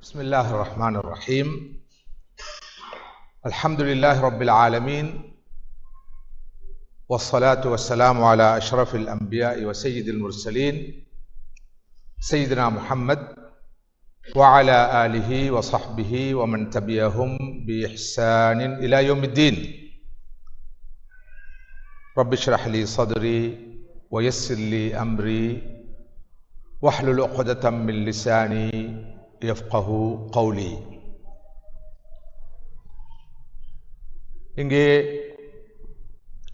بسم الله الرحمن الرحيم. الحمد لله رب العالمين، والصلاة والسلام على أشرف الأنبياء وسيد المرسلين سيدنا محمد وعلى آله وصحبه ومن تبعهم بإحسان إلى يوم الدين. رب اشرح لي صدري ويسر لي أمري واحلل عقدة من لساني யஃப்கஹு கௌலி. இங்கே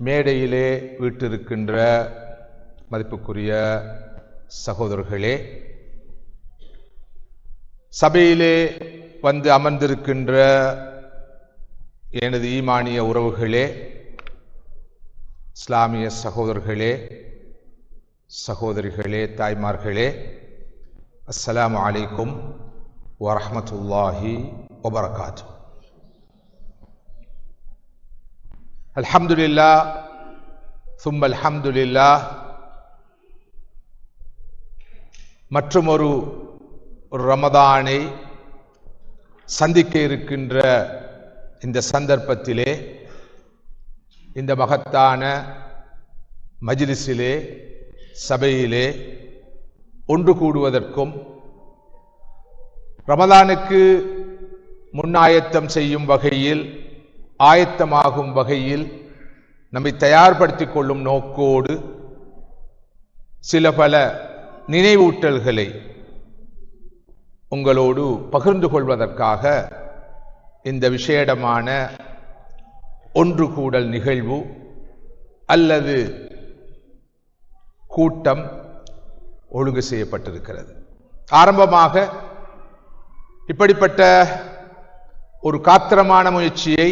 மேடையிலே வீட்டிருக்கின்ற மதிப்புக்குரிய சகோதரர்களே, சபையிலே வந்து அமர்ந்திருக்கின்ற எனது ஈமானிய உறவுகளே, இஸ்லாமிய சகோதரர்களே, சகோதரிகளே, தாய்மார்களே, அஸ்ஸலாமு அலைக்கும் வரஹ்மத்துல்லாஹி வபரகாத்துஹு. அல்ஹம்துலில்லாஹ் சும்ம அல்ஹம்துலில்லாஹ். மற்றுமொரு ரமதானை சந்திக்க இருக்கின்ற இந்த சந்தர்ப்பத்திலே, இந்த மகத்தான மஜ்லிஸிலே, சபையிலே ஒன்று கூடுவதற்கும், ரமதானுக்கு முன்னாயத்தம் செய்யும் வகையில், ஆயத்தமாகும் வகையில் நம்மை தயார்படுத்திக் கொள்ளும் நோக்கோடு சில பல நினைவூட்டல்களை உங்களோடு பகிர்ந்து கொள்வதற்காக இந்த விசேடமான ஒன்று கூடல் நிகழ்வு அல்லது கூட்டம் ஒழுங்கு செய்யப்பட்டிருக்கிறது. ஆரம்பமாக இப்படிப்பட்ட ஒரு காத்திரமான முயற்சியை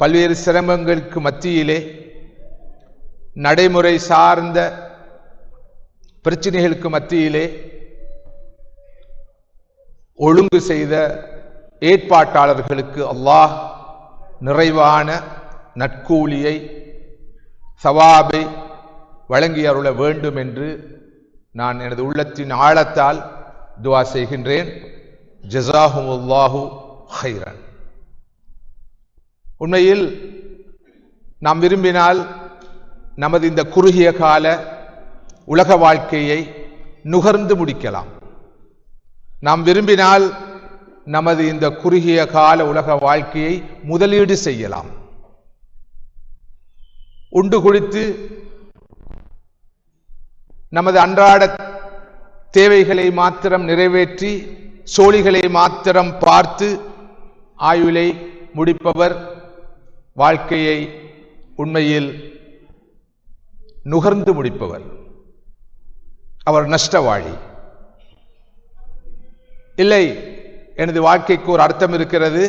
பல்வேறு சிரமங்களுக்கு மத்தியிலே, நடைமுறை சார்ந்த பிரச்சனைகளுக்கு மத்தியிலே ஒழுங்கு செய்த ஏற்பாட்டாளர்களுக்கு அல்லாஹ் நிறைவான நற்கூலியை, சவாபை வழங்கி அருள வேண்டும் என்று நான் எனது உள்ளத்தின் ஆழத்தால் துஆ செய்கின்றேன். ஜஸாஹுமுல்லாஹு ஹைரன். உண்மையில் நாம் விரும்பினால் நமது இந்த குறுகிய கால உலக வாழ்க்கையை நுகர்ந்து முடிக்கலாம். நாம் விரும்பினால் நமது இந்த குறுகிய கால உலக வாழ்க்கையை முதலீடு செய்யலாம். உண்டு குடித்து நமது அன்றாட தேவைகளை மாத்திரம் நிறைவேற்றி, சோழிகளை மாத்திரம் பார்த்து ஆயுளை முடிப்பவர் வாழ்க்கையை உண்மையில் நுகர்ந்து முடிப்பவர். அவர் நஷ்டவாளி. இல்லை, எனது வாழ்க்கைக்கு ஒரு அர்த்தம் இருக்கிறது.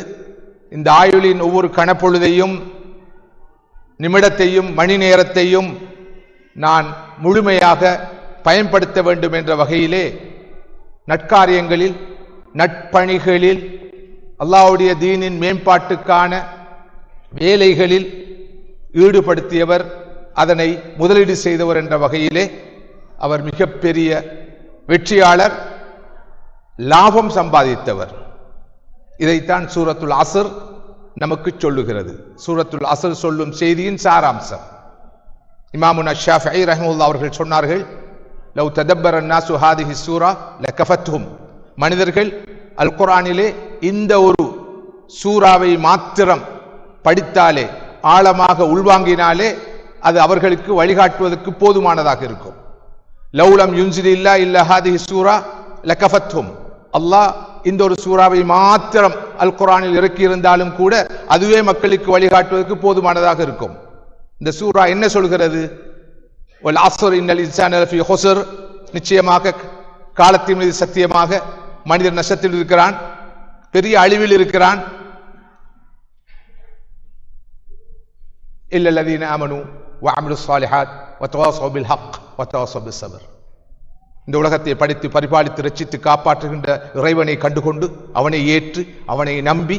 இந்த ஆயுளின் ஒவ்வொரு கணப்பொழுதையும், நிமிடத்தையும், மணி நேரத்தையும் நான் முழுமையாக பயன்படுத்த வேண்டும் என்ற வகையிலே நற்காரியங்களில், நட்பணிகளில், அல்லாஹ்வுடைய தீனின் மேம்பாட்டுக்கான வேலைகளில் ஈடுபடுத்தியவர், அதனை முதலீடு செய்தவர் என்ற வகையிலே அவர் மிகப்பெரிய வெற்றியாளர், லாபம் சம்பாதித்தவர். இதைத்தான் சூரத்துல் அஸ்ர் நமக்கு சொல்லுகிறது. சூரத்துல் அஸ்ர் சொல்லும் செய்தியின் சாராம்சம். இமாமுனா ஷாஃபிஈ ரஹ்மத்துல்லாஹி அவர்கள் சொன்னார்கள், லவ் ததப்பர அன்னாசு ஹாதிஹி சூரா லகஃபத்ஹும். மனிதர்கள் அல் குர்ஆனிலே இந்த ஒரு சூறாவை மாத்திரம் படித்தாலே, ஆழமாக உள்வாங்கினாலே, அது அவர்களுக்கு வழிகாட்டுவதற்கு போதுமானதாக இருக்கும். லவ்லம் யுன்சிலில்லா இல்லா ஹாதிஹி சூரா லகஃபத்ஹும். அல்லாஹ் இந்த ஒரு சூறாவை மாத்திரம் அல் குர்ஆனில் இறக்கி இருந்தாலும் கூட அதுவே மக்களுக்கு வழிகாட்டுவதற்கு போதுமானதாக இருக்கும். இந்த சூரா என்ன சொல்கிறது? வல் அஸ்ர் இன்னல் இன்சான லஃபீ ஹுஸ்ர். நிச்சயமாக காலத்தின் மீது சத்தியமாக மனிதன் நஷ்டத்தில் இருக்கிறான், பெரிய அழிவில் இருக்கிறான். இல்லல்லதீன ஆமனு வஅமிலுஸ் ஸாலிஹாத் வதவாஸவ் பில் ஹக் வதவாஸவ் பிஸ் ஸப்ர். இந்த உலகத்தை படித்து பரிபாலித்து ரட்சித்து காப்பாற்றுகின்ற இறைவனை கண்டுகொண்டு, அவனை ஏற்று, அவனை நம்பி,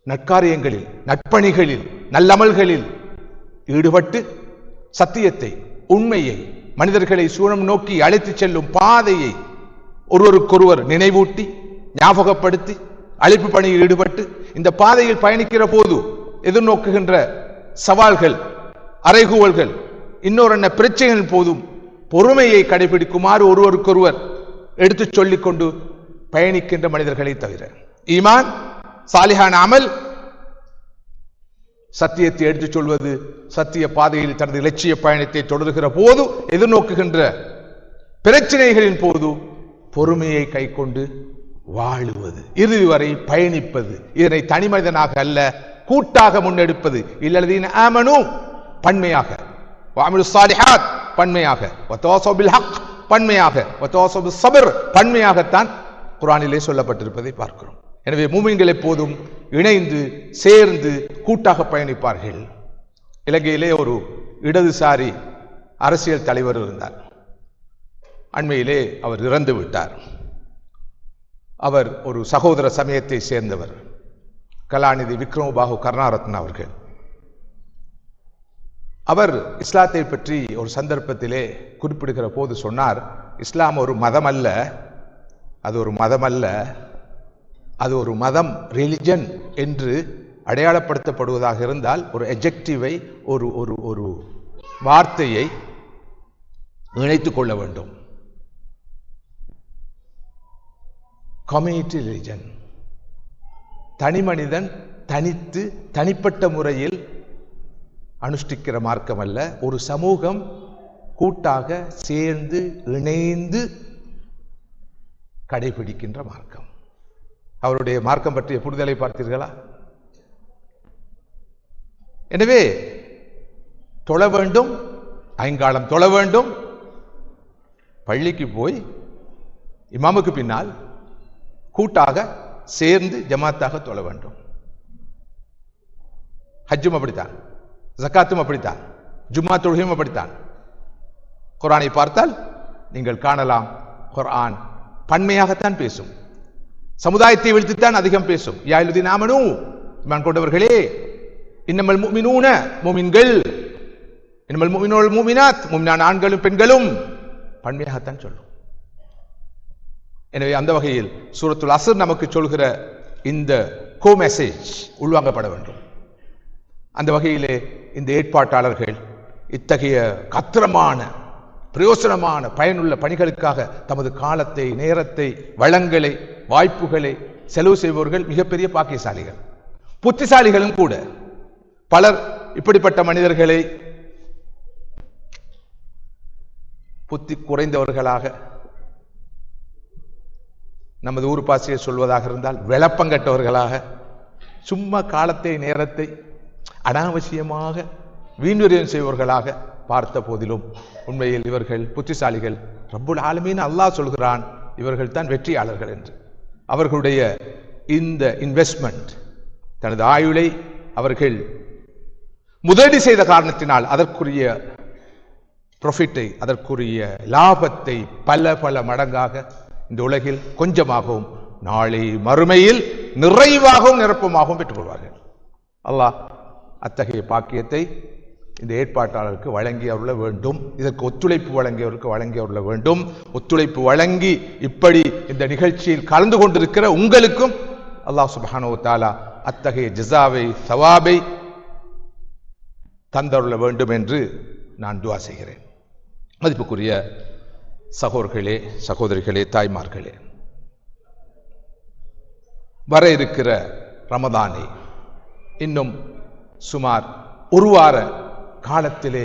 நற்காரியங்களில், நட்பணிகளில், நல்லமல்களில் ஈடுபட்டு, சத்தியத்தை, உண்மையை, மனிதர்களை சூழம் நோக்கி அழைத்து செல்லும் பாதையை ஒருவருக்கொருவர் நினைவூட்டி, ஞாபகப்படுத்தி அழிப்பு பணியில் ஈடுபட்டு இந்த பாதையில் பயணிக்கிற போது எதிர்நோக்குகின்ற சவால்கள், அறைகூவல்கள், இன்னொரு என்ன பிரச்சனைகள் போதும் பொறுமையை கடைபிடிக்குமாறு ஒருவருக்கொருவர் எடுத்துச் சொல்லிக் கொண்டு பயணிக்கின்ற மனிதர்களை தவிர, ஈமான், சாலிஹான அமல், சத்தியத்தை எடுத்துச் சொல்வது, சத்திய பாதையில் தனது இலட்சிய பயணத்தை தொடர்கிற போது எதிர்நோக்குகின்ற பிரச்சனைகளின் போது பொறுமையை கை கொண்டு வாழுவது, இறுதி வரை பயணிப்பது. இதனை தனி மனிதனாக அல்ல, கூட்டாக முன்னெடுப்பது. இல்லல்லதீன ஆமனூ பன்மையாக, வஅமிலுஸ் ஸாலிஹாத் பன்மையாக, வதவாஸவ் பில் ஹக் பன்மையாக, வதவாஸவ் பிஸ் ஸப்ர் பன்மையாகத்தான் குர்ஆனிலே சொல்லப்பட்டிருப்பதை பார்க்கிறோம். எனவே மூமின்கள் எப்போதும் இணைந்து சேர்ந்து கூட்டாக பயணிப்பார்கள். இலங்கையிலே ஒரு இடதுசாரி அரசியல் தலைவர் இருந்தார். அண்மையிலே அவர் இறந்து விட்டார். அவர் ஒரு சகோதர சமயத்தை சேர்ந்தவர், கலாநிதி விக்ரமபாகு கருணாரத்ன அவர்கள். அவர் இஸ்லாத்தை பற்றி ஒரு சந்தர்ப்பத்திலே குறிப்பிடுகிற போது சொன்னார், இஸ்லாம் ஒரு மதம் அல்ல, அது ஒரு மதம் அல்ல, அது ஒரு மதம், ரிலிஜன் என்று அடையாளப்படுத்தப்படுவதாக இருந்தால் ஒரு எஜெக்டிவை, ஒரு ஒரு ஒரு வார்த்தையை இணைத்துக் கொள்ள வேண்டும். கம்யூனிட்டி ரிலிஜன், தனி மனிதன் தனித்து தனிப்பட்ட முறையில் அனுஷ்டிக்கிற மார்க்கம் அல்ல, ஒரு சமூகம் கூட்டாக சேர்ந்து இணைந்து கடைபிடிக்கின்ற மார்க்கம். அவருடைய மார்க்கம் பற்றிய புரிதலை பார்த்தீர்களா? எனவே தொழ வேண்டும், ஐங்காலம் தொழ வேண்டும், பள்ளிக்கு போய் இமாமுக்கு பின்னால் கூட்டாக சேர்ந்து ஜமாத்தாக தொழ வேண்டும். ஹஜ்ஜும் அப்படித்தான், ஜக்காத்தும் அப்படித்தான், ஜும்மா தொழுகையும் அப்படித்தான். குர்ஆனை பார்த்தால் நீங்கள் காணலாம், குர்ஆன் பன்மையாகத்தான் பேசும், சமுதாயத்தை விழித்துத்தான் அதிகம் பேசும். யா அய்யுஹல்லதீன ஆமனூ, ஈமான் கொண்டவர்களே, இன்னமல் முஃமினூன, முஃமின்கள், இன்னமல் முஃமினூன வல் முஃமினாத், முஃமினான ஆண்களும் பெண்களும், பன்மையாகத்தான் சொல்லும். எனவே அந்த வகையில் சூரத்துல் அஸ்ர் நமக்கு சொல்கிற இந்த கோ மெசேஜ் உள்வாங்கப்பட வேண்டும். அந்த வகையிலே இந்த ஏற்பாட்டாளர்கள் இத்தகைய கத்திரமான பிரயோசனமான பயனுள்ள பணிகளுக்காக தமது காலத்தை, நேரத்தை, வளங்களை, வாய்ப்புகளை செலவு செய்பவர்கள் மிகப்பெரிய பாக்கியசாலிகள், புத்திசாலிகளும் கூட. பலர் இப்படிப்பட்ட மனிதர்களை புத்தி குறைந்தவர்களாக, நமது ஊர் பாசியை சொல்வதாக இருந்தால் விளப்பங்கட்டவர்களாக, சும்மா காலத்தை, நேரத்தை அனாவசியமாக வீண்விரயம் செய்வர்களாக பார்த்த போதிலும் உண்மையில் இவர்கள் புத்திசாலிகள். ரப்புல் ஆலமீன் அல்லாஹ் சொல்கிறான், இவர்கள் தான் வெற்றியாளர்கள் என்று. அவர்களுடைய இந்த இன்வெஸ்ட்மெண்ட், தனது ஆயுளை அவர்கள் முதலீடு செய்த காரணத்தினால் அதற்குரிய ப்ராஃபிட்டை, அதற்குரிய லாபத்தை பல பல மடங்காக இந்த உலகில் கொஞ்சமாகவும் நாளை மறுமையில் நிறைவாகவும் நிரப்பமாகவும் பெற்றுக்கொள்வார்கள். அல்லாஹ் அத்தகைய பாக்கியத்தை இந்த ஏற்பாட்டாளருக்கு வழங்கி அருள வேண்டும். இதற்கு ஒத்துழைப்பு வழங்கியவருக்கு வழங்கி அருள வேண்டும். ஒத்துழைப்பு வழங்கி இப்படி இந்த நிகழ்ச்சியில் கலந்து கொண்டிருக்கிற உங்களுக்கும் அல்லாஹ் சுப்ஹானஹு வ தஆலா அத்தகைய ஜஸாவை, சவாபை தந்தருள வேண்டும் என்று நான் துஆ செய்கிறேன். மதிப்புக்குரிய சகோதரர்களே, சகோதரிகளே, தாய்மார்களே, வர இருக்கிற ரமதானை இன்னும் சுமார் ஒரு வார காலத்திலே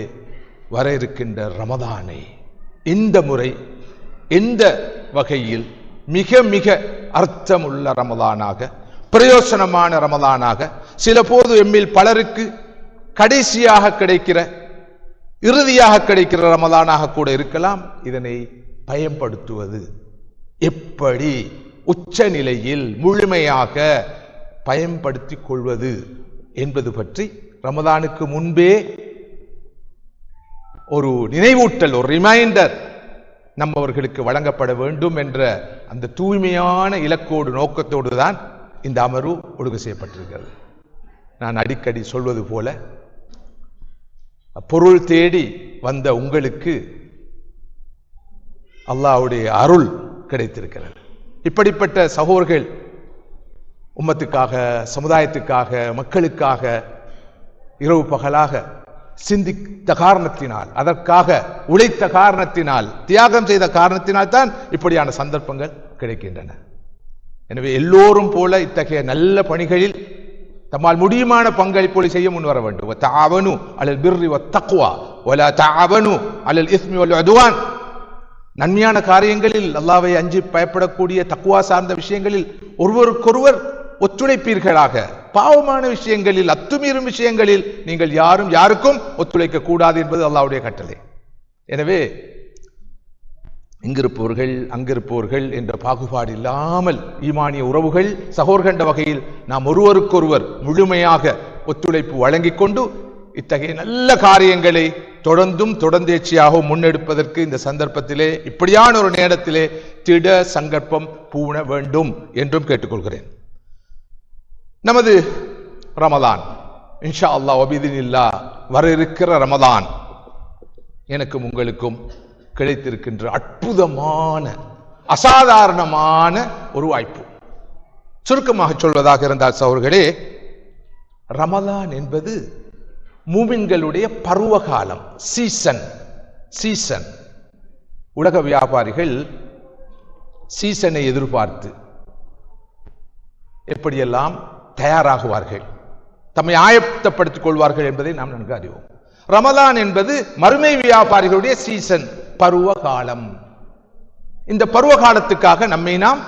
வர இருக்கின்ற ரமதானை இந்த முறை எந்த வகையில் மிக மிக அர்த்தமுள்ள ரமதானாக, பிரயோசனமான ரமதானாக, சில போது எம்மில் பலருக்கு கடைசியாக கிடைக்கிற, இறுதியாக கிடைக்கிற ரமதானாக கூட இருக்கலாம். இதனை பயன்படுத்துவது எப்படி, உச்ச நிலையில் முழுமையாக பயன்படுத்திக் கொள்வது என்பது பற்றி ரமதானுக்கு முன்பே ஒரு நினைவூட்டல், ஒரு ரிமைண்டர் நம்மவர்களுக்கு வழங்கப்பட வேண்டும் என்ற அந்த தூய்மையான இலக்கோடு, நோக்கத்தோடு தான் இந்த அமர்வு ஒழுங்கு செய்யப்பட்டிருக்கிறது. நான் அடிக்கடி சொல்வது போல, பொருள் தேடி வந்த உங்களுக்கு அல்லாஹ்வுடைய அருள் கிடைத்திருக்கிறது. இப்படிப்பட்ட சகோதரர்கள் உம்மத்துக்காக, சமுதாயத்துக்காக, மக்களுக்காக இரவு பகலாக சிந்தித்த காரணத்தினால், அதற்காக உழைத்த காரணத்தினால், தியாகம் செய்த காரணத்தினால் தான் இப்படியான சந்தர்ப்பங்கள் கிடைக்கின்றன. எனவே எல்லோரும் போல இத்தகைய நல்ல பணிகளில் தம்மால் முடியுமான பங்களிப்போடு செய்ய முன்வர வேண்டும். தஆவனு அலல் பிர்ரி வத்தக்வா வலா தஆவனு அலல் இஸ்மி வல் உத்வான். நன்மையான காரியங்களில், அல்லாஹ்வை அஞ்சி பயப்படக்கூடிய தக்வா சார்ந்த விஷயங்களில் ஒருவருக்கொருவர் ஒத்துழைப்பீர்களாக. பாவமான விஷயங்களில், அத்துமீறும் விஷயங்களில் நீங்கள் யாரும் யாருக்கும் ஒத்துழைக்க கூடாது என்பது அல்லாஹ்வுடைய கட்டளை. எனவே இங்கிருப்பவர்கள் அங்கிருப்பவர்கள் என்ற பாகுபாடு இல்லாமல் ஈமானிய உறவுகள் சகோதரகண்ட வகையில் நாம் ஒருவருக்கொருவர் முழுமையாக ஒத்துழைப்பு வழங்கிக் கொண்டு இத்தகைய நல்ல காரியங்களை தொடர்ந்தேச்சியாக முன்னெடுப்பதற்கு இந்த சந்தர்ப்பத்திலே, இப்படியான ஒரு நேரத்திலே திட சங்கற்பம் பூண வேண்டும் என்றும் கேட்டுக்கொள்கிறேன். நமது ரமதான் இன்ஷா அல்லாஹ் வபிதினில்லாஹ் வர இருக்கிற ரமதான் எனக்கும் உங்களுக்கும் கிடைத்திருக்கின்ற அற்புதமான, அசாதாரணமான ஒரு வாய்ப்பு. சுருக்கமாக சொல்வதாக இருந்தால் சகோதரர்களே, ரமதான் என்பது மூமின்களுடைய பருவகாலம், சீசன். உலக வியாபாரிகள் சீசனை எதிர்பார்த்து எப்படியெல்லாம் தயாராகுவார்கள், தம்மை ஆயத்தப்படுத்திக் கொள்வார்கள் என்பதை நாம் நன்கு அறிவோம். ரமலான் என்பது மறுமை வியாபாரிகளுடைய சீசன், பருவ காலம். இந்த பருவ காலத்துக்காக நம்மை நாம்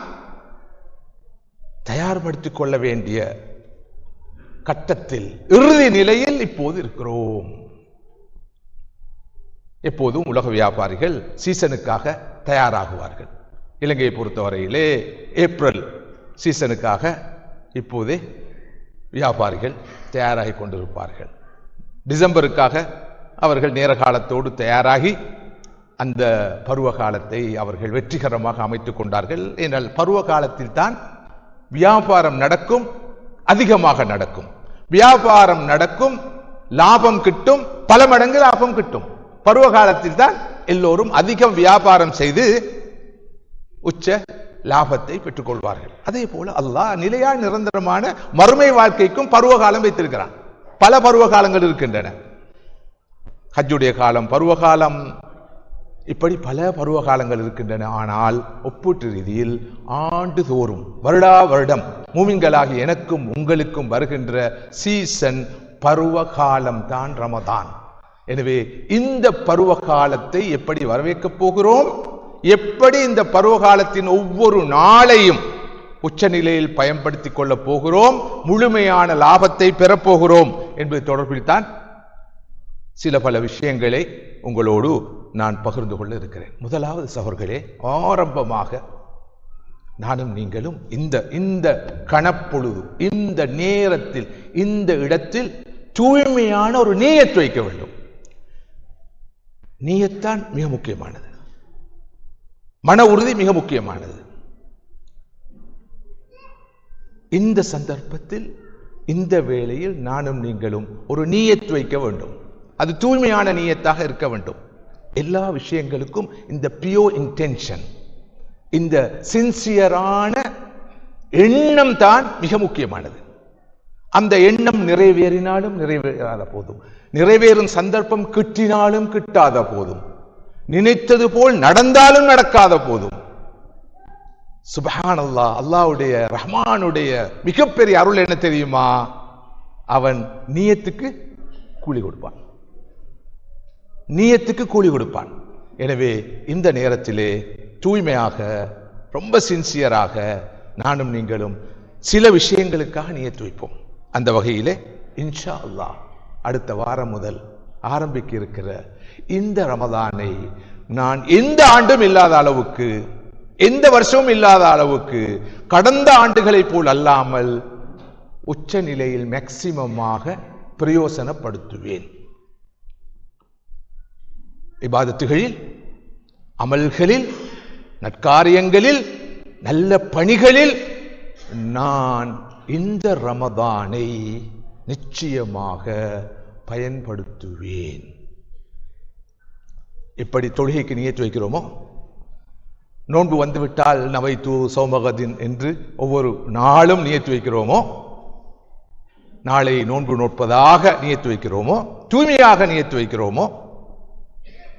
தயார்படுத்திக் கொள்ள வேண்டிய கட்டத்தில், இறுதி நிலையில் இப்போது இருக்கிறோம். எப்போதும் உலக வியாபாரிகள் சீசனுக்காக தயாராகுவார்கள். இலங்கையை பொறுத்தவரையிலே ஏப்ரல் சீசனுக்காக இப்போதே வியாபாரிகள் தயாராகி கொண்டிருப்பார்கள். டிசம்பருக்காக அவர்கள் நேர காலத்தோடு தயாராகி அந்த பருவ காலத்தை அவர்கள் வெற்றிகரமாக அமைத்துக் கொண்டார்கள். என்றால் பருவ காலத்தில் தான் வியாபாரம் நடக்கும், அதிகமாக நடக்கும். வியாபாரம் நடக்கும், லாபம் கிட்டும், பல மடங்கு லாபம் கிட்டும். பருவ காலத்தில் தான் எல்லோரும் அதிகம் வியாபாரம் செய்து உச்ச லாபத்தை பெற்றுக் கொள்வார்கள். அதே போல அல்லாஹ் நிலையான நிரந்தரமான மறுமை வாழ்க்கைக்கும் பருவகாலம் வைத்திருக்கிறான். பல பருவ காலங்கள் இருக்கின்றன. ஹஜ்ஜுடைய காலம் பருவகாலம், இப்படி பல பருவ காலங்கள் இருக்கின்றன. ஆனால் ஒப்பீட்டு ரீதியில் ஆண்டுதோறும் வருடா வருடம் மூமின்களாகி எனக்கும் உங்களுக்கும் வருகின்ற சீசன் பருவ காலம் தான் ரமதான். எனவே இந்த பருவ காலத்தை எப்படி வரவேற்கப் போகிறோம், எப்படி இந்த பருவகாலத்தின் ஒவ்வொரு நாளையும் உச்சநிலையில் பயன்படுத்திக் கொள்ளப் போகிறோம், முழுமையான லாபத்தை பெறப்போகிறோம் என்பது தொடர்பில் தான் சில பல விஷயங்களை உங்களோடு நான் பகிர்ந்து கொள்ள இருக்கிறேன். முதலாவது சகோதரர்களே, ஆரம்பமாக நானும் நீங்களும் இந்த கணப்பொழுது, இந்த நேரத்தில், இந்த இடத்தில் தூய்மையான ஒரு நியத் வைக்க வேண்டும். நியத்தான் மிக முக்கியமானது. மன உறுதி மிக முக்கியமானது. இந்த சந்தர்ப்பத்தில், இந்த வேளையில் நானும் நீங்களும் ஒரு நியத் வைக்க வேண்டும். அது தூய்மையான நியத்தாக இருக்க வேண்டும். எல்லா விஷயங்களுக்கும் இந்த பியூர் இன்டென்ஷன், இந்த சின்சியரான எண்ணம் தான் மிக முக்கியமானது. அந்த எண்ணம் நிறைவேறினாலும் நிறைவேறாத போதும், நிறைவேறும் சந்தர்ப்பம் கிட்டினாலும் கிட்டாத போதும், நினைத்தது போல் நடந்தாலும் நடக்காத போதும், சுப்ஹானல்லாஹ், அல்லாஹ்வுடைய ரஹ்மானுடைய மிகப்பெரிய அருள் என்ன தெரியுமா? அவன் நியத்துக்கு கூலி கொடுப்பான், நியத்துக்கு கூலி கொடுப்பான். எனவே இந்த நேரத்திலே தூய்மையாக, ரொம்ப சின்சியராக நானும் நீங்களும் சில விஷயங்களுக்காக நியத்து வைப்போம். அந்த வகையிலே இன்ஷா அல்லாஹ் அடுத்த வாரம் முதல் ஆரம்பிக்க இருக்கிற இந்த ரமதானை நான் எந்த ஆண்டும் இல்லாத அளவுக்கு, எந்த வருஷமும் இல்லாத அளவுக்கு, கடந்த ஆண்டுகளை போல் அல்லாமல் உச்ச நிலையில் மேக்சிமமாக பிரயோசனப்படுத்துவேன். இபாதத்துகளில், அமல்களில், நற்காரியங்களில், நல்ல பணிகளில் நான் இந்த ரமதானை நிச்சயமாக பயன்படுத்துவேன். எப்படி தொழுகைக்கு நியத்து வைக்கிறோமோ, நோன்பு வந்துவிட்டால் நவைத்து சௌமகதின் என்று ஒவ்வொரு நாளும் நியத்து வைக்கிறோமோ, நாளை நோன்பு நோட்பதாக நியத்து வைக்கிறோமோ, தூய்மையாக நியத்து வைக்கிறோமோ,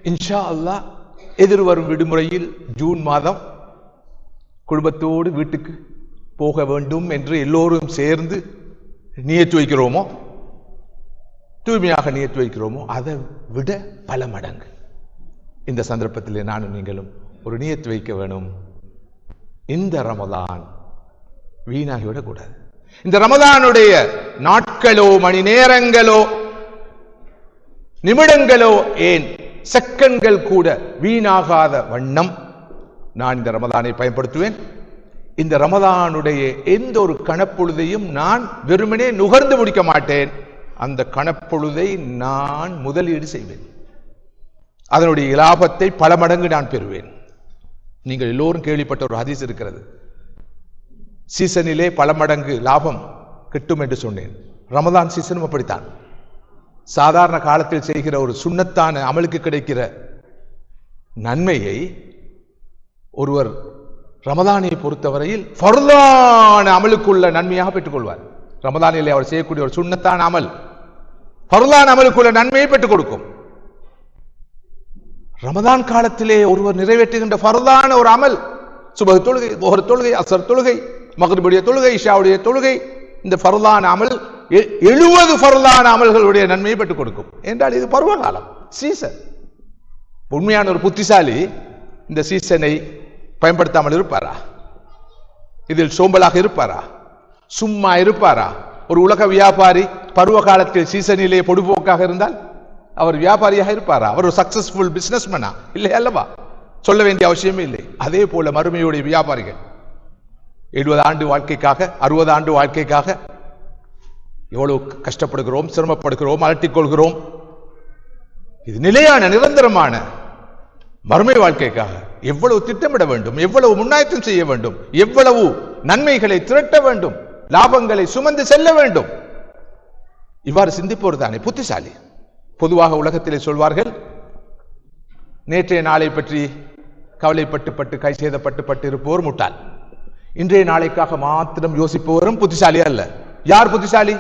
இன்ஷா அல்லாஹ் எதிர்வரும் விடுமுறையில் ஜூன் மாதம் குடும்பத்தோடு வீட்டுக்கு போக வேண்டும் என்று எல்லோரும் சேர்ந்து நியத்து வைக்கிறோமோ, தூய்மையாக நியத்து வைக்கிறோமோ, அதை விட பல மடங்கு இந்த சந்தர்ப்பத்தில் நானும் நீங்களும் ஒரு நியத்து வைக்க வேணும். இந்த ரமதான் வீணாகிவிடக்கூடாது. இந்த ரமதானுடைய நாட்களோ மணி நேரங்களோ நிமிடங்களோ ஏன் செகண்ட்கள் கூட வீணாகாத வண்ணம் நான் இந்த ரமதானை பயன்படுத்துவேன். இந்த ரமதானுடைய எந்த ஒரு கணப்பொழுதையும் நான் வெறுமனே நுகர்ந்து முடிக்க மாட்டேன். அந்த கணப்பொழுதை நான் முதலீடு செய்வேன். அதனுடைய இலாபத்தை பல மடங்கு நான் பெறுவேன். நீங்கள் எல்லோரும் கேள்விப்பட்ட ஒரு ஹதீஸ் இருக்கிறது. சீசனிலே பல மடங்கு லாபம் கிட்டும் என்று சொன்னேன். ரமதான் சீசனும் அப்படித்தான். சாதாரண காலத்தில் செய்கிற ஒரு சுன்னத்தான அமலுக்கு கிடைக்கிற நன்மையை ஒருவர் ரமதானை பொறுத்தவரையில் ஃபர்தான அமலுக்குள்ள நன்மையாக பெற்றுக் கொள்வார். ரமதானிலே அவர் செய்யக்கூடிய ஒரு சுன்னத்தான அமல் ஃபர்தான அமலுக்குள்ள நன்மையை பெற்றுக் கொடுக்கும். ரமதான் காலத்திலே ஒருவர் நிறைவேற்றுகின்ற ஃபர்தான ஒரு அமல், சுபஹ் தொழுகை, லுஹர் தொழுகை, அஸ்ர் தொழுகை, மக்ரிபுடைய தொழுகை, இஷாவுடைய தொழுகை, இந்த ஃபர்தான அமல் 70 ஃபர்தான அமல்களுடைய நன்மையை பெற்றுக் கொடுக்கும். என்றால் இது பருவகாலம், சீசன். உண்மையான ஒரு புத்திசாலி இந்த சீசனை பயன்படுத்தாமல் இருப்பாரா? இதில் சோம்பலாக இருப்பாரா? சும்மா இருப்பாரா? ஒரு உலக வியாபாரி பருவ காலத்தில் சீசனிலே பொடுபோக்காக இருந்தால் அவர் வியாபாரியாக இருப்பாரா? அவர் ஒரு சக்சஸ்ஃபுல் பிசினஸ்மேனா? இல்லை அல்லவா? சொல்ல வேண்டிய அவசியமே இல்லை. அதே போல மறுமையுடைய வியாபாரிகள் 70 ஆண்டு வாழ்க்கைக்காக, 60 ஆண்டு வாழ்க்கைக்காக எவ்வளவு கஷ்டப்படுகிறோம், சிரமப்படுகிறோம், அலட்டிக்கொள்கிறோம். இது நிலையான நிரந்தரமான மறுமை வாழ்க்கைக்காக எவ்வளவு திட்டமிட வேண்டும், எவ்வளவு முன்னாயத்தம் செய்ய வேண்டும், எவ்வளவு நன்மைகளை திரட்ட வேண்டும், லாபங்களை சுமந்து செல்ல வேண்டும். இவ்வாறு சிந்திப்பவர் தானே புத்திசாலி. பொதுவாக உலகத்திலே சொல்வார்கள், நேற்றைய நாளை பற்றி கவலைப்பட்டு கை சேதப்பட்டு இருப்பவர் முட்டாள். இன்றைய நாளைக்காக மாத்திரம் யோசிப்பவரும் புத்திசாலி அல்ல. யார் புத்திசாலி?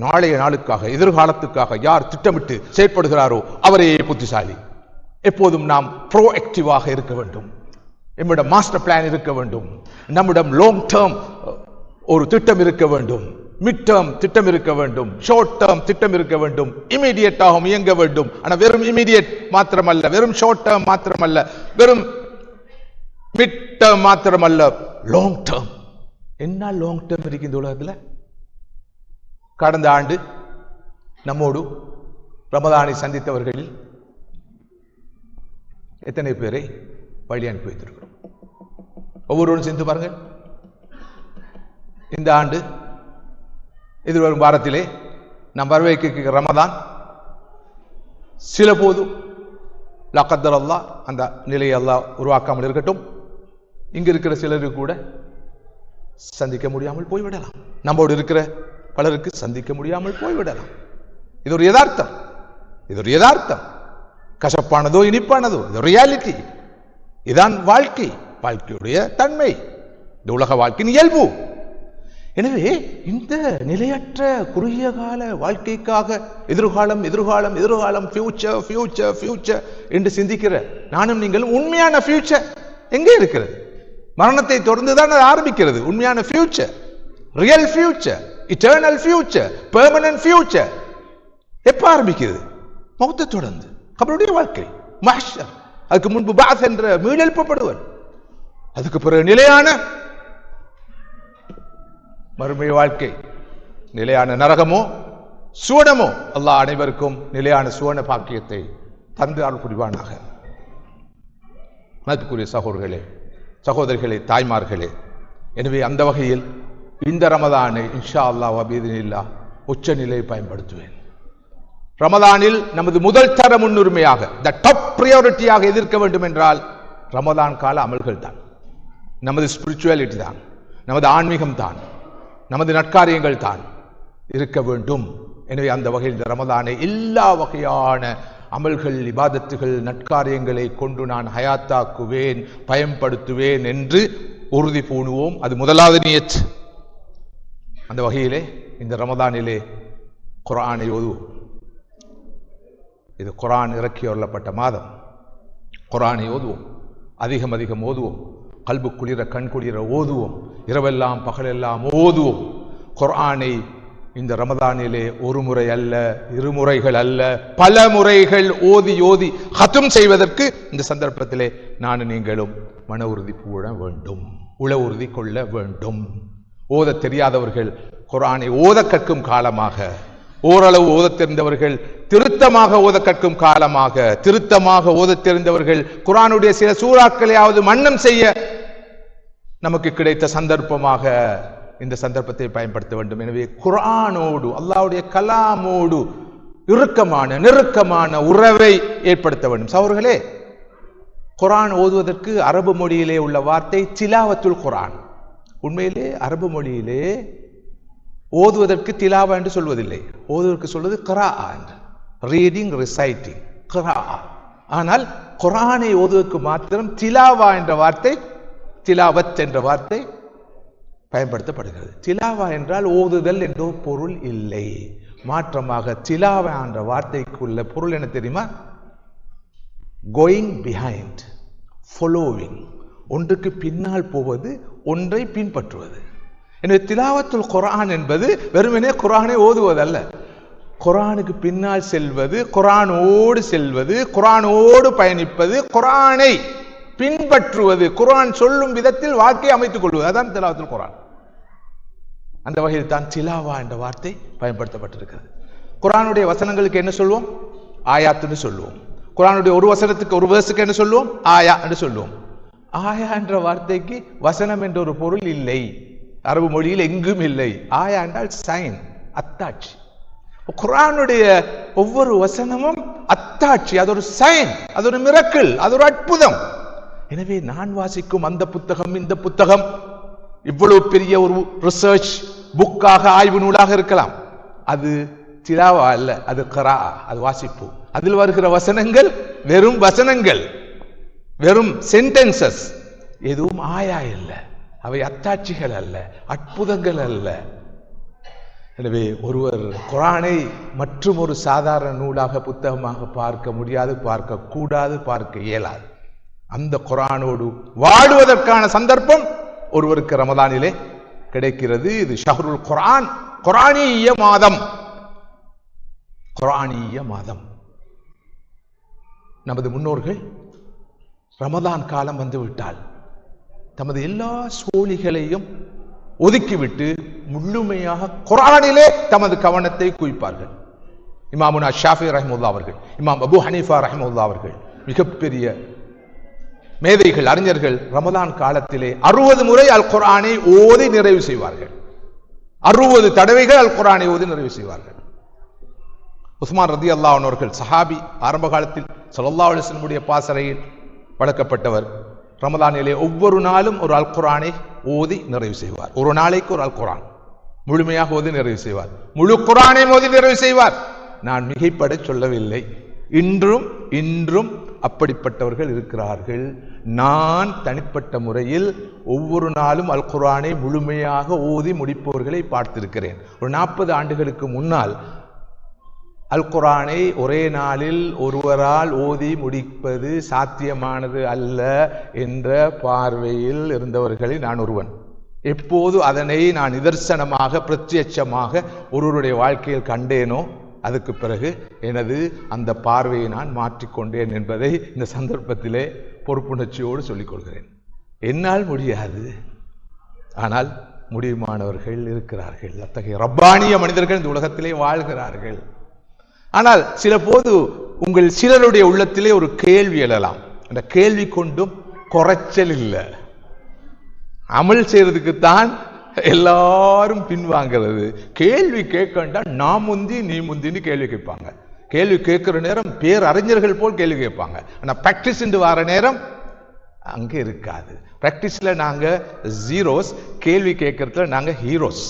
நாளைய நாளுக்காக, எதிர்காலத்துக்காக யார் திட்டமிட்டு செயற்படுகிறாரோ அவரே புத்திசாலி. எப்போதும் நாம் ப்ரோஆக்டிவாக இருக்க வேண்டும். நம்மிடம் மாஸ்டர் பிளான் இருக்க வேண்டும். நம்மிடம் லாங் டேர்ம் ஒரு திட்டம் இருக்க வேண்டும், மிட் டேர்ம் திட்டம் இருக்க வேண்டும், ஷார்ட் டேர்ம் திட்டம் இருக்க வேண்டும், இமீடியட்டாகவும் இயங்க வேண்டும். ஆனால் வெறும் இமீடியட் மாத்திரமல்ல, வெறும் ஷார்ட் டேர்ம் மாத்திரமல்ல, வெறும் மிட் டேர்ம் மாத்திரமல்ல, லாங் டேர்ம். என்ன லாங் டேர்ம் இருக்கு இந்த உலகத்தில்? கடந்த ஆண்டு நம்மோடு ரமதானை சந்தித்தவர்களில் எத்தனை பேரை வழி அனுப்பி வைத்திருக்கிறோம்? ஒவ்வொருவரும் சிந்தித்து பாருங்கள். இந்த ஆண்டு எதிர்வரும் வாரத்திலே நாம் வரவேற்க ரமதான் சில போது லக்கத்தர் அல்லாஹ் அந்த நிலையை அல்லாஹ் உருவாக்காமல் இருக்கட்டும், இங்கு இருக்கிற சிலருக்கு கூட சந்திக்க முடியாமல் போய்விடலாம். நம்மோடு இருக்கிற பலருக்கு சந்திக்க முடியாமல் போய்விடலாம். இது ஒரு யதார்த்தம், இது ஒரு யதார்த்தம். கசப்பானதோ இனிப்பானதோ, இது ரியாலிட்டி. இதான் வாழ்க்கை, வாழ்க்கையுடைய தன்மை, இந்த உலக வாழ்க்கையின் இயல்பு. எனவே இந்த நிலையற்ற குறுகிய கால வாழ்க்கைக்காக எதிர்காலம் எதிர்காலம் எதிர்காலம் ஃபியூச்சர் ஃபியூச்சர் ஃபியூச்சர் என்று சிந்திக்கிற நானும் நீங்களும் உண்மையான ஃபியூச்சர் எங்கே இருக்கிறது? மரணத்தை தொடர்ந்துதான் அது ஆரம்பிக்கிறது. உண்மையான future, real future, eternal future, permanent future எப்ப ஆரம்பிக்கிறது? மௌத்தை தொடர்ந்து கபருடைய வாழ்க்கை, மஹ்ஷர். அதுக்கு முன்பு பாஸ் என்ற மீளெழுப்பப்படுவர். அதுக்கு பிறகு நிலையான மறுமை வாழ்க்கை, நிலையான நரகமோ சுவனமோ. அல்லாஹ் அனைவருக்கும் நிலையான சுவன பாக்கியத்தை தந்து அருள் புரிவானாக. மதிப்புக்குரிய சகோதரர்களே, சகோதரிகளே, தாய்மார்களே, எனவே அந்த வகையில் இந்த ரமதானை இன்ஷா அல்லாஹ் பிஇذنில்லாஹ் உச்ச நிலை பயன்படுத்துவேன். ரமதானில் நமது முதல் தர முன்னுரிமையாக, த டாப் பிரியாரிட்டியாக எதிர்க்க வேண்டும் என்றால் ரமதான் கால அமல்கள் தான், நமது ஸ்பிரிச்சுவாலிட்டி தான், நமது ஆன்மீகம் தான், நமது நற்காரியங்கள் தான் இருக்க வேண்டும். எனவே அந்த வகையில் இந்த ரமதானை எல்லா வகையான அமல்கள், இபாதத்துகள், நற்காரியங்களை கொண்டு நான் ஹயாத்தாக்குவேன், பயன்படுத்துவேன் என்று உறுதி பூணுவோம். அது முதலாவது நியத். அந்த வகையிலே இந்த ரமதானிலே குர்ஆனை ஓதுவோம். இது குர்ஆன் இறக்கி அருளப்பட்ட மாதம். குர்ஆனை ஓதுவோம், அதிகம் அதிகம் ஓதுவோம், கல்பு குளிர கண் குளிர ஓதுவோம், இரவெல்லாம் பகலெல்லாம் ஓதுவோம். குர்ஆனை இந்த ரமதானிலே ஒரு முறை அல்ல, இருமுறைகள் அல்ல, பல முறைகள் ஓதி ஓதி ஹத்ம் செய்வதற்கு இந்த சந்தர்ப்பத்திலே நான் நீங்களும் மன உறுதி பூண வேண்டும், உள உறுதி கொள்ள வேண்டும். ஓத தெரியாதவர்கள் குர்ஆனை ஓத கற்கும் காலமாக, ஓரளவு ஓத தெரிந்தவர்கள் திருத்தமாக ஓத கற்கும் காலமாக, திருத்தமாக ஓத தெரிந்தவர்கள் குர்ஆனுடைய சில சூறாக்களையாவது மன்னம் செய்ய நமக்கு கிடைத்த சந்தர்ப்பமாக இந்த சந்தர்ப்பத்தை பயன்படுத்த வேண்டும். எனவே குர்ஆனோடு, அல்லாஹ்வுடைய கலாமோடு இறுக்கமான நெருக்கமான உறவை ஏற்படுத்த வேண்டும். சகோதரர்களே, குர்ஆன் ஓதுவதற்கு அரபு மொழியிலே உள்ள வார்த்தை திலாவத்துல் குர்ஆன். உண்மையிலே அரபு மொழியிலே ஓதுவதற்கு திலாவா என்று சொல்வதில்லை, ஓதுவதற்கு சொல்வது கிராஅ என்று, ரீடிங், ரிசைட்டிங், கிராஅ. ஆனால் குர்ஆனை ஓதுவதற்கு மாத்திரம் திலாவா என்ற வார்த்தை, திலாவத் என்ற வார்த்தை பயன்படுத்தப்படுகிறது. திலாவா என்றால் ஓதுதல் என்ற பொருள் இல்லை. மாற்றமாக திலாவா என்ற வார்த்தைக்குள்ள பொருள் என்ன தெரியுமா? கோயிங் பிஹைண்ட், ஃபாலோவிங், ஒன்றுக்கு பின்னால் போவது, ஒன்றை பின்பற்றுவது. எனவே திலாவத்துல் குர்ஆன் என்பது வெறுமனே குர்ஆனை ஓதுவதல்ல, குர்ஆனுக்கு பின்னால் செல்வது, குர்ஆனோடு செல்வது, குர்ஆனோடு பயணிப்பது, குர்ஆனை பின்பற்றுவது, குர்ஆன் சொல்லும் விதத்தில் வாழ்க்கையை அமைத்துக் கொள்வது. அதான் திலாவத்துல் குர்ஆன். அந்த வகையில் தான் திலாவா என்ற வார்த்தை பயன்படுத்தப்பட்டிருக்கிறது. குர்ஆனுடைய வசனங்களுக்கு என்ன சொல்வோம்? ஆயாத்துன்னு சொல்லுவோம். குர்ஆனுடைய ஒரு வசனத்துக்கு, ஒரு வேர்ஸுக்கு என்ன சொல்லுவோம்? ஆயா என்று சொல்லுவோம். ஆயா என்ற வார்த்தைக்கு வசனம் என்ற ஒரு பொருள் இல்லை, அரபு மொழியில் எங்கும் இல்லை. ஆயா என்றால் சைன், அத்தாட்சி. குர்ஆனுடைய ஒவ்வொரு வசனமும் அத்தாட்சி, அது ஒரு சைன், அது ஒரு மிரக்கிள், அது ஒரு அற்புதம். எனவே நான் வாசிக்கும் அந்த புத்தகம், இந்த புத்தகம் இவ்வளவு பெரிய ஒரு ரிசர்ச் புக்காக, ஆய்வு நூலாக இருக்கலாம். அது திலாவா அல்ல, அது கிராஅ, அது வாசிப்பு. அதில் வருகிற வசனங்கள் வெறும் வசனங்கள், வெறும் சென்டென்சஸ், எதுவும் ஆயா இல்லை, அவை அத்தாட்சிகள் அல்ல, அற்புதங்கள் அல்ல. எனவே ஒருவர் குர்ஆனை மற்றும் ஒரு சாதாரண நூலாக, புத்தகமாக பார்க்க முடியாது, பார்க்க கூடாது, பார்க்க இயலாது. அந்த குர்ஆனோடு வாடுவதற்கான சந்தர்ப்பம் ஒருவருக்கு ரமதானிலே கிடைக்கிறது. இது ஷஹ்ருல் குர்ஆன், குர்ஆனிய மாதம், குர்ஆனிய மாதம். நமது முன்னோர்கள் ரமதான் காலம் வந்துவிட்டால் தமது எல்லா சோழிகளையும் ஒதுக்கிவிட்டு முழுமையாக குர்ஆனிலே தமது கவனத்தை குவிப்பார்கள். இமாமுனா ஷாஃபி ரஹ்மத்துல்லாஹி அவர்கள், இமாம் அபூ ஹனீஃபா ரஹ்மத்துல்லாஹி அவர்கள், மிகப்பெரிய மேதைகள், அறிஞர்கள், ரமதான் காலத்திலே 60 முறை அல் குர்ஆனை ஓதி நிறைவு செய்வார்கள். 60 தடவைகள் அல் குர்ஆனை ஓதி நிறைவு செய்வார்கள். உஸ்மான் ரலியல்லாஹு அன்ஹு அவர்கள், சஹாபி, ஆரம்ப காலத்தில் ஸல்லல்லாஹு அலைஹி வஸல்லம் பாசறையில் வளர்க்கப்பட்டவர், ரமதானிலே ஒவ்வொரு நாளும் ஒரு அல் குர்ஆனை ஓதி நிறைவு செய்வார். ஒரு நாளைக்கு ஒரு அல் குர்ஆன் முழுமையாக ஓதி நிறைவு செய்வார். முழு குர்ஆனை ஓதி நிறைவு செய்வார். நான் மிகைப்பட சொல்லவில்லை, இன்றும் அப்படிப்பட்டவர்கள் இருக்கிறார்கள். நான் தனிப்பட்ட முறையில் ஒவ்வொரு நாளும் அல் குர்ஆனை முழுமையாக ஓதி முடிப்பவர்களை பார்த்திருக்கிறேன். ஒரு 40 ஆண்டுகளுக்கு முன்னால் அல் குர்ஆனை ஒரே நாளில் ஒருவரால் ஓதி முடிப்பது சாத்தியமானது அல்ல என்ற பார்வையில் இருந்தவர்களில் நான் ஒருவன். எப்போது அதனை நான் நிதர்சனமாக, பிரத்யட்சமாக ஒருவருடைய வாழ்க்கையில் கண்டேனோ அதுக்கு பிறகு எனது அந்த பார்வையை நான் மாற்றிக்கொண்டேன் என்பதை இந்த சந்தர்ப்பத்திலே பொறுப்புணர்ச்சியோடு சொல்லிக் கொள்கிறேன். என்னால் முடியாது, ஆனால் முடியுமானவர்கள் இருக்கிறார்கள். அத்தகைய ரப்பானிய மனிதர்கள் இந்த உலகத்திலே வாழ்கிறார்கள். ஆனால் சில போது உங்கள் சிலருடைய உள்ளத்திலே ஒரு கேள்வி எழலாம். அந்த கேள்வி கொண்டும் குறைச்சல் இல்லை, அமல் செய்யறதுக்குத்தான் எல்லாரும் பின்வாங்கிறது. கேள்வி கேட்கண்டா நான் முந்தி நீ முந்தின்னு கேள்வி கேட்பாங்க. கேள்வி கேட்கிற நேரம் பேரறிஞர்கள் போல் கேள்வி கேட்பாங்க. ஆனால் பிராக்டிஸ் வர நேரம் அங்கே இருக்காது. பிராக்டிஸ்ல நாங்க ஜீரோஸ், கேள்வி கேட்கறதுல நாங்க ஹீரோஸ்.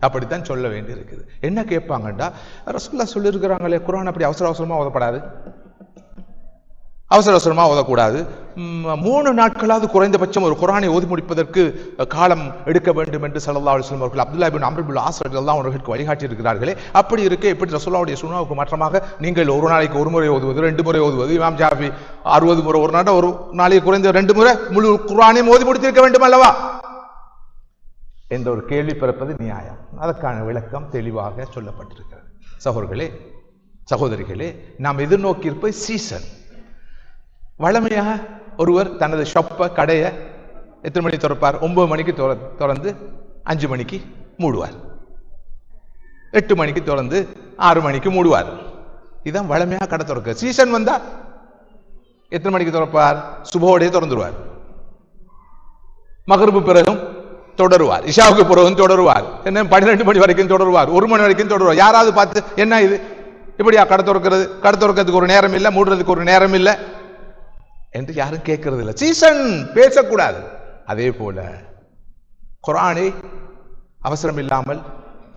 அப்படித்தான் சொல்ல வேண்டி இருக்குது. என்ன கேட்பாங்கண்டா, ரசூலுல்லாஹ் சொல்லியிருக்கிறாங்களே குர்ஆன் அப்படி அவசர அவசரமா ஓதப்படாது, அவசர அவசரமாக ஓதக்கூடாது. 3 நாட்களாவது குறைந்தபட்சம் ஒரு குர்ஆனை ஓதி முடிப்பதற்கு காலம் எடுக்க வேண்டும் என்று ஸல்லல்லாஹு அலைஹி வஸல்லம் அவர்கள் அப்துல்லாஹ் இப்னு அம்ர் இப்னு ஆஸ் ரலியல்லாஹு அவர்களுக்கு வழிகாட்டி இருக்கிறார்களே. அப்படி இருக்க எப்படி ரசூலுல்லாஹுடைய சுன்னாவுக்கு மாற்றமாக நீங்கள் ஒரு நாளைக்கு ஒரு முறை ஓதுவது, 2 முறை ஓதுவது, இமாம் ஷாஃபி 60 முறை ஒரு நாளைக்கு குறைந்த 2 முறை முழு குர்ஆனையும் ஓதி முடித்திருக்க வேண்டும் அல்லவா என்ற ஒரு கேள்வி பிறப்பது நியாயம். அதற்கான விளக்கம் தெளிவாக சொல்லப்பட்டிருக்கிறது. சகோதரர்களே, சகோதரிகளே, நாம் எதிர்நோக்கி இருப்பது சீசன். வழமையாக ஒருவர் தனது ஷாப்பை, கடையை எத்தனை மணிக்கு திறப்பார்? 9 மணிக்கு திறந்து 5 மணிக்கு மூடுவார். 8 மணிக்கு திறந்து 6 மணிக்கு மூடுவார். இதுதான் வழமையாக கடை திறக்க. சீசன் வந்தா எத்தனை மணிக்கு திறப்பார்? சுபோடையே திறந்துருவார். மகரிபு பிறகும் தொடருவார், இஷாவுக்கு பிறகும் தொடருவார், என்ன 12 மணி வரைக்கும் தொடருவார், 1 மணி வரைக்கும் தொடருவார். யாராவது பார்த்து என்ன இது இப்படியா கடை திறக்கிறது? கடை திறக்கிறதுக்கு ஒரு நேரம் இல்லை, மூடுறதுக்கு ஒரு நேரம் இல்லை என்று யாரும் கேட்கறது இல்லை. சீசன் பேசக்கூடாது. அதே போல குர்ஆனை அவசரம் இல்லாமல்,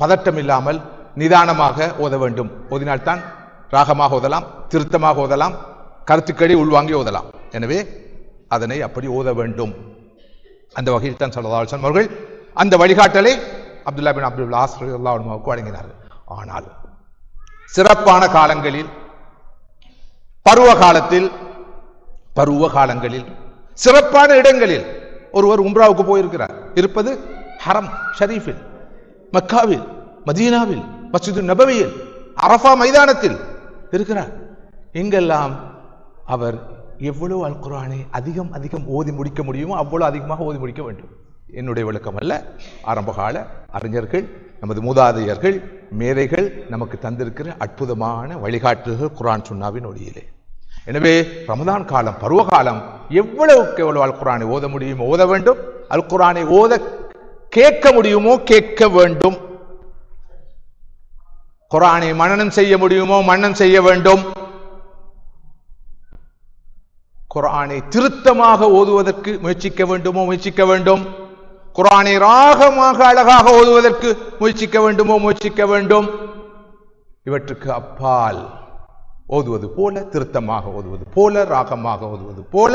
பதட்டம் இல்லாமல் நிதானமாக ஓத வேண்டும். ஓதினால்தான் ராகமாக ஓதலாம், திருத்தமாக ஓதலாம், கருத்துக்களை உள்வாங்கி ஓதலாம். எனவே அதனை அப்படி ஓத வேண்டும். அந்த வகையில் தான் ஸல்லல்லாஹு அலைஹி வஸல்லம் அவர்கள் அந்த வழிகாட்டலை அப்துல்லாஹ் இப்னு அம்ர் இப்னு ஆஸ் ரலியல்லாஹு அன்ஹுவுக்கு வழங்கினார்கள். ஆனால் சிறப்பான காலங்களில், பருவ காலங்களில் சிறப்பான இடங்களில் ஒருவர் உம்ராவுக்கு போயிருக்கிறார். இருப்பது ஹரம் ஷரீஃபில், மக்காவில், மதீனாவில், மஸ்ஜிது நபவியில், அரஃபா மைதானத்தில் இருக்கிறார். இங்கெல்லாம் அவர் எவ்வளவு அல் குர்ஆனை அதிகம் ஓதி முடிக்க முடியுமோ அவ்வளவு அதிகமாக ஓதி முடிக்க வேண்டும். என்னுடைய விளக்கம் அல்ல, ஆரம்பகால அறிஞர்கள், நமது மூதாதையர்கள், மேதைகள் நமக்கு தந்திருக்கிற அற்புதமான வழிகாட்டுகள் குர்ஆன் சுன்னாவின் ஒளியிலே. எனவே ரமதான் காலம், பருவகாலம், எவ்வளவுக்கு எவ்வளவு அல் குர்ஆனை ஓத முடியுமோ ஓத வேண்டும். அல் குர்ஆனை ஓத கேட்க முடியுமோ கேட்க வேண்டும். குர்ஆனை மனனம் செய்ய முடியுமோ மனனம் செய்ய வேண்டும். குர்ஆனை திருத்தமாக ஓதுவதற்கு முயற்சிக்க வேண்டுமோ முயற்சிக்க வேண்டும். குர்ஆனை ராகமாக அழகாக ஓதுவதற்கு முயற்சிக்க வேண்டுமோ முயற்சிக்க வேண்டும். இவற்றுக்கு அப்பால் ஓதுவது போல, திருத்தமாக ஓதுவது போல, ராகமாக ஓதுவது போல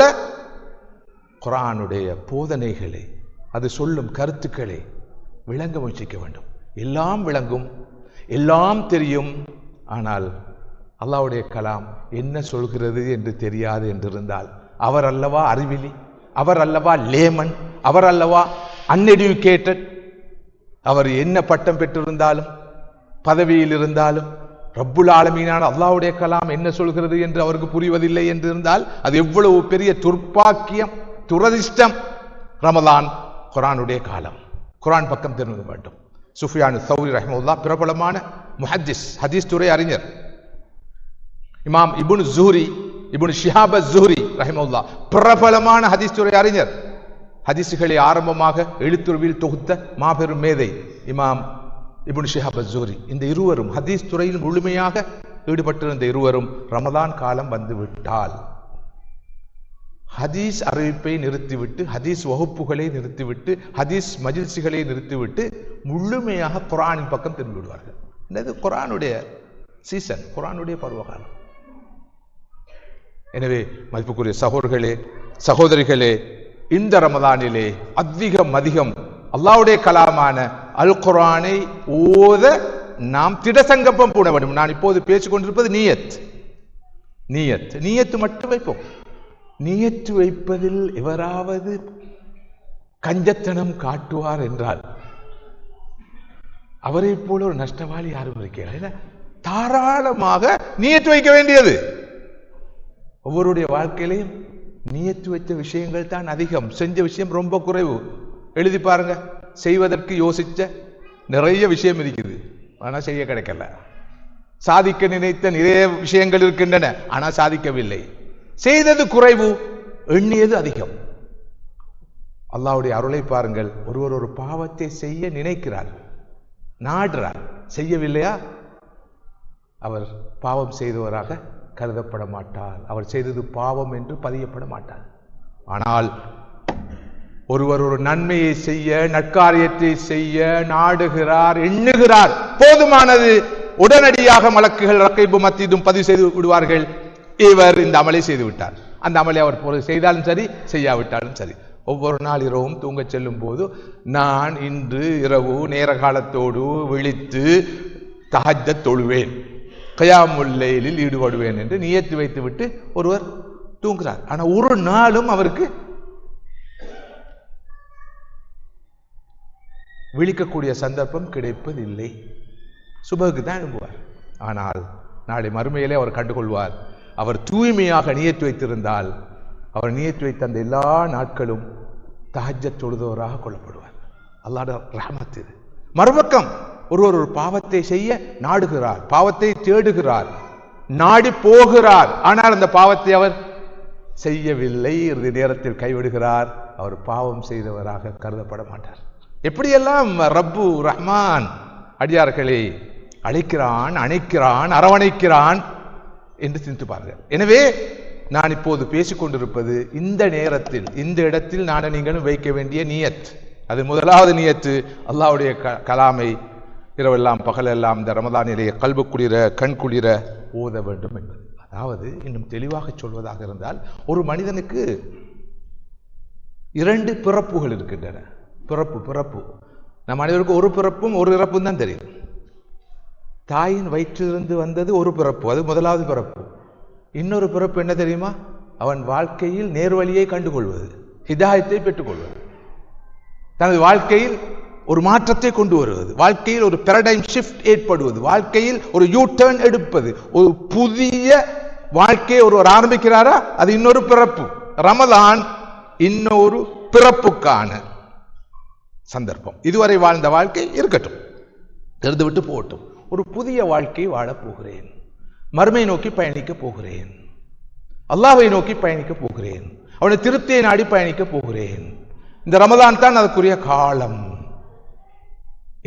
குர்ஆனுடைய போதனைகளை, அது சொல்லும் கருத்துக்களை விளங்க முயற்சிக்க வேண்டும். எல்லாம் விளங்கும், எல்லாம் தெரியும், ஆனால் அல்லாஹ்வுடைய கலாம் என்ன சொல்கிறது என்று தெரியாது என்றிருந்தால் அவர் அல்லவா அறிவிலி, அவர் அல்லவா லேமன், அவர் அல்லவா அன்எடுகேட்டட். அவர் என்ன பட்டம் பெற்றிருந்தாலும், பதவியில் இருந்தாலும், ரப்புல் ஆலமீனான அல்லாஹ்வுடைய கலாம் என்ன சொல்கிறது என்று அவருக்கு புரிவதில்லை என்று இருந்தால் அது எவ்வளவு பெரிய துர்ப்பாக்கியம், துரதிஷ்டம். ரமலான் குர்ஆனுடைய காலம், குர்ஆன் பக்கம் திரும்ப வேண்டும். சுஃபியான் ஸௌரி ரஹ்மத்துல்லாஹ் பிரபலமான முஹத்திஸ், ஹதீஸ் துறை அறிஞர். இமாம் இப்னு ஸுஹ்ரி, இப்னு ஷிஹாப் அஸ்-ஸுஹ்ரி ரஹ்மத்துல்லாஹ் பிரபலமான ஹதீஸ் துறை அறிஞர். ஹதீஸ்களை ஆரம்பமாக எழுத்துருவில் தொகுத்த மாபெரும் மேதை இமாம் இப்னு ஷிஹாப் அஸ்-ஸுஹ்ரி. இந்த இருவரும் ஹதீஸ் துறையில் முழுமையாக ஈடுபட்டிருந்த இருவரும் ரமதான் காலம் வந்துவிட்டால் ஹதீஸ் அறிவிப்பை நிறுத்திவிட்டு, ஹதீஸ் வகுப்புகளை நிறுத்திவிட்டு, ஹதீஸ் மஜ்லிஸ்களை நிறுத்திவிட்டு முழுமையாக குர்ஆனின் பக்கம் திரும்பி விடுவார்கள். இது குர்ஆனுடைய சீசன், குர்ஆனுடைய பருவகாலம். எனவே மதிப்புக்குரிய சகோதரர்களே, சகோதரிகளே, இந்த ரமதானிலே அதிகம் அல்லாஹ்வுடைய கலாமான அல் குர்ஆனை ஓத நாம் திடசங்கப்பம் பூண வேண்டும். நான் இப்போது பேசிக் கொண்டிருப்பது நீயத்து மட்டும் வைப்போம். நீயத்து வைப்பதில் எவராவது கஞ்சத்தனம் காட்டுவார் என்றால் அவரை போல ஒரு நஷ்டவாளி யாரும் இருக்கிறார். தாராளமாக நீயத்து வைக்க வேண்டியது. ஒவ்வொருடைய வாழ்க்கையிலையும் நீயத்து வைத்த விஷயங்கள் தான் அதிகம், செஞ்ச விஷயம் ரொம்ப குறைவு. எழுதி பாருங்க, செய்வதற்கு யோசிச்ச நிறைய விஷயம் இருக்குது, ஆனா செய்ய கிடைக்கல. சாதிக்க நினைத்த நிறைய விஷயங்கள் இருக்கின்றன, ஆனா சாதிக்கவில்லை. செய்தது குறைவு, எண்ணியது அதிகம். அல்லாஹ்வுடைய அருளை பாருங்கள். ஒருவர் ஒரு பாவத்தை செய்ய நினைக்கிறார், நாடுறார், செய்யவில்லையா அவர் பாவம் செய்தவராக கருதப்பட மாட்டார், அவர் செய்தது பாவம் என்று பதியப்பட மாட்டார். ஆனால் ஒருவர் ஒரு நன்மையை செய்ய, நற்காரியத்தை செய்ய நாடுகிறார், எண்ணுகிறார், போதுமானது, உடனடியாக மலக்குகள் ரகீபும் அத்தீதும் பதிவு செய்து விடுவார்கள், இவர் இந்த அமலை செய்து விட்டார். அந்த அமலை அவர் செய்தாலும் சரி, செய்யாவிட்டாலும் சரி. ஒவ்வொரு நாள் இரவும் தூங்க செல்லும் போது நான் இன்று இரவு நேர காலத்தோடு விழித்து தஹஜ்ஜத் தொழுவேன், கியாமுல் லைலில் ஈடுபடுவேன் என்று நியத்து வைத்து விட்டு ஒருவர் தூங்குகிறார். ஆனால் ஒரு நாளும் அவருக்கு விழிக்கக்கூடிய சந்தர்ப்பம் கிடைப்பதில்லை. சுபகுக்கு தான் எழும்புவார். ஆனால் நாளை மறுமையிலே அவர் கண்டுகொள்வார், அவர் தூய்மையாக நியத்து வைத்திருந்தால் அவர் நியத்து வைத்த அந்த எல்லா நாட்களும் தஹஜ்ஜத் தொழுதவராக கொள்ளப்படுவார். அல்லாஹ்வுடைய ரஹ்மத் இது. மறுபக்கம் ஒருவர் ஒரு பாவத்தை செய்ய நாடுகிறார், பாவத்தை தேடுகிறார், நாடி போகிறார். ஆனால் அந்த பாவத்தை அவர் செய்யவில்லை, இறுதி நேரத்தில் கைவிடுகிறார். அவர் பாவம் செய்தவராக கருதப்பட மாட்டார். எப்படியெல்லாம் ரப்பு ரஹ்மான் அடியார்களை அழைக்கிறான், அணைக்கிறான், அரவணைக்கிறான் என்று சிந்தித்து பாருங்கள். எனவே நான் இப்போது பேசிக்கொண்டிருப்பது இந்த நேரத்தில், இந்த இடத்தில் நான் நீங்களும் வைக்க வேண்டிய நியத். அது முதலாவது நியத்து, அல்லாஹ்வுடைய கலாமை இரவெல்லாம் பகலெல்லாம் இந்த ரமதானிலே கல்பு குளிர கண் குளிர ஓத வேண்டும் என்பது. அதாவது இன்னும் தெளிவாக சொல்வதாக இருந்தால், ஒரு மனிதனுக்கு 2 பிறப்புகள் இருக்கின்றன. பிறப்பு நம் அனைவருக்கும் ஒரு பிறப்பும் ஒரு இறப்பும் தான் தெரியும். தாயின் வயிற்றிலிருந்து வந்தது ஒரு பிறப்பு, அது முதலாவது பிறப்பு. இன்னொரு பிறப்பு என்ன தெரியுமா? அவன் வாழ்க்கையில் நேர்வழியை கண்டுகொள்வது, ஹிதாயத்தை பெற்றுக்கொள்வது, தனது வாழ்க்கையில் ஒரு மாற்றத்தை கொண்டு வருவது, வாழ்க்கையில் ஒரு பேரடைம் ஷிஃப்ட் ஏற்படுவது, வாழ்க்கையில் ஒரு யூ டர்ன் எடுப்பது, ஒரு புதிய வாழ்க்கையை ஒருவர் ஆரம்பிக்கிறாரா, அது இன்னொரு பிறப்பு. ரமலான் இன்னொரு பிறப்புக்கான சந்தர்ப்பம். இதுவரை வாழ்ந்த வாழ்க்கை இருக்கட்டும், தெரிந்துவிட்டு போகட்டும். ஒரு புதிய வாழ்க்கையை வாழப் போகிறேன், மறுமை நோக்கி பயணிக்க போகிறேன், அல்லாஹ்வை நோக்கி பயணிக்க போகிறேன், அவனுடைய திருப்தியை நாடி பயணிக்க போகிறேன். இந்த ரமலான் தான் அதற்குரிய காலம்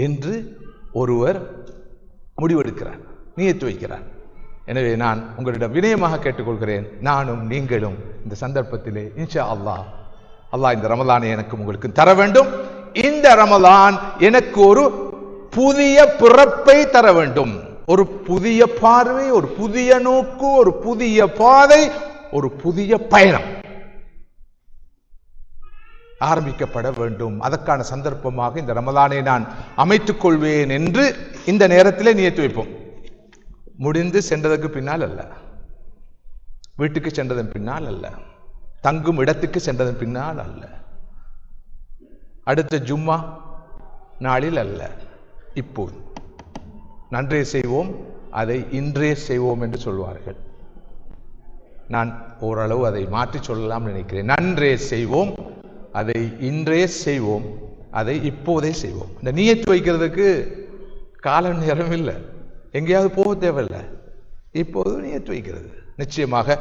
என்று ஒருவர் முடிவெடுக்கிறார், நியத்து வைக்கிறார். எனவே நான் உங்களிடம் வினயமாக கேட்டுக்கொள்கிறேன், நானும் நீங்களும் இந்த சந்தர்ப்பத்திலே இன்ஷா அல்லாஹ் இந்த ரமலானை எனக்கு உங்களுக்கு தர வேண்டும். இந்த ரமலான் எனக்கு ஒரு புதிய பிறப்பை தர வேண்டும், ஒரு புதிய பார்வை, ஒரு புதிய நோக்கு, ஒரு புதிய பாதை, ஒரு புதிய பயணம் ஆரம்பிக்கப்பட வேண்டும். அதற்கான சந்தர்ப்பமாக இந்த ரமலானை நான் அமைத்துக் கொள்வேன் என்று இந்த நேரத்திலே நியத்து வைப்போம். முடிந்து சென்றதற்கு பின்னால் அல்ல, வீட்டுக்கு சென்றதன் பின்னால் அல்ல, தங்கும் இடத்துக்கு சென்றதன் பின்னால் அல்ல, அடுத்த ஜும்மா நாளில் அல்ல, இப்போது. நன்றே செய்வோம் அதை இன்றே செய்வோம் என்று சொல்வார்கள். நான் ஓரளவு அதை மாற்றி சொல்லலாம் நினைக்கிறேன். நன்றே செய்வோம் அதை இன்றே செய்வோம், அதை இப்போதே செய்வோம். இந்த நியத்து வைக்கிறதுக்கு கால நேரம் இல்லை, எங்கேயாவது போக தேவையில்லை, இப்போது நியத்து வைக்கிறது. நிச்சயமாக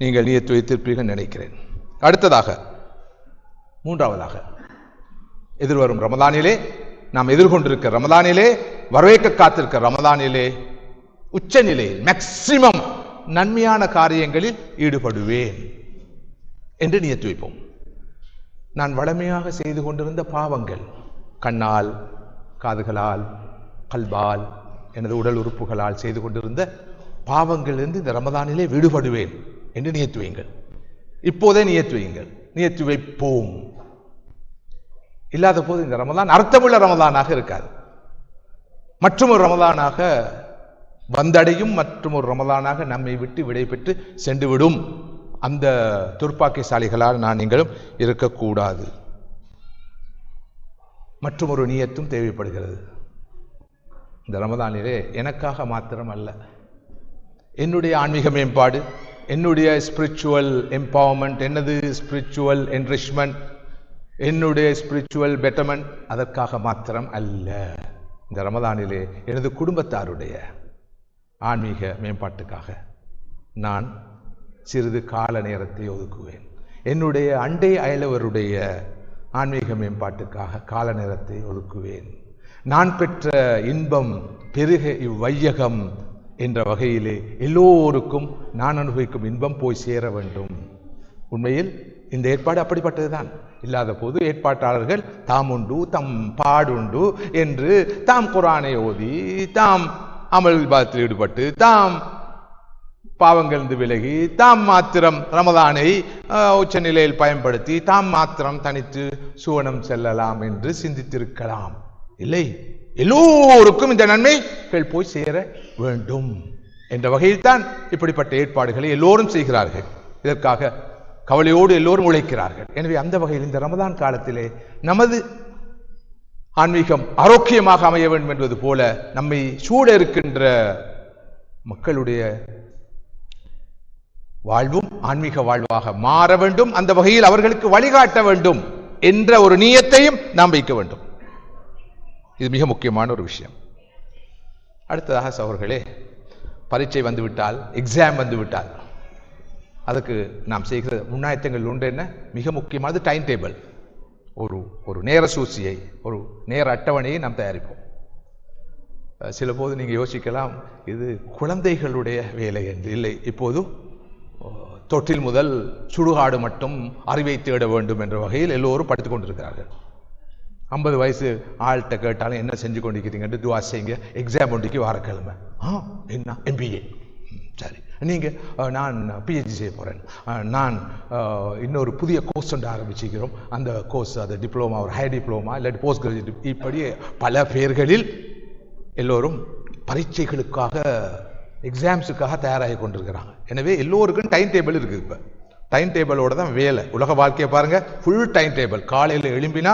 நீங்கள் நியத்து வைத்திருப்பீர்கள் நினைக்கிறேன். அடுத்ததாக, மூன்றாவதாக, எதிர்வரும் ரமலானிலே, நாம் எதிர்கொண்டிருக்கிற ரமலானிலே, வரவேற்க காத்திருக்கிற ரமலானிலே உச்சநிலை மேக்சிமம் நன்மையான காரியங்களில் ஈடுபடுவேன் என்று நியத்து வைப்போம். நான் வளமையாக செய்து கொண்டிருந்த பாவங்கள், கண்ணால், காதுகளால், கல்பால், எனது உடல் உறுப்புகளால் செய்து கொண்டிருந்த பாவங்களிலிருந்து இந்த ரமதானிலே விடுபடுவேன் என்று நியத்து வையுங்கள். இப்போதே நியத்து வையுங்கள். நியத்து வைப்போம். இல்லாத போது இந்த ரமதான் அர்த்தமுள்ள ரமதானாக இருக்காது, மற்றும் ஒரு ரமதானாக வந்தடையும், மற்றும் ஒரு ரமதானாக நம்மை விட்டு விடை பெற்று சென்றுவிடும். அந்த துர்ப்பாக்கியசாலிகளால் நான் நீங்களும் இருக்கக்கூடாது. மற்றும் ஒரு நியத்தும் தேவைப்படுகிறது. இந்த ரமதானிலே எனக்காக மாத்திரம் அல்ல, என்னுடைய ஆன்மீக மேம்பாடு, என்னுடைய ஸ்பிரிச்சுவல் எம்பவர்மெண்ட், என்னது ஸ்பிரிச்சுவல் என்ரிச்மெண்ட், என்னுடைய ஸ்பிரிச்சுவல் பெட்டர்மெண்ட், அதற்காக மாத்திரம் அல்ல. இந்த ரமதானிலே எனது குடும்பத்தாருடைய ஆன்மீக மேம்பாட்டுக்காக நான் சிறிது கால நேரத்தை ஒதுக்குவேன். என்னுடைய அண்டை அயலவருடைய ஆன்மீக மேம்பாட்டுக்காக கால நேரத்தை ஒதுக்குவேன். நான் பெற்ற இன்பம் பெருக இவ்வையகம் என்ற வகையிலே எல்லோருக்கும் நான் அனுபவிக்கும் இன்பம் போய் சேர வேண்டும். உண்மையில் இந்த ஏற்பாடு அப்படிப்பட்டதுதான். இல்லாத போது ஏற்பாட்டாளர்கள் தாம் உண்டு தம் பாடுண்டு என்று தாம் குர்ஆனை ஓதி, தாம் அமல் இபாதத்தில் ஈடுபட்டு, தாம் பாவங்களிலிருந்து விலகி தாம் மாத்திரம் ரமதானை உச்ச நிலையில் பயன்படுத்தி தாம் மாத்திரம் தனித்து சுவனம் செல்லலாம் என்று சிந்தித்திருக்கலாம். இல்லை, எல்லோருக்கும் இந்த நன்மைகள் போய் சேர வேண்டும் என்ற வகையில் தான் இப்படிப்பட்ட ஏற்பாடுகளை எல்லோரும் செய்கிறார்கள். இதற்காக கவலையோடு எல்லோரும் உழைக்கிறார்கள். எனவே அந்த வகையில் இந்த ரமதான் காலத்திலே நமது ஆன்மீகம் ஆரோக்கியமாக அமைய வேண்டும் என்பது போல நம்மை சூழ இருக்கின்ற மக்களுடைய வாழ்வும் ஆன்மீக வாழ்வாக மாற வேண்டும். அந்த வகையில் அவர்களுக்கு வழிகாட்ட வேண்டும் என்ற ஒரு நியத்தையும் நாம் வைக்க வேண்டும். இது மிக முக்கியமான ஒரு விஷயம். அடுத்ததாக சகோதரர்களே, பரீட்சை வந்துவிட்டால், எக்ஸாம் வந்துவிட்டால், அதுக்கு நாம் செய்கிற முன்னாயத்தங்கள் உண்டு. என்ன மிக முக்கியமானது டைம் டேபிள். ஒரு நேர சூழ்ச்சியை, ஒரு நேர அட்டவணையை நாம் தயாரிப்போம். சில போது நீங்கள் யோசிக்கலாம், இது குழந்தைகளுடைய வேலை என்று. இல்லை, இப்போது தொட்டில் முதல் சுடுகாடு மட்டும் அறிவை தேட வேண்டும் என்ற வகையில் எல்லோரும் படித்துக் கொண்டிருக்கிறார்கள். 50 வயசு ஆள்கிட்ட கேட்டாலும் என்ன செஞ்சு கொண்டிருக்கிறீங்கன்னு துவா செய்யுங்க, எக்ஸாம் ஒன்றிக்கு வாரக்கிழமை. என்ன MBA, சரி, நீங்கள் நான் PhD செய்ய போகிறேன், நான் இன்னொரு புதிய கோர்ஸ் ஒன்று ஆரம்பிச்சுக்கிறோம், அந்த கோர்ஸ் அது டிப்ளமா, ஒரு ஹை டிப்ளமா இல்லாட்டி போஸ்ட் கிராஜுவேட், இப்படி பல பேர்களில் எல்லோரும் பரீட்சைகளுக்காக எக்ஸாம்ஸுக்காக தயாராகி கொண்டிருக்கிறாங்க. எனவே எல்லோருக்கும் டைம் டேபிள் இருக்குது. இப்போ டைம் டேபிளோட தான் வேலை. உலக வாழ்க்கையை பாருங்கள், ஃபுல் டைம் டேபிள். காலையில் எழும்பினா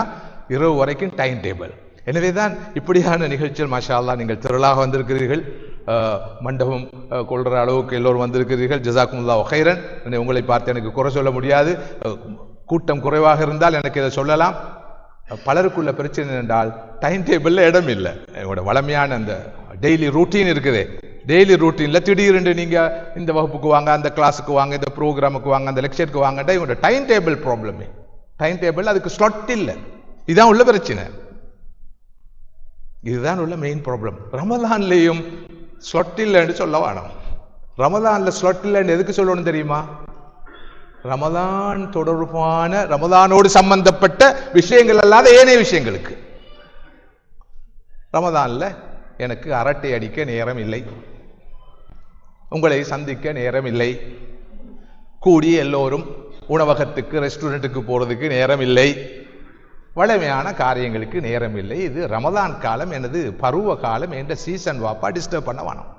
இரவு வரைக்கும் டைம் டேபிள். எனவே தான் இப்படியான நிகழ்ச்சிகள் மாஷா அல்லாஹ் நீங்கள் திரளாக வந்திருக்கிறீர்கள். மண்டபம் கொள்கிற அளவுக்கு எல்லோரும் வந்திருக்கிறீர்கள். ஜஸாக்குமுல்லாஹ் ஹைரன். உங்களை பார்த்து எனக்கு குறை சொல்ல முடியாது. கூட்டம் குறைவாக இருந்தால் எனக்கு இதை சொல்லலாம். பலருக்குள்ள பிரச்சனை என்றால் டைம் டேபிளில் இடம் இல்லை. என்னோட வளமையான அந்த டெய்லி ரூட்டீன் இருக்குது. டெய்லி ரூட்டீனில் திடீரென்று நீங்கள் இந்த வகுப்புக்கு வாங்க, அந்த கிளாஸுக்கு வாங்க, இந்த ப்ரோக்ராமுக்கு வாங்க, அந்த லெக்சருக்கு வாங்கட்டா இவங்களோட டைம் டேபிள் ப்ராப்ளமே. டைம் டேபிள் அதுக்கு ஸ்லாட் இல்லை. இதுதான் உள்ள பிரச்சனை. இதுதான் உள்ள மெயின் ப்ராப்ளம். ரமலான்லேயும் ஸ்லாட் இல்லைன்னு சொல்ல வேணும். ரமலானில் ஸ்லாட் இல்லைன்னு எதுக்கு சொல்லணும் தெரியுமா? ரமலான் தொடர்பான, ரமலானோடு சம்பந்தப்பட்ட விஷயங்கள் அல்லாத ஏனைய விஷயங்களுக்கு. ரமலான்ல எனக்கு அரட்டை அடிக்க நேரம் இல்லை, உங்களை சந்திக்க நேரம் இல்லை, கூடி எல்லோரும் உணவகத்துக்கு ரெஸ்டாரண்ட்டுக்கு போறதுக்கு நேரம் இல்லை, வளமையான காரியங்களுக்கு நேரம் இல்லை. இது ரமலான் காலம், எனது பருவ காலம், என்ற சீசன் வாப்பா டிஸ்டர்ப் பண்ண வேணும்.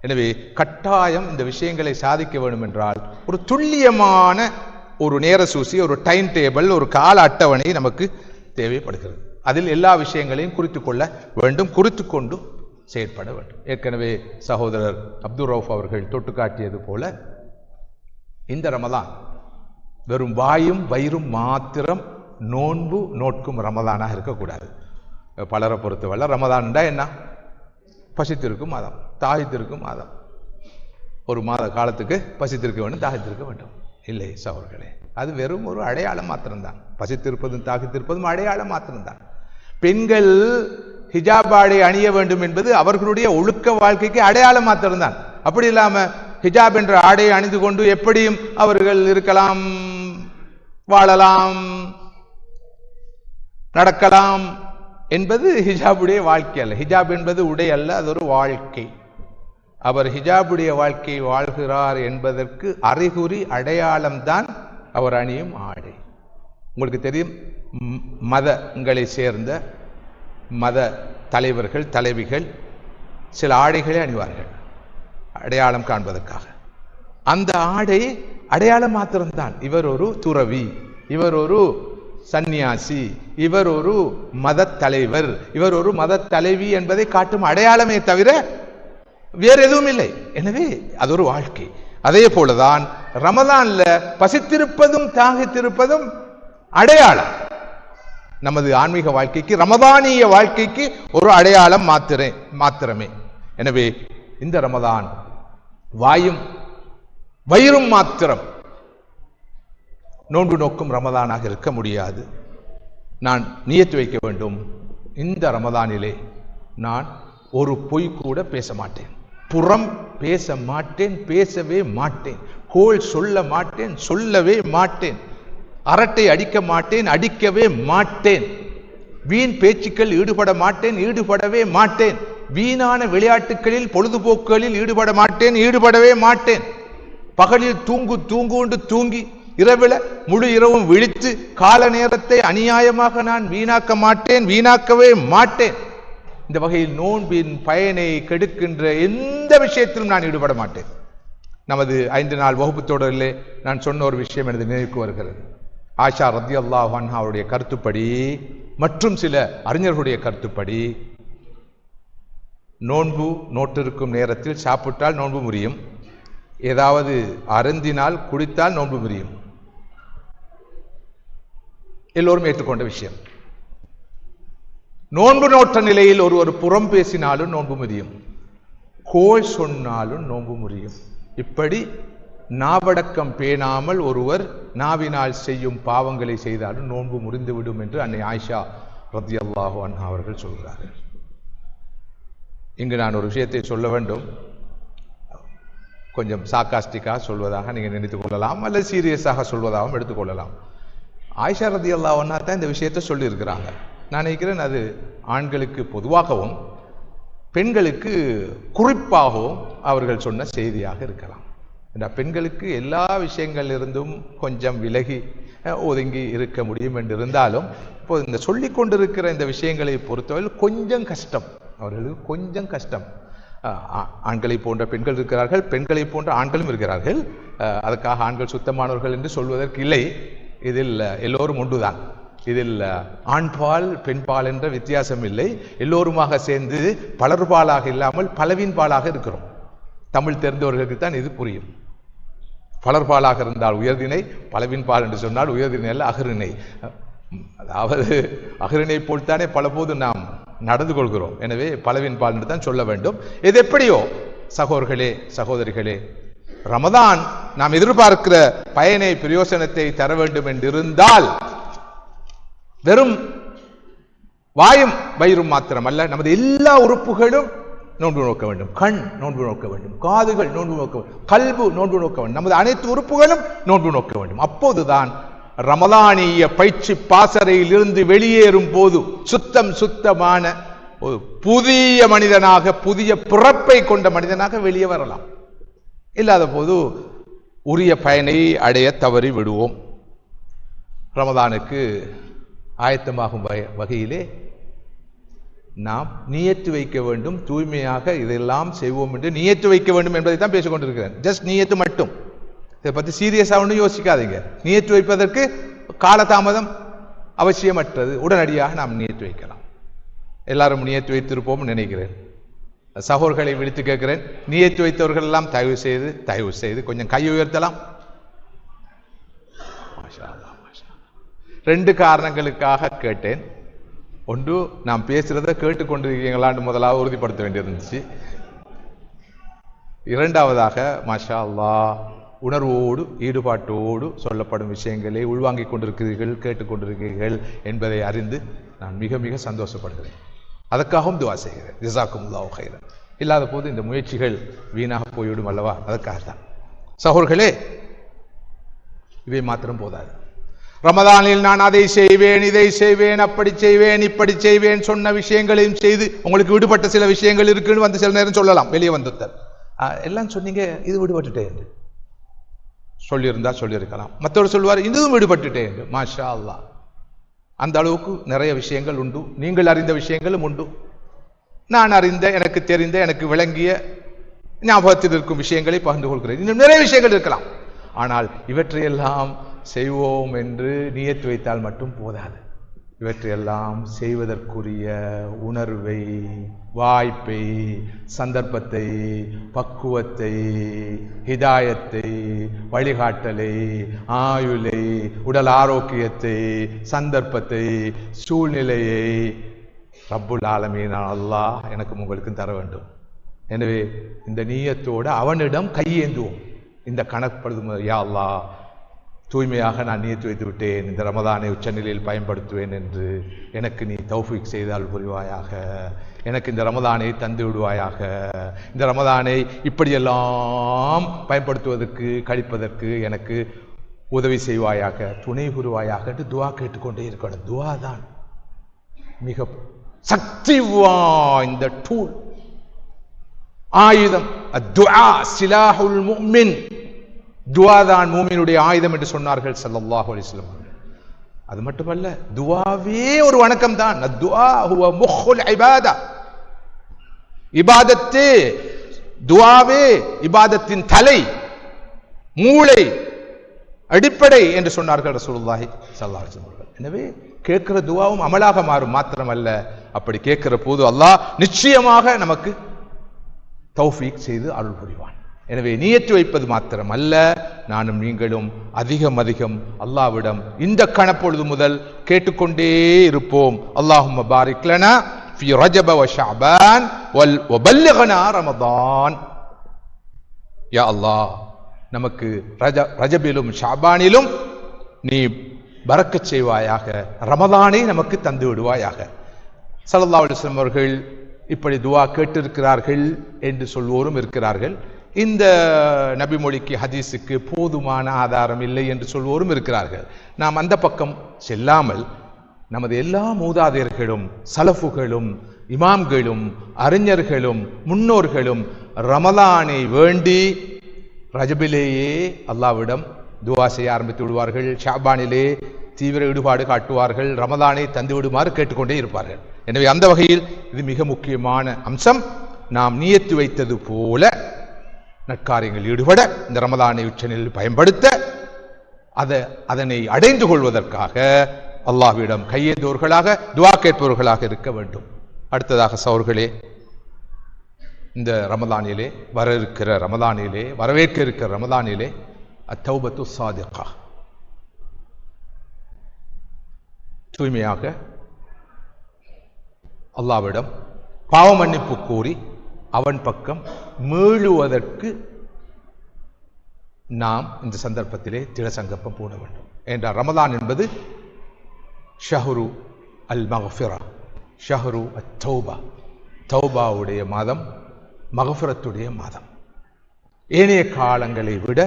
எனவே கட்டாயம் இந்த விஷயங்களை சாதிக்க வேண்டும் என்றால் ஒரு துல்லியமான ஒரு நேர சூசி, ஒரு டைம் டேபிள், ஒரு கால அட்டவணை நமக்கு தேவைப்படுகிறது. அதில் எல்லா விஷயங்களையும் குறித்து கொள்ள வேண்டும், குறித்து கொண்டு செயற்பட வேண்டும். ஏற்கனவே சகோதரர் அப்துல் ரவுஃப் அவர்கள் தொட்டு காட்டியது போல இந்த ரமலான் வெறும் வாயும் வயிறும் மாத்திரம் நோன்பு நோட்கும் ரமலானாக இருக்கக்கூடாது. பலரை பொறுத்தவரை ரமலான்டா என்ன? பசித்திருக்கும் மாதம், தாகித்திருக்கும் மாதம். ஒரு மாத காலத்துக்கு பசித்திருக்க வேண்டும், தாகித்திருக்க வேண்டும். இல்லை சகோதரர்களே, அது வெறும் ஒரு அடையாளம் மாத்திரம்தான். பசித்திருப்பதும் தாகித்திருப்பதும் அடையாளம் மாத்திரம்தான். பெண்கள் ஹிஜாபாடை அணிய வேண்டும் என்பது அவர்களுடைய ஒழுக்க வாழ்க்கைக்கு அடையாளம் மாத்திரம்தான். அப்படி இல்லாம ஹிஜாப் என்ற ஆடையை அணிந்து கொண்டு எப்படியும் அவர்கள் இருக்கலாம், வாழலாம், நடக்கலாம் என்பது ஹிஜாபுடைய வாழ்க்கை அல்ல. ஹிஜாப் என்பது உடை அல்ல, அது ஒரு வாழ்க்கை. அவர் ஹிஜாபுடைய வாழ்க்கை வாழ்கிறார் என்பதற்கு அறிகுறி அடையாளம்தான் அவர் அணியும் ஆடை. உங்களுக்கு தெரியும், மதங்களை சேர்ந்த மத தலைவர்கள், தலைவிகள் சில ஆடைகளை அணிவார்கள் அடையாளம் காண்பதற்காக. அந்த ஆடை அடையாளம் மாத்திரம்தான். இவர் ஒரு துறவி, இவர் ஒரு சந்நியாசி, இவர் ஒரு மத தலைவர், இவர் ஒரு மத தலைவி என்பதை காட்டும் அடையாளமே தவிர வேறு எதுவும் இல்லை. எனவே அது ஒரு வாழ்க்கை. அதே போலதான் ரமலான்ல பசித்திருப்பதும் தாகித்திருப்பதும் அடையாளம். நமது ஆன்மீக வாழ்க்கைக்கு, ரமதானிய வாழ்க்கைக்கு ஒரு அடையாளம் மாத்திரமே. எனவே இந்த ரமதான் வாயும் வயிறும் மாத்திரம் நோன்பு நோக்கும் ரமதானாக இருக்க முடியாது. நான் நியத்து வைக்க வேண்டும், இந்த ரமதானிலே நான் ஒரு பொய் கூட பேச மாட்டேன், புறம் பேச மாட்டேன், பேசவே மாட்டேன், கோள் சொல்ல மாட்டேன், சொல்லவே மாட்டேன், அரட்டை அடிக்க மாட்டேன், அடிக்கவே மாட்டேன், வீண் பேச்சுக்கள் ஈடுபட மாட்டேன், ஈடுபடவே மாட்டேன், வீணான விளையாட்டுகளில் பொழுதுபோக்குகளில் ஈடுபட மாட்டேன், ஈடுபடவே மாட்டேன். பகலில் தூங்கு தூங்கி இரவில் முழு இரவும் விழித்து கால நேரத்தை அநியாயமாக நான் வீணாக்க மாட்டேன், வீணாக்கவே மாட்டேன். இந்த வகையில் நோன்பின் பயனை கெடுக்கின்ற எந்த விஷயத்திலும் நான் ஈடுபட மாட்டேன். நமது 5 நாள் வகுப்பு தொடரிலே நான் சொன்ன ஒரு விஷயம் எனது நினைவுக்கு வருகிறது. ஆயிஷா ரலியல்லாஹு அன்ஹா அவருடைய கருத்துப்படி மற்றும் சில அறிஞர்களுடைய கருத்துப்படி நோன்பு நோட்டிருக்கும் நேரத்தில் சாப்பிட்டால் நோன்பு முறியும், ஏதாவது அருந்தினால் குடித்தால் நோன்பு முறியும். எல்லோரும் ஏற்றுக்கொண்ட விஷயம். நோன்பு நோட்ட நிலையில் ஒருவர் புறம் பேசினாலும் நோன்பு முறியும், கோள் சொன்னாலும் நோன்பு முறியும். இப்படி நாவடக்கம் பேணாமல் ஒருவர் நாவினால் செய்யும் பாவங்களை செய்தாலும் நோன்பு முறிந்துவிடும் என்று அன்னை ஆயிஷா ரலியல்லாஹு அன்ஹா அவர்கள் சொல்கிறார்கள். இங்கு நான் ஒரு விஷயத்தை சொல்ல வேண்டும். கொஞ்சம் சார்காஸ்டிக்காக சொல்வதாக நீங்கள் நினைத்துக் கொள்ளலாம், அல்லது சீரியஸாக சொல்வதாகவும் எடுத்துக்கொள்ளலாம். ஆயிஷா ரலியல்லாஹு அன்ஹா தான் இந்த விஷயத்தை சொல்லியிருக்கிறாங்க. நான் நினைக்கிறேன் அது ஆண்களுக்கு பொதுவாகவும் பெண்களுக்கு குறிப்பாகவும் அவர்கள் சொன்ன செய்தியாக இருக்கலாம். பெண்களுக்கு எல்லா விஷயங்களிலிருந்தும் கொஞ்சம் விலகி ஒதுங்கி இருக்க முடியும் என்றிருந்தாலும் இப்போது இந்த சொல்லிக் கொண்டிருக்கிற இந்த விஷயங்களை பொறுத்தவரை கொஞ்சம் கஷ்டம், அவர்களுக்கு கொஞ்சம் கஷ்டம். ஆண்களை போன்ற பெண்கள் இருக்கிறார்கள், பெண்களை போன்ற ஆண்களும் இருக்கிறார்கள். அதுக்காக ஆண்கள் சுத்தமானவர்கள் என்று சொல்வதற்கு இல்லை. இதில் எல்லோரும் ஒன்றுதான். இதில் ஆண்பால் பெண்பால் என்ற வித்தியாசம் இல்லை. எல்லோருமாக சேர்ந்து பலர்பாலாக இல்லாமல் பலவின் பாலாக இருக்கிறோம். தமிழ் தெரிந்தவர்களுக்கு தான் இது புரியும். பலர்பாலாக இருந்தால் உயர்திணை, பலவின் பால் என்று சொன்னால் உயர்திணை அல்ல அகரிணை. அதாவது அகரிணை போல்தானே பல போது நாம் நடந்து கொள்கிறோம். எனவே பலவின் பால் என்று தான் சொல்ல வேண்டும். இது எப்படியோ சகோதரர்களே சகோதரிகளே, ரமதான் நாம் எதிர்பார்க்கிற பயனை பிரயோசனத்தை தர வேண்டும் என்றிருந்தால் வெறும் வாயும் வயிறும் மாத்திரம் அல்ல, நமது எல்லா உறுப்புகளும் நோன்பு நோக்க வேண்டும். கண் நோன்பு நோக்க வேண்டும், காதுகள் நோன்பு நோக்க வேண்டும், கல்பு நோன்பு நோக்க வேண்டும், நமது அனைத்து உறுப்புகளும் நோன்பு நோக்க வேண்டும். அப்போதுதான் ரமதானிய பயிற்சி பாசறையில் இருந்து வெளியேறும் போது சுத்தமான ஒரு புதிய மனிதனாக, புதிய பிறப்பை கொண்ட மனிதனாக வெளியே வரலாம். இல்லாத போது உரிய பயனை அடைய தவறி விடுவோம். ரமதானுக்கு ஆயத்தமாகும் வகையிலே நாம் நியத்து வைக்க வேண்டும். தூய்மையாக இதெல்லாம் செய்வோம் என்று நியத்து வைக்க வேண்டும் என்பதை தான் பேசிக் கொண்டிருக்கிறேன். ஜஸ்ட் நியத்து மட்டும். இதை பற்றி சீரியஸாக ஒன்றும் யோசிக்காதீங்க. நியத்து வைப்பதற்கு காலதாமதம் அவசியமற்றது. உடனடியாக நாம் நியத்து வைக்கலாம். எல்லாரும் நியத்து வைத்திருப்போம் நினைக்கிறேன். சகோதரர்களை விழித்து கேட்கிறேன், நியத்து வைத்தவர்கள் எல்லாம் தயவு செய்து கொஞ்சம் கை உயர்த்தலாம். 2 காரணங்களுக்காக கேட்டேன். ஒன்று, நாம் பேசுறதை கேட்டுக்கொண்டிருக்கீங்களான்னு முதலாவது உறுதிப்படுத்த வேண்டியிருந்துச்சு. இரண்டாவதாக மாஷா அல்லாஹ் உணர்வோடு ஈடுபாட்டோடு சொல்லப்படும் விஷயங்களை உள்வாங்கிக் கொண்டிருக்கிறீர்கள், கேட்டுக்கொண்டிருக்கிறீர்கள் என்பதை அறிந்து நான் மிக மிக சந்தோஷப்படுகிறேன். அதற்காகவும் துவா செய்கிறேன். ஜஸாக்குமுல்லாஹு கைரன். இல்லாத போது இந்த முயற்சிகள் வீணாக போய்விடும் அல்லவா? அதற்காகத்தான். சகோதரர்களே, இவை மாத்திரம் போதாது. ரமதானில் நான் அதை செய்வேன், இதை செய்வேன், அப்படி செய்வேன், இப்படி செய்வேன் சொன்ன விஷயங்களையும் செய்து உங்களுக்கு விடுபட்ட சில விஷயங்கள் இருக்குன்னு வந்து சில நேரம் சொல்லலாம். வெளியே வந்துட்டார் எல்லாம் சொன்னீங்க, இது விடுபட்டுட்டேன் என்று சொல்லியிருந்தா சொல்லியிருக்கலாம். மற்றவர் சொல்வார் இதுவும் விடுபட்டுட்டேன் என்று. மாஷா அல்லாஹ், அந்த அளவுக்கு நிறைய விஷயங்கள் உண்டு. நீங்கள் அறிந்த விஷயங்களும் உண்டு. நான் அறிந்த, எனக்கு தெரிந்த, எனக்கு விளங்கிய, ஞாபகத்தில் இருக்கும் விஷயங்களை பகிர்ந்து கொள்கிறேன். இன்னும் நிறைய விஷயங்கள் இருக்கலாம். ஆனால் இவற்றையெல்லாம் செய்வோம் என்று நியத்து வைத்தால் மட்டும் போதாது. இவற்றையெல்லாம் செய்வதற்குரிய உணர்வை, வாய்ப்பை, சந்தர்ப்பத்தை, பக்குவத்தை, ஹிதாயத்தை, வழிகாட்டலை, ஆயுளை, உடல் ஆரோக்கியத்தை, சந்தர்ப்பத்தை, சூழ்நிலையை ரப்புல் ஆலமீன் அல்லாஹ் எனக்கும் உங்களுக்கும் தர வேண்டும். எனவே இந்த நியத்தோடு அவனிடம் கையேந்துவோம். இந்த கணக்குப்படுத்தும், யா அல்லாஹ் தூய்மையாக நான் நியத்து வைத்து விட்டேன், இந்த ரமதானை உச்சநிலையில் பயன்படுத்துவேன் என்று எனக்கு நீ தௌஃபீக் செய்தால் புரிவாயாக. எனக்கு இந்த ரமதானை தந்து விடுவாயாக. இந்த ரமதானை இப்படியெல்லாம் பயன்படுத்துவதற்கு, கழிப்பதற்கு எனக்கு உதவி செய்வாயாக, துணை புரிவாயாக என்று துவா கேட்டுக்கொண்டே இருக்கணும். துவா தான் மிக சக்தி வாய்ந்த டூல், ஆயுதம். அத்துஆ சிலாஹுல் முஃமின். துஆ தான் மூமினுடைய ஆயுதம் என்று சொன்னார்கள் ஸல்லல்லாஹு அலைஹி வஸல்லம். அது மட்டுமல்ல, துஆவே ஒரு வணக்கம் தான். அத்துஆ ஹுவ முஹ்ல் இபாதா. இபாதத்து, துஆவே இபாதத்தின் தலை, மூளை, அடிப்படை என்று சொன்னார்கள் ரசூலுல்லாஹி ஸல்லல்லாஹு அலைஹி வஸல்லம். எனவே கேட்கிற துஆவும் அமலாக மாறும். மாத்திரமல்ல, அப்படி கேட்கிற போது அல்லாஹ் நிச்சயமாக நமக்கு தௌஃபீக் செய்து அருள் புரிவான். எனவே நியத்து வைப்பது மாத்திரமல்ல, நானும் நீங்களும் அதிகம் அதிகம் அல்லாஹ்விடம் இந்த கணப்பொழுது முதல் கேட்டுக்கொண்டே இருப்போம். அல்லாஹும்ம பாரிக் லனா ஃபீ ரஜப வ ஷஅபான் வ பல்லிக்னா ரமதான். யா அல்லாஹ், நமக்கு ரஜபிலும் ஷஅபானிலும் நீ பரக்கத் செய்வாயாக, ரமதானை நமக்கு தந்து விடுவாயாக. ஸல்லல்லாஹு அலைஹி வஸல்லம் அவர்கள் இப்படி துஆ கேட்டிருக்கிறார்கள் என்று சொல்வோரும் இருக்கிறார்கள். இந்த நபிமொழிக்கு, ஹதீஸுக்கு போதுமான ஆதாரம் இல்லை என்று சொல்வோரும் இருக்கிறார்கள். நாம் அந்த பக்கம் செல்லாமல் நமது எல்லா மூதாதையர்களும், சலஃபுகளும், இமாம்களும், அறிஞர்களும், முன்னோர்களும் ரமலானை வேண்டி ரஜபிலேயே அல்லாஹ்விடம் துஆ செய்ய ஆரம்பித்து விடுவார்கள். ஷாபானிலே தீவிர ஈடுபாடு காட்டுவார்கள். ரமலானை தந்து விடுமாறு கேட்டுக்கொண்டே இருப்பார்கள். எனவே அந்த வகையில் இது மிக முக்கியமான அம்சம். நாம் நியத்து வைத்தது போல நற்காரியங்கள் ஈடுபட, இந்த ரமலானை உச்சநிலையில் பயன்படுத்த, அதனை அடைந்து கொள்வதற்காக அல்லாஹ்விடம் கையேந்தோர்களாக, துஆ கேட்பவர்களாக இருக்க வேண்டும். அடுத்ததாக சகோதரர்களே, இந்த ரமலானிலே வரவேற்க இருக்கிற ரமலானிலே அத்தௌபத்து சாதிகா, தூய்மையாக அல்லாஹ்விடம் பாவ மன்னிப்பு கூறி அவன் பக்கம் மீளுவதற்கு நாம் இந்த சந்தர்ப்பத்திலே திடசங்கப்பம் பூண வேண்டும். என்றால் ரமலான் என்பது ஷஹ்ரு அல் மக்ஃபிரா, ஷஹ்ரு அத் தௌபா, தௌபாவுடைய மாதம், மக்ஃபிரத்துடைய மாதம். ஏனைய காலங்களை விட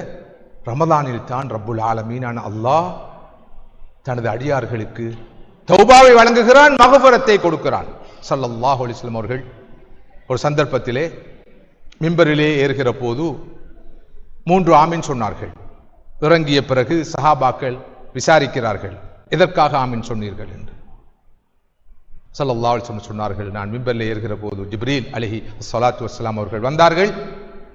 ரமலானில் தான் ரப்புல் ஆலமீனான அல்லாஹ் தனது அடியார்களுக்கு தௌபாவை வழங்குகிறான், மக்ஃபிரத்தை கொடுக்கிறான். ஸல்லல்லாஹு அலைஹி வஸல்லம் அவர்கள் ஒரு சந்தர்ப்பத்திலே மிம்பரிலே ஏறுகிற போது 3 ஆமீன் சொன்னார்கள். இறங்கிய பிறகு சஹாபாக்கள் விசாரிக்கிறார்கள், எதற்காக ஆமீன் சொன்னீர்கள் என்று. ஸல்லல்லாஹு அலைஹி வஸல்லம் சொன்னார்கள், நான் மிம்பரிலே ஏறுகிற போது ஜிப்ரீல் அலைஹி ஸலாத்து வஸ்ஸலாம் அவர்கள் வந்தார்கள்,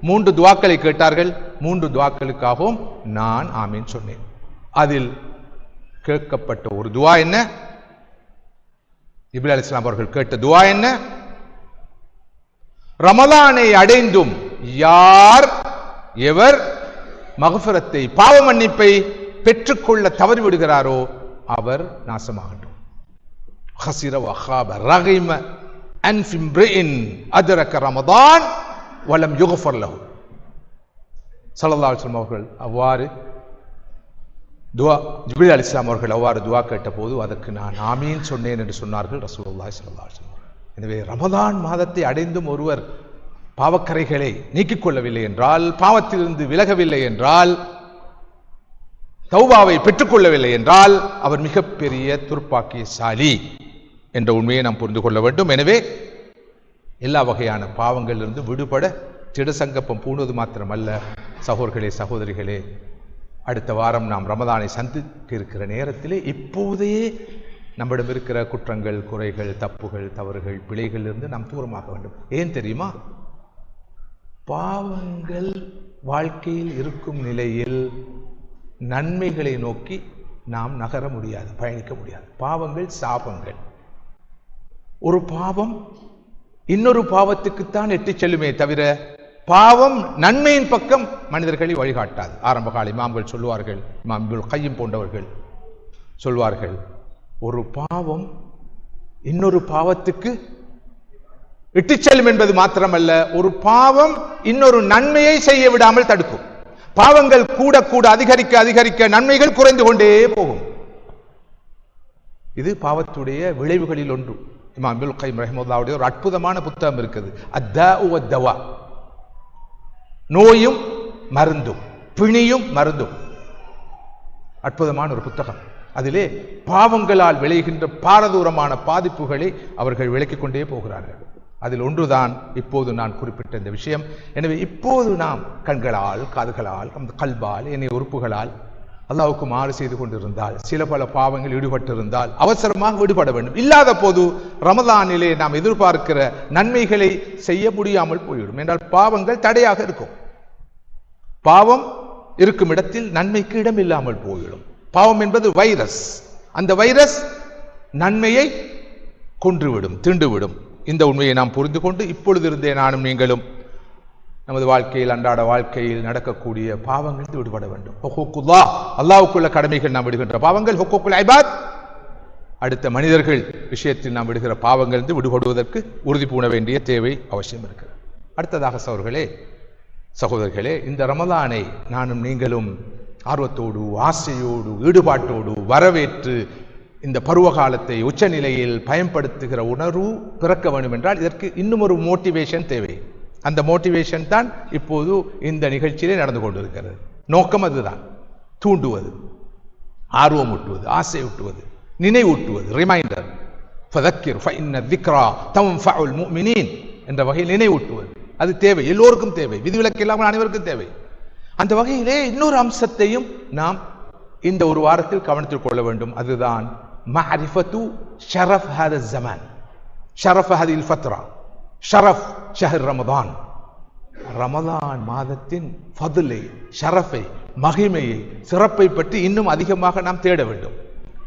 3 துஆக்களை கேட்டார்கள், 3 துஆக்களுக்காகவும் நான் ஆமீன் சொன்னேன். அதில் கேட்கப்பட்ட ஒரு துஆ என்ன? ஜிப்ரீல் அலைஹிஸ்ஸலாம் அவர்கள் கேட்ட துஆ என்ன? ரமலானை அடைந்தும் எவர் மக்ஃபிரத்தை, பாவ மன்னிப்பை பெற்றுக்கொள்ள தவறிவிடுகிறாரோ அவர் நாசமாகட்டும். ஹஸிர வ ஹாப ரகிம அன்ஃபி இம்ரிஇன் அத்ரக ரமதான் வலம் யுக்ஃபர் லஹு. ஸல்லல்லாஹு அலைஹி வஸல்லம் அவர்கள் அவ்வாறு துஆ, ஜிப்ரீல் அலைஹிஸ்ஸலாம் அவர்கள் அவ்வாறு துஆ கேட்ட போது அதற்கு நான் ஆமீன் சொன்னேன் என்று சொன்னார்கள் ரசூலுல்லாஹி ஸல்லல்லாஹு அலைஹி வஸல்லம். எனவே ரமலான் மாதத்தை அடைந்தும் ஒருவர் பாவக்கரைகளை நீக்கிக் கொள்ளவில்லை என்றால், பாவத்திலிருந்து விலகவில்லை என்றால், தௌபாவை பெற்றுக்கொள்ளவில்லை என்றால் அவர் மிகப்பெரிய துர்ப்பாக்கியசாலி என்ற உண்மையை நாம் புரிந்து கொள்ள வேண்டும். எனவே எல்லா வகையான பாவங்களிலிருந்து விடுபட திடசங்கப்பம் பூணுவது மாத்திரமல்ல, சகோதரர்களே, சகோதரிகளே, அடுத்த வாரம் நாம் ரமலானை சந்திக்க இருக்கிற நேரத்திலே இப்போதே நம்மிடம் இருக்கிற குற்றங்கள், குறைகள், தப்புகள், தவறுகள், பிழைகளிலிருந்து நாம் தூரமாக வேண்டும். ஏன் தெரியுமா? பாவங்கள் வாழ்க்கையில் இருக்கும் நிலையில் நன்மைகளை நோக்கி நாம் நகர முடியாது, பயணிக்க முடியாது. பாவங்கள் சாபங்கள். ஒரு பாவம் இன்னொரு பாவத்துக்குத்தான் எட்டிச் செல்லுமே தவிர பாவம் நன்மையின் பக்கம் மனிதர்களை வழிகாட்டாது. ஆரம்ப கால இமாம்கள் சொல்லுவார்கள், இமாம் இப்னுல் கய்யிம் போன்றவர்கள் சொல்வார்கள், ஒரு பாவம் இன்னொரு பாவத்துக்கு இட்டுச் செல்லும் என்பது மாத்திரமல்ல, ஒரு பாவம் இன்னொரு நன்மையை செய்ய விடாமல் தடுக்கும். பாவங்கள் கூட கூட அதிகரிக்க அதிகரிக்க நன்மைகள் குறைந்து கொண்டே போகும். இது பாவத்துடைய விளைவுகளில் ஒன்று. இமாம் இப்னுல் கய்யிம் ரஹிமஹுல்லாஹுடைய ஒரு அற்புதமான புத்தகம் இருக்குது, அத்தாஉ வத்தவா, நோயும் மருந்தும், பிணியும் மருந்தும். அற்புதமான ஒரு புத்தகம். அதிலே பாவங்களால் விளைகின்ற பாரதூரமான பாதிப்புகளை அவர்கள் விளக்கிக் கொண்டே போகிறார்கள். அதில் ஒன்றுதான் இப்போது நான் குறிப்பிட்ட இந்த விஷயம். எனவே இப்போது நாம் கண்களால், காதுகளால், கல்பால், என்னை உறுப்புகளால் அல்லாஹ்வுக்கு மாறு செய்து கொண்டிருந்தால், சில பல பாவங்கள் ஈடுபட்டிருந்தால் அவசரமாக விடுபட வேண்டும். இல்லாத போது ரமலானிலே நாம் எதிர்பார்க்கிற நன்மைகளை செய்ய முடியாமல் போய்விடும். என்றால் பாவங்கள் தடையாக இருக்கும். பாவம் இருக்கும் இடத்தில் நன்மைக்கு இடம் இல்லாமல் போய்விடும். பாவம் என்பது வைரஸ். அந்த வைரஸ் நன்மையை கொன்றுவிடும், தீண்டுவிடும். இந்த உண்மையை நாம் புரிந்து கொண்டு இப்பொழுது இருந்தே நானும் நீங்களும் நமது வாழ்க்கையில், அன்றாட வாழ்க்கையில் நடக்கக்கூடிய பாவங்கள் விடுபட வேண்டும். ஹுக்கூக்குல்லாஹ், அல்லாஹ்வுக்குள்ள கடமைகள் நாம் விடுகின்ற பாவங்கள், ஹுக்கூக்குல் இபாத், அடுத்த மனிதர்கள் விஷயத்தில் நாம் விடுகிற பாவங்கள் விடுபடுவதற்கு உறுதி பூண வேண்டிய தேவை அவசியம் இருக்கிறது. அடுத்ததாக சகோதரர்களே, இந்த ரமலானை நானும் நீங்களும் ஆர்வத்தோடு, ஆசையோடு, ஈடுபாட்டோடு வரவேற்று இந்த பருவகாலத்தை உச்சநிலையில் பயன்படுத்துகிற உணர்வு பிறக்க வேண்டும் என்றால் இதற்கு இன்னும் ஒரு மோட்டிவேஷன் தேவை. அந்த மோட்டிவேஷன் தான் இப்போது இந்த நிகழ்ச்சியிலே நடந்து கொண்டிருக்கிறது. நோக்கம் அதுதான், தூண்டுவது, ஆர்வமூட்டுவது, ஆசையூட்டுவது, நினைவூட்டுவது, ரிமைண்டர். ஃபதக்கிர் ஃபஇன்ன ذிக்ரா தன்ஃபஉல் முஃமினீன் என்ற வகையில் நினைவூட்டுவது அது தேவை, எல்லோருக்கும் தேவை, விதிவிலக்கு இல்லாமல் அனைவருக்கும் தேவை. அந்த வகையிலே இன்னொரு அம்சத்தையும் நாம் இந்த ஒரு வாரத்தில் கவனத்தில் கொள்ள வேண்டும். அதுதான் மஅரிஃபத்து ஷரஃப் ஹாதா ஸமான், ஷரஃப் ஹாதில் ஃபத்ரா, ஷரஃப் ஷஹர் ரமதான். ரமதான் மாதத்தின் ஃபதுலை, ஷரஃபை, மகிமையை, சிறப்பை பற்றி இன்னும் அதிகமாக நாம் தேட வேண்டும்,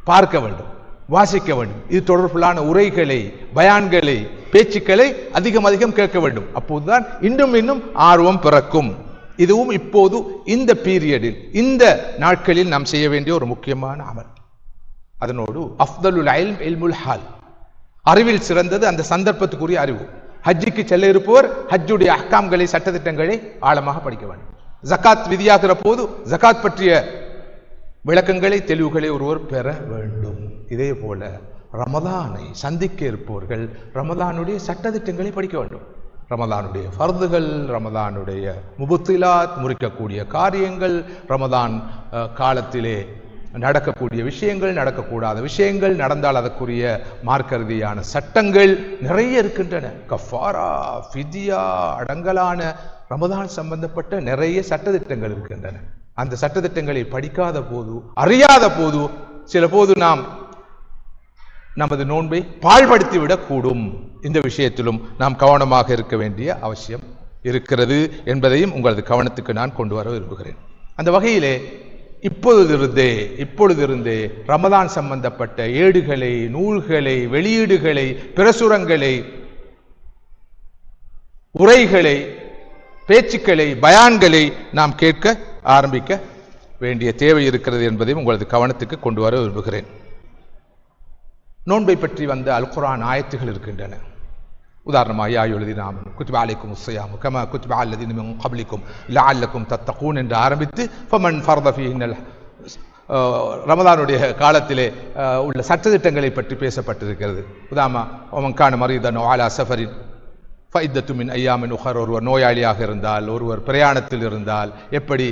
பார்க்க வேண்டும், வாசிக்க வேண்டும். இது தொடர்பிலான உரைகளை, பயான்களை, பேச்சுக்களை அதிகம் கேட்க வேண்டும். அப்போதுதான் இன்னும் ஆர்வம் பிறக்கும். இதுவும் இப்போது இந்த பீரியடில், இந்த நாட்களில் நாம் செய்ய வேண்டிய ஒரு முக்கியமான அமல். அதனோடு அஃதலுல் இல்ம் இல்முல் ஹால், அறிவில் சிறந்தது அந்த சந்தர்ப்பத்துக்குரிய அறிவு. ஹஜ்ஜுக்கு செல்ல இருப்பவர் ஹஜ்ஜுடைய அஹ்காம்களை, சட்டத்திட்டங்களை ஆழமாக படிக்க வேண்டும். ஜகாத் விதியாகிற போது ஜகாத் பற்றிய விளக்கங்களை, தெளிவுகளை ஒருவர் பெற வேண்டும். இதே போல ரமலானை சந்திக்க இருப்பவர்கள் ரமலானுடைய சட்டத்திட்டங்களை படிக்க வேண்டும். ரமலானுடைய ஃபர்துகள், ரமலானுடைய முபத்திலாத், முறிக்கக்கூடிய காரியங்கள், ரமலான் காலத்திலே நடக்கக்கூடிய விஷயங்கள், நடக்கக்கூடாத விஷயங்கள், நடந்தால் அதற்குரிய மார்க்கரீதியான சட்டங்கள் நிறைய இருக்கின்றன. கஃபாரா, ஃபிதியா அடங்கலான ரமலான் சம்பந்தப்பட்ட நிறைய சட்டத்திட்டங்கள் இருக்கின்றன. அந்த சட்டத்திட்டங்களை படிக்காத போது, அறியாத போது, சில போது நாம் நமது நோன்பை பாழ்படுத்திவிடக் கூடும். இந்த விஷயத்திலும் நாம் கவனமாக இருக்க வேண்டிய அவசியம் இருக்கிறது என்பதையும் உங்களது கவனத்துக்கு நான் கொண்டு வர விரும்புகிறேன். அந்த வகையிலே இப்பொழுதிருந்தே ரமதான் சம்பந்தப்பட்ட ஏடுகளை, நூல்களை, வெளியீடுகளை, பிரசுரங்களை, உரைகளை, பேச்சுக்களை, பயான்களை நாம் கேட்க ஆரம்பிக்க வேண்டிய தேவை இருக்கிறது என்பதையும் உங்களது கவனத்துக்கு கொண்டு வர விரும்புகிறேன். நோன்பை பற்றி வந்த அல் குர்ஆன் ஆயத்துகள் இருக்கின்றன. உதாரணமாக யா அய்யுஹல்லதீன ஆமனூ குத்திப அலைக்குமுஸ் ஸியாமு கமா குத்திப அலல்லதீன மின் கப்லிக்கும் லஅல்லக்கும் தத்தகூன் என்று ஆரம்பித்து ஃபமன் ஃபர்த ஃபீஹின்னல் ரமலானுடைய காலத்திலே உள்ள சட்டத்திட்டங்களை பற்றி பேசப்பட்டிருக்கிறது. உதாரணமாக வமன் கான மரீதன் அவ் அலா ஸஃபரின் ஃபஇத்தத்து மின் ஐயாமின் உஹர், ஒருவர் நோயாளியாக இருந்தால், ஒருவர் பிரயாணத்தில் இருந்தால் எப்படி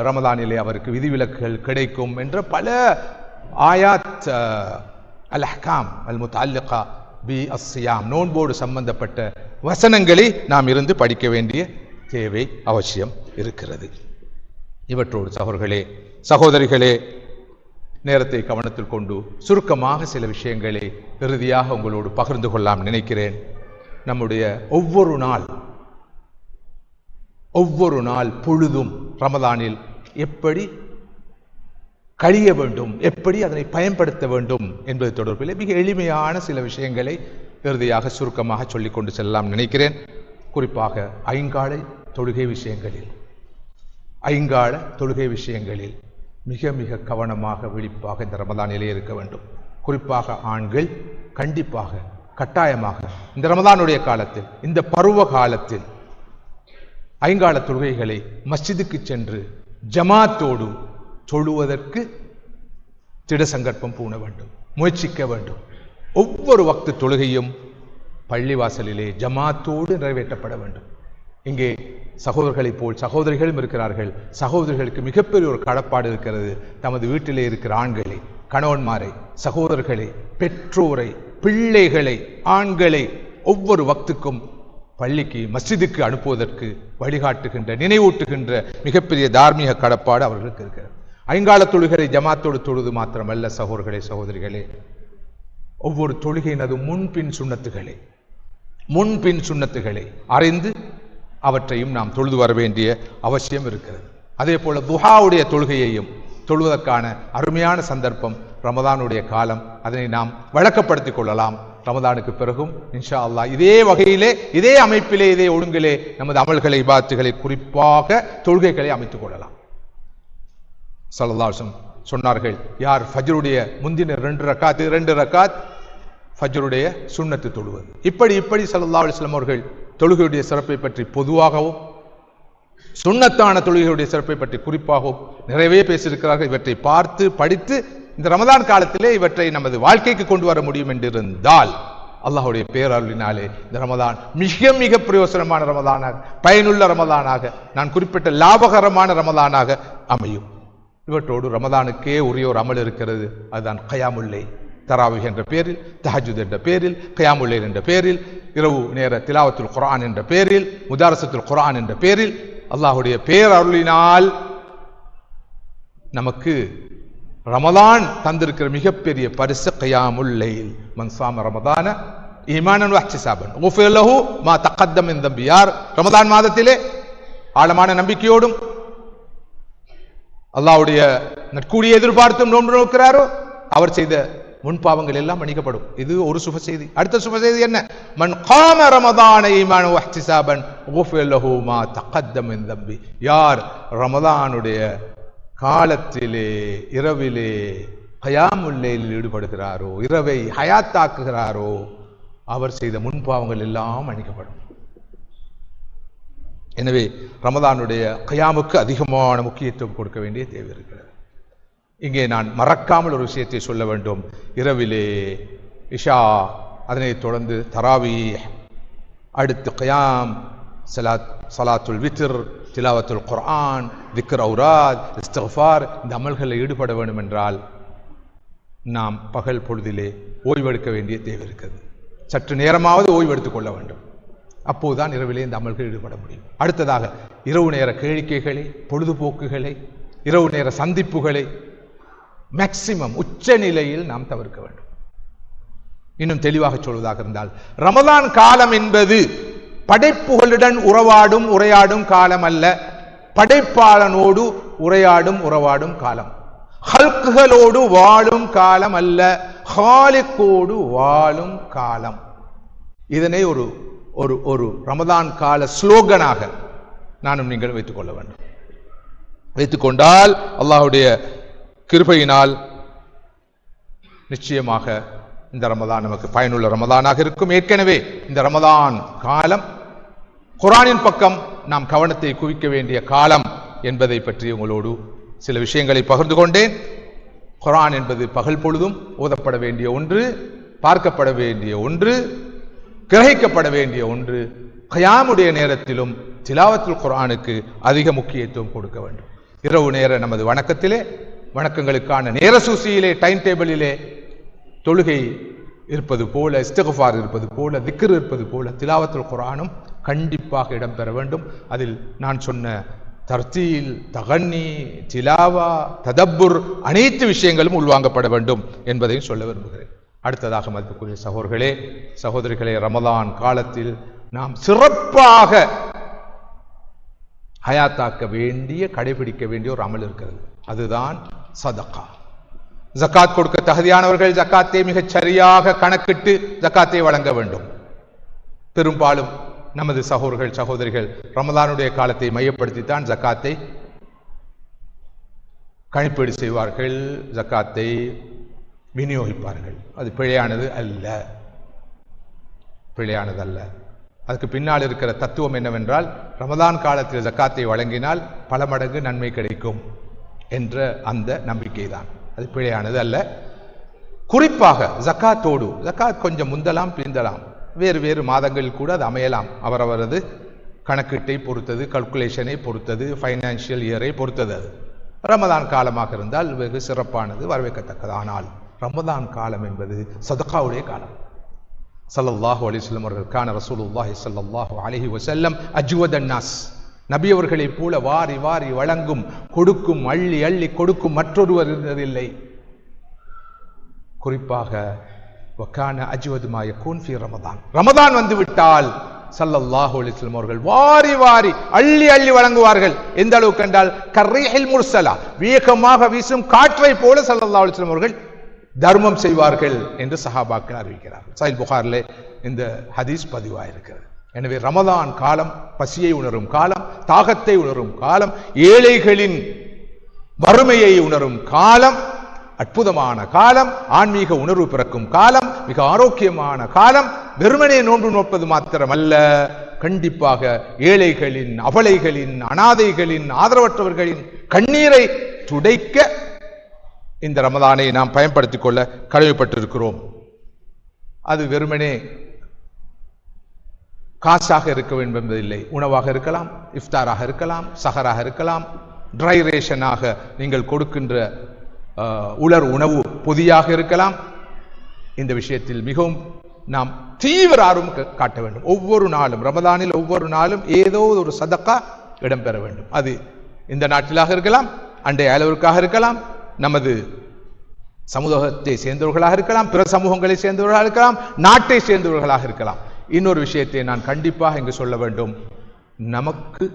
ரமலானிலே அவருக்கு விதிவிலக்குகள் கிடைக்கும் என்ற பல ஆயாத் அல் அஹ்காம் அல் முத்தஅல்லிகா பி அஸ்ஸியாம், நோன்போடு சம்பந்தப்பட்ட வசனங்களை நாம் இருந்து படிக்க வேண்டிய தேவை அவசியம் இருக்கிறது. இவற்றோடு சகோதரிகளே, நேரத்தை கவனத்தில் கொண்டு சுருக்கமாக சில விஷயங்களை இறுதியாக உங்களோடு பகிர்ந்து கொள்ளலாம் நினைக்கிறேன். நம்முடைய ஒவ்வொரு நாள் பொழுதும் ரமலானில் எப்படி கழிய வேண்டும், எப்படி அதனை பயன்படுத்த வேண்டும் என்பது தொடர்பில் மிக எளிமையான சில விஷயங்களை இறுதியாக சுருக்கமாக சொல்லிக் கொண்டு செல்லலாம் நினைக்கிறேன். குறிப்பாக ஐங்கால தொழுகை விஷயங்களில் மிக மிக கவனமாக, விழிப்பாக இந்த ரமலானிலே இருக்க வேண்டும். குறிப்பாக ஆண்கள் கண்டிப்பாக, கட்டாயமாக இந்த ரமலானுடைய காலத்தில், இந்த பருவ காலத்தில் ஐங்கால தொழுகைகளை மஸ்ஜிதுக்கு சென்று ஜமாத்தோடு தொழுவதற்கு திட சங்கற்பம் பூண வேண்டும், முயற்சிக்க வேண்டும். ஒவ்வொரு வக்து தொழுகையும் பள்ளிவாசலிலே ஜமாத்தோடு நிறைவேற்றப்பட வேண்டும். இங்கே சகோதரர்களைப் போல் சகோதரிகளும் இருக்கிறார்கள். சகோதரிகளுக்கு மிகப்பெரிய ஒரு கடப்பாடு இருக்கிறது. தமது வீட்டிலே இருக்கிற ஆண்களை, கணவன்மாரை, சகோதரர்களை, பெற்றோரை, பிள்ளைகளை, ஆண்களை ஒவ்வொரு வக்துக்கும் பள்ளிக்கு மஸ்ஜிதுக்கு அனுப்புவதற்கு வழிகாட்டுகின்ற நினைவூட்டுகின்ற மிகப்பெரிய தார்மீக கடப்பாடு அவர்களுக்கு இருக்கிறது. ஐங்கால தொழுகை ஜமாத்தோடு தொழுது மாத்திரமல்ல சகோதரர்களே சகோதரிகளே, ஒவ்வொரு தொழுகையினது முன்பின் சுன்னத்துகளை அறிந்து அவற்றையும் நாம் தொழுது வர வேண்டிய அவசியம் இருக்கிறது. அதே போல துஹாவுடைய தொழுகையையும் தொழுவதற்கான அருமையான சந்தர்ப்பம் ரமதானுடைய காலம். அதனை நாம் வழக்கப்படுத்திக் கொள்ளலாம். ரமதானுக்கு பிறகும் இன்ஷா அல்லாஹ் இதே வகையிலே, இதே அமைப்பிலே, இதே ஒழுங்கிலே நமது அமல்களை இபாதத்துகளை குறிப்பாக தொழுகைகளை அமைத்துக் கொள்ளலாம். ஸல்லல்லாஹு அலைஹி வஸல்லம் சொன்னார்கள், யார் ஃபஜ்ருடைய முந்தின 2 ரக்காத் ஃபஜ்ருடைய சுன்னத்து தொழுவது. இப்படி ஸல்லல்லாஹு அலைஹி வஸல்லம் அவர்கள் தொழுகையுடைய சிறப்பை பற்றி பொதுவாகவும் சுன்னத்தான தொழுகையுடைய சிறப்பை பற்றி குறிப்பாகவும் நிறைவே பேசியிருக்கிறார்கள். இவற்றை பார்த்து படித்து இந்த ரமதான் காலத்திலே இவற்றை நமது வாழ்க்கைக்கு கொண்டு வர முடியும் என்றிருந்தால் அல்லாஹ்வுடைய பேரருளினாலே இந்த ரமதான் மிக மிக பிரயோசனமான ரமதானாக, பயனுள்ள ரமதானாக, நான் குறிப்பிட்ட லாபகரமான ரமதானாக அமையும். இவற்றோடு ரமதானுக்கே உரிய ஒரு அமல் இருக்கிறது. அதுதான் கயாமுல் லைல். தராவிஹ் என்ற பேரில், தஹஜ்ஜுத் என்ற பேரில், கயாமுல் லைல் என்ற பேரில், இரவு நேர திலாவத்துல் குர்ஆன் என்ற பேரில், முதாரசத்துல் குர்ஆன் என்ற பேரில் அல்லாஹ்வுடைய பேரருளினால் நமக்கு ரமதான் தந்திருக்கிற மிகப்பெரிய பரிசு கயாமுல் லைல். மன் ஸாம ரமதான ஈமானன் வஹ்திஸாபன் குஃபிர லஹு மா தகத்தம் மின் தம்பி. யார் ரமதான் மாதத்திலே ஆழமான நம்பிக்கையோடும் அல்லாஹ்வுடைய நற்கூலியை எதிர்பார்த்தும் நோன்பு நோக்கிறாரோ அவர் செய்த முன்பாவங்கள் எல்லாம் மன்னிக்கப்படும். இது ஒரு சுப செய்தி. அடுத்த சுப செய்தி என்ன? மன் காம ரமதான ஈமானன் வஹ்திஸாபன் குஃபிர லஹு மா தகத்தம் மின் தம்பி. யார் ரமதானுடைய காலத்திலே இரவிலே கயாமுல் லைலில் ஈடுபடுகிறாரோ, இரவை ஹயாத்தாக்குகிறாரோ, அவர் செய்த முன்பாவங்கள் எல்லாம் மன்னிக்கப்படும். எனவே ரமதானுடைய கயாமுக்கு அதிகமான முக்கியத்துவம் கொடுக்க வேண்டிய தேவை இருக்கிறது. இங்கே நான் மறக்காமல் ஒரு விஷயத்தை சொல்ல வேண்டும். இரவிலே இஷா, அதனைத் தொடர்ந்து தராவீஹ், அடுத்து கயாம், சலாத்துல் வித்ர், திலாவத்துல் குர்ஆன், திக்ர் ஔராத், இஸ்திக்ஃபார், இந்த அமல்களில் ஈடுபட வேண்டும் என்றால் நாம் பகல் பொழுதிலே ஓய்வெடுக்க வேண்டிய தேவை இருக்கிறது. சற்று நேரமாவது ஓய்வெடுத்துக் கொள்ள வேண்டும். அப்போதுதான் இரவிலே இந்த அமல்கள் ஈடுபட முடியும். அடுத்ததாக இரவு நேர கேளிக்கைகளை, பொழுதுபோக்குகளை, இரவு நேர சந்திப்புகளை மேக்சிமம் உச்ச நிலையில் நாம் தவிர்க்க வேண்டும். இன்னும் தெளிவாக சொல்வதாக இருந்தால், ரமதான் காலம் என்பது படைப்புகளுடன் உரையாடும் காலம் அல்ல, படைப்பாளனோடு உறவாடும் காலம். ஹல்குகளோடு வாழும் காலம் அல்ல, ஹாலிக்கோடு வாழும் காலம். இதனை ஒரு ஒரு ஒரு ரமதான் கால ஸ்லோகனாக நானும் நீங்கள் வைத்துக் கொள்ள வேண்டும். வைத்துக் கொண்டால் அல்லாஹ்வுடைய கிருபையினால் நிச்சயமாக இந்த ரமதான் நமக்கு பயனுள்ள ரமதானாக இருக்கும். ஏற்கனவே இந்த ரமதான் காலம் குர்ஆனின் பக்கம் நாம் கவனத்தை குவிக்க வேண்டிய காலம் என்பதை பற்றி உங்களோடு சில விஷயங்களை பகிர்ந்து கொண்டேன். குர்ஆன் என்பது பகல் பொழுதும் ஓதப்பட வேண்டிய ஒன்று, பார்க்கப்பட வேண்டிய ஒன்று, கிரகிக்கப்பட வேண்டிய ஒன்று. கயாமுடைய நேரத்திலும் திலாவத்துல் குர்ஆனுக்கு அதிக முக்கியத்துவம் கொடுக்க வேண்டும். இரவு நேர நமது வணக்கங்களுக்கான நேர சூசியிலே, டைம் டேபிளிலே தொழுகை இருப்பது போல, இஸ்திக்ஃபார் இருப்பது போல, திக்ர் இருப்பது போல திலாவத்துல் குர்ஆனும் கண்டிப்பாக இடம்பெற வேண்டும். அதில் நான் சொன்ன தர்த்தீல், தகன்னி, திலாவா, ததப்புர் அனைத்து விஷயங்களும் உள்வாங்கப்பட வேண்டும் என்பதையும் சொல்ல விரும்புகிறேன். அடுத்ததாக மதிப்புக்குரிய சகோதரர்களே சகோதரிகளே, ரமதான் காலத்தில் நாம் சிறப்பாக ஹயாத்தாக்க வேண்டிய, கடைபிடிக்க வேண்டிய ஒரு அமல் இருக்கிறது. அதுதான் சதகா. ஜக்காத் கொடுக்க தகுதியானவர்கள் ஜக்காத்தை மிகச் சரியாக கணக்கிட்டு ஜக்காத்தை வழங்க வேண்டும். பெரும்பாலும் நமது சகோதரிகள் ரமதானுடைய காலத்தை மையப்படுத்தித்தான் ஜக்காத்தை கணிப்பீடு செய்வார்கள், ஜக்காத்தை விநியோகிப்பார்கள். அது பிழையானது அல்ல. அதுக்கு பின்னால் இருக்கிற தத்துவம் என்னவென்றால், ரமதான் காலத்தில் ஜக்காத்தை வழங்கினால் பல மடங்கு நன்மை கிடைக்கும் என்ற அந்த நம்பிக்கை தான். அது பிழையானது அல்ல. குறிப்பாக ஜக்காத் கொஞ்சம் முந்தலாம் பிந்தலாம், வேறு மாதங்களில் கூட அது அமையலாம். அவரவரது கணக்கீட்டை பொறுத்தது, கல்குலேஷனை பொறுத்தது, ஃபைனான்சியல் இயரை பொறுத்தது. அது ரமதான் காலமாக இருந்தால் வெகு சிறப்பானது, வரவேற்கத்தக்கது. ஆனால் ரமதான் காலம் என்பது சதகாவுடைய காலம். ஸல்லல்லாஹு அலைஹி வஸல்லம் அவர்கள் கான ரசூலுல்லாஹி ஸல்லல்லாஹு அலைஹி வஸல்லம் அஜ்வதன் நாஸ், நபி அவர்களைப் போல வாரி வாரி வழங்கும், கொடுக்கும், அள்ளி அள்ளி கொடுக்கும் மற்றொருவர் இருந்ததில்லை. குறிப்பாக வகான அஜ்வது மா யகூன் ஃபீ ரமதான், ரமதான் வந்து விட்டால் ஸல்லல்லாஹு அலைஹி வஸல்லம் அவர்கள் வாரி வாரி அள்ளி அள்ளி வழங்குவார்கள். எந்த அளவுக்கு என்றால் கர்ரீஹில் முர்சலா, வேகமாக வீசும் காற்றை போல ஸல்லல்லாஹு அலைஹி வஸல்லம் அவர்கள் தர்மம் செய்வார்கள் என்று சஹாபாக்கள் அறிவிக்கிறார்கள். சஹீஹ் புகாரிலே இந்த ஹதீஸ் பதிவாயிருக்கிறது. எனவே ரமதான் காலம் பசியை உணரும் காலம், தாகத்தை உணரும் காலம், ஏழைகளின் வறுமையை உணரும் காலம், அற்புதமான காலம், ஆன்மீக உணர்வு பிறக்கும் காலம், மிக ஆரோக்கியமான காலம். வெறுமனே நோன்பு நோற்பது மாத்திரமல்ல, கண்டிப்பாக ஏழைகளின், அபலைகளின், அனாதைகளின், ஆதரவற்றவர்களின் கண்ணீரை துடைக்க இந்த ரமதானை நாம் பயன்படுத்திக் கொள்ள கடமைப்பட்டிருக்கிறோம். அது வெறுமனே காசாக இருக்க வேண்டும் என்பதில்லை. உணவாக இருக்கலாம், இஃப்தாராக இருக்கலாம், சஹராக இருக்கலாம், ட்ரை ரேஷனாக நீங்கள் கொடுக்கின்ற உலர் உணவு பொதியாக இருக்கலாம். இந்த விஷயத்தில் மிகவும் நாம் தீவிர ஆர்வம் காட்ட வேண்டும். ஒவ்வொரு நாளும் ரமதானில் ஒவ்வொரு நாளும் ஏதோ ஒரு சதக்கா இடம்பெற வேண்டும். அது இந்த நாட்டிலாக இருக்கலாம், அண்டை அளவிற்காக இருக்கலாம், நமது சமூகத்தை சேர்ந்தவர்களாக இருக்கலாம், பிற சமூகங்களை சேர்ந்தவர்களாக இருக்கலாம், நாட்டை சேர்ந்தவர்களாக இருக்கலாம். இன்னொரு விஷயத்தை நான் கண்டிப்பாக இங்கு சொல்ல வேண்டும். நமக்கு,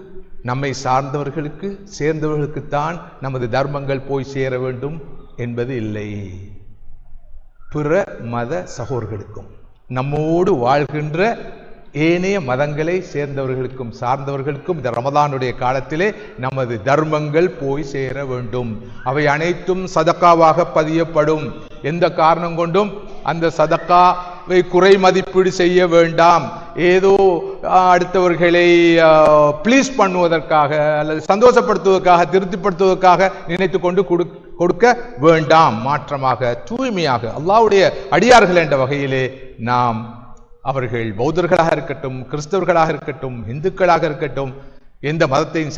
நம்மை சார்ந்தவர்களுக்கு, சேர்ந்தவர்களுக்குத்தான் நமது தர்மங்கள் போய் சேர வேண்டும் என்பது இல்லை. பிற மத சகோதரர்களுக்கும், நம்மோடு வாழ்கின்ற ஏனைய மதங்களை சேர்ந்தவர்களுக்கும் சார்ந்தவர்களுக்கும் இந்த ரமதானுடைய காலத்திலே நமது தர்மங்கள் போய் சேர வேண்டும். அவை அனைத்தும் சதக்காவாக பதியப்படும். எந்த காரணம் கொண்டும் அந்த சதக்காவை குறை மதிப்பீடு செய்ய வேண்டாம். ஏதோ அடுத்தவர்களை ப்ளீஸ் பண்ணுவதற்காக அல்லது சந்தோஷப்படுத்துவதற்காக, திருப்திப்படுத்துவதற்காக நினைத்து கொண்டு கொடுக்க வேண்டாம். மாற்றமாக தூய்மையாக அல்லாஹ்வுடைய அடியார்கள் என்ற வகையிலே நாம், அவர்கள் பௌத்தர்களாக இருக்கட்டும், கிறிஸ்தவர்களாக இருக்கட்டும், இந்துக்களாக இருக்கட்டும், எந்த மதத்தையும்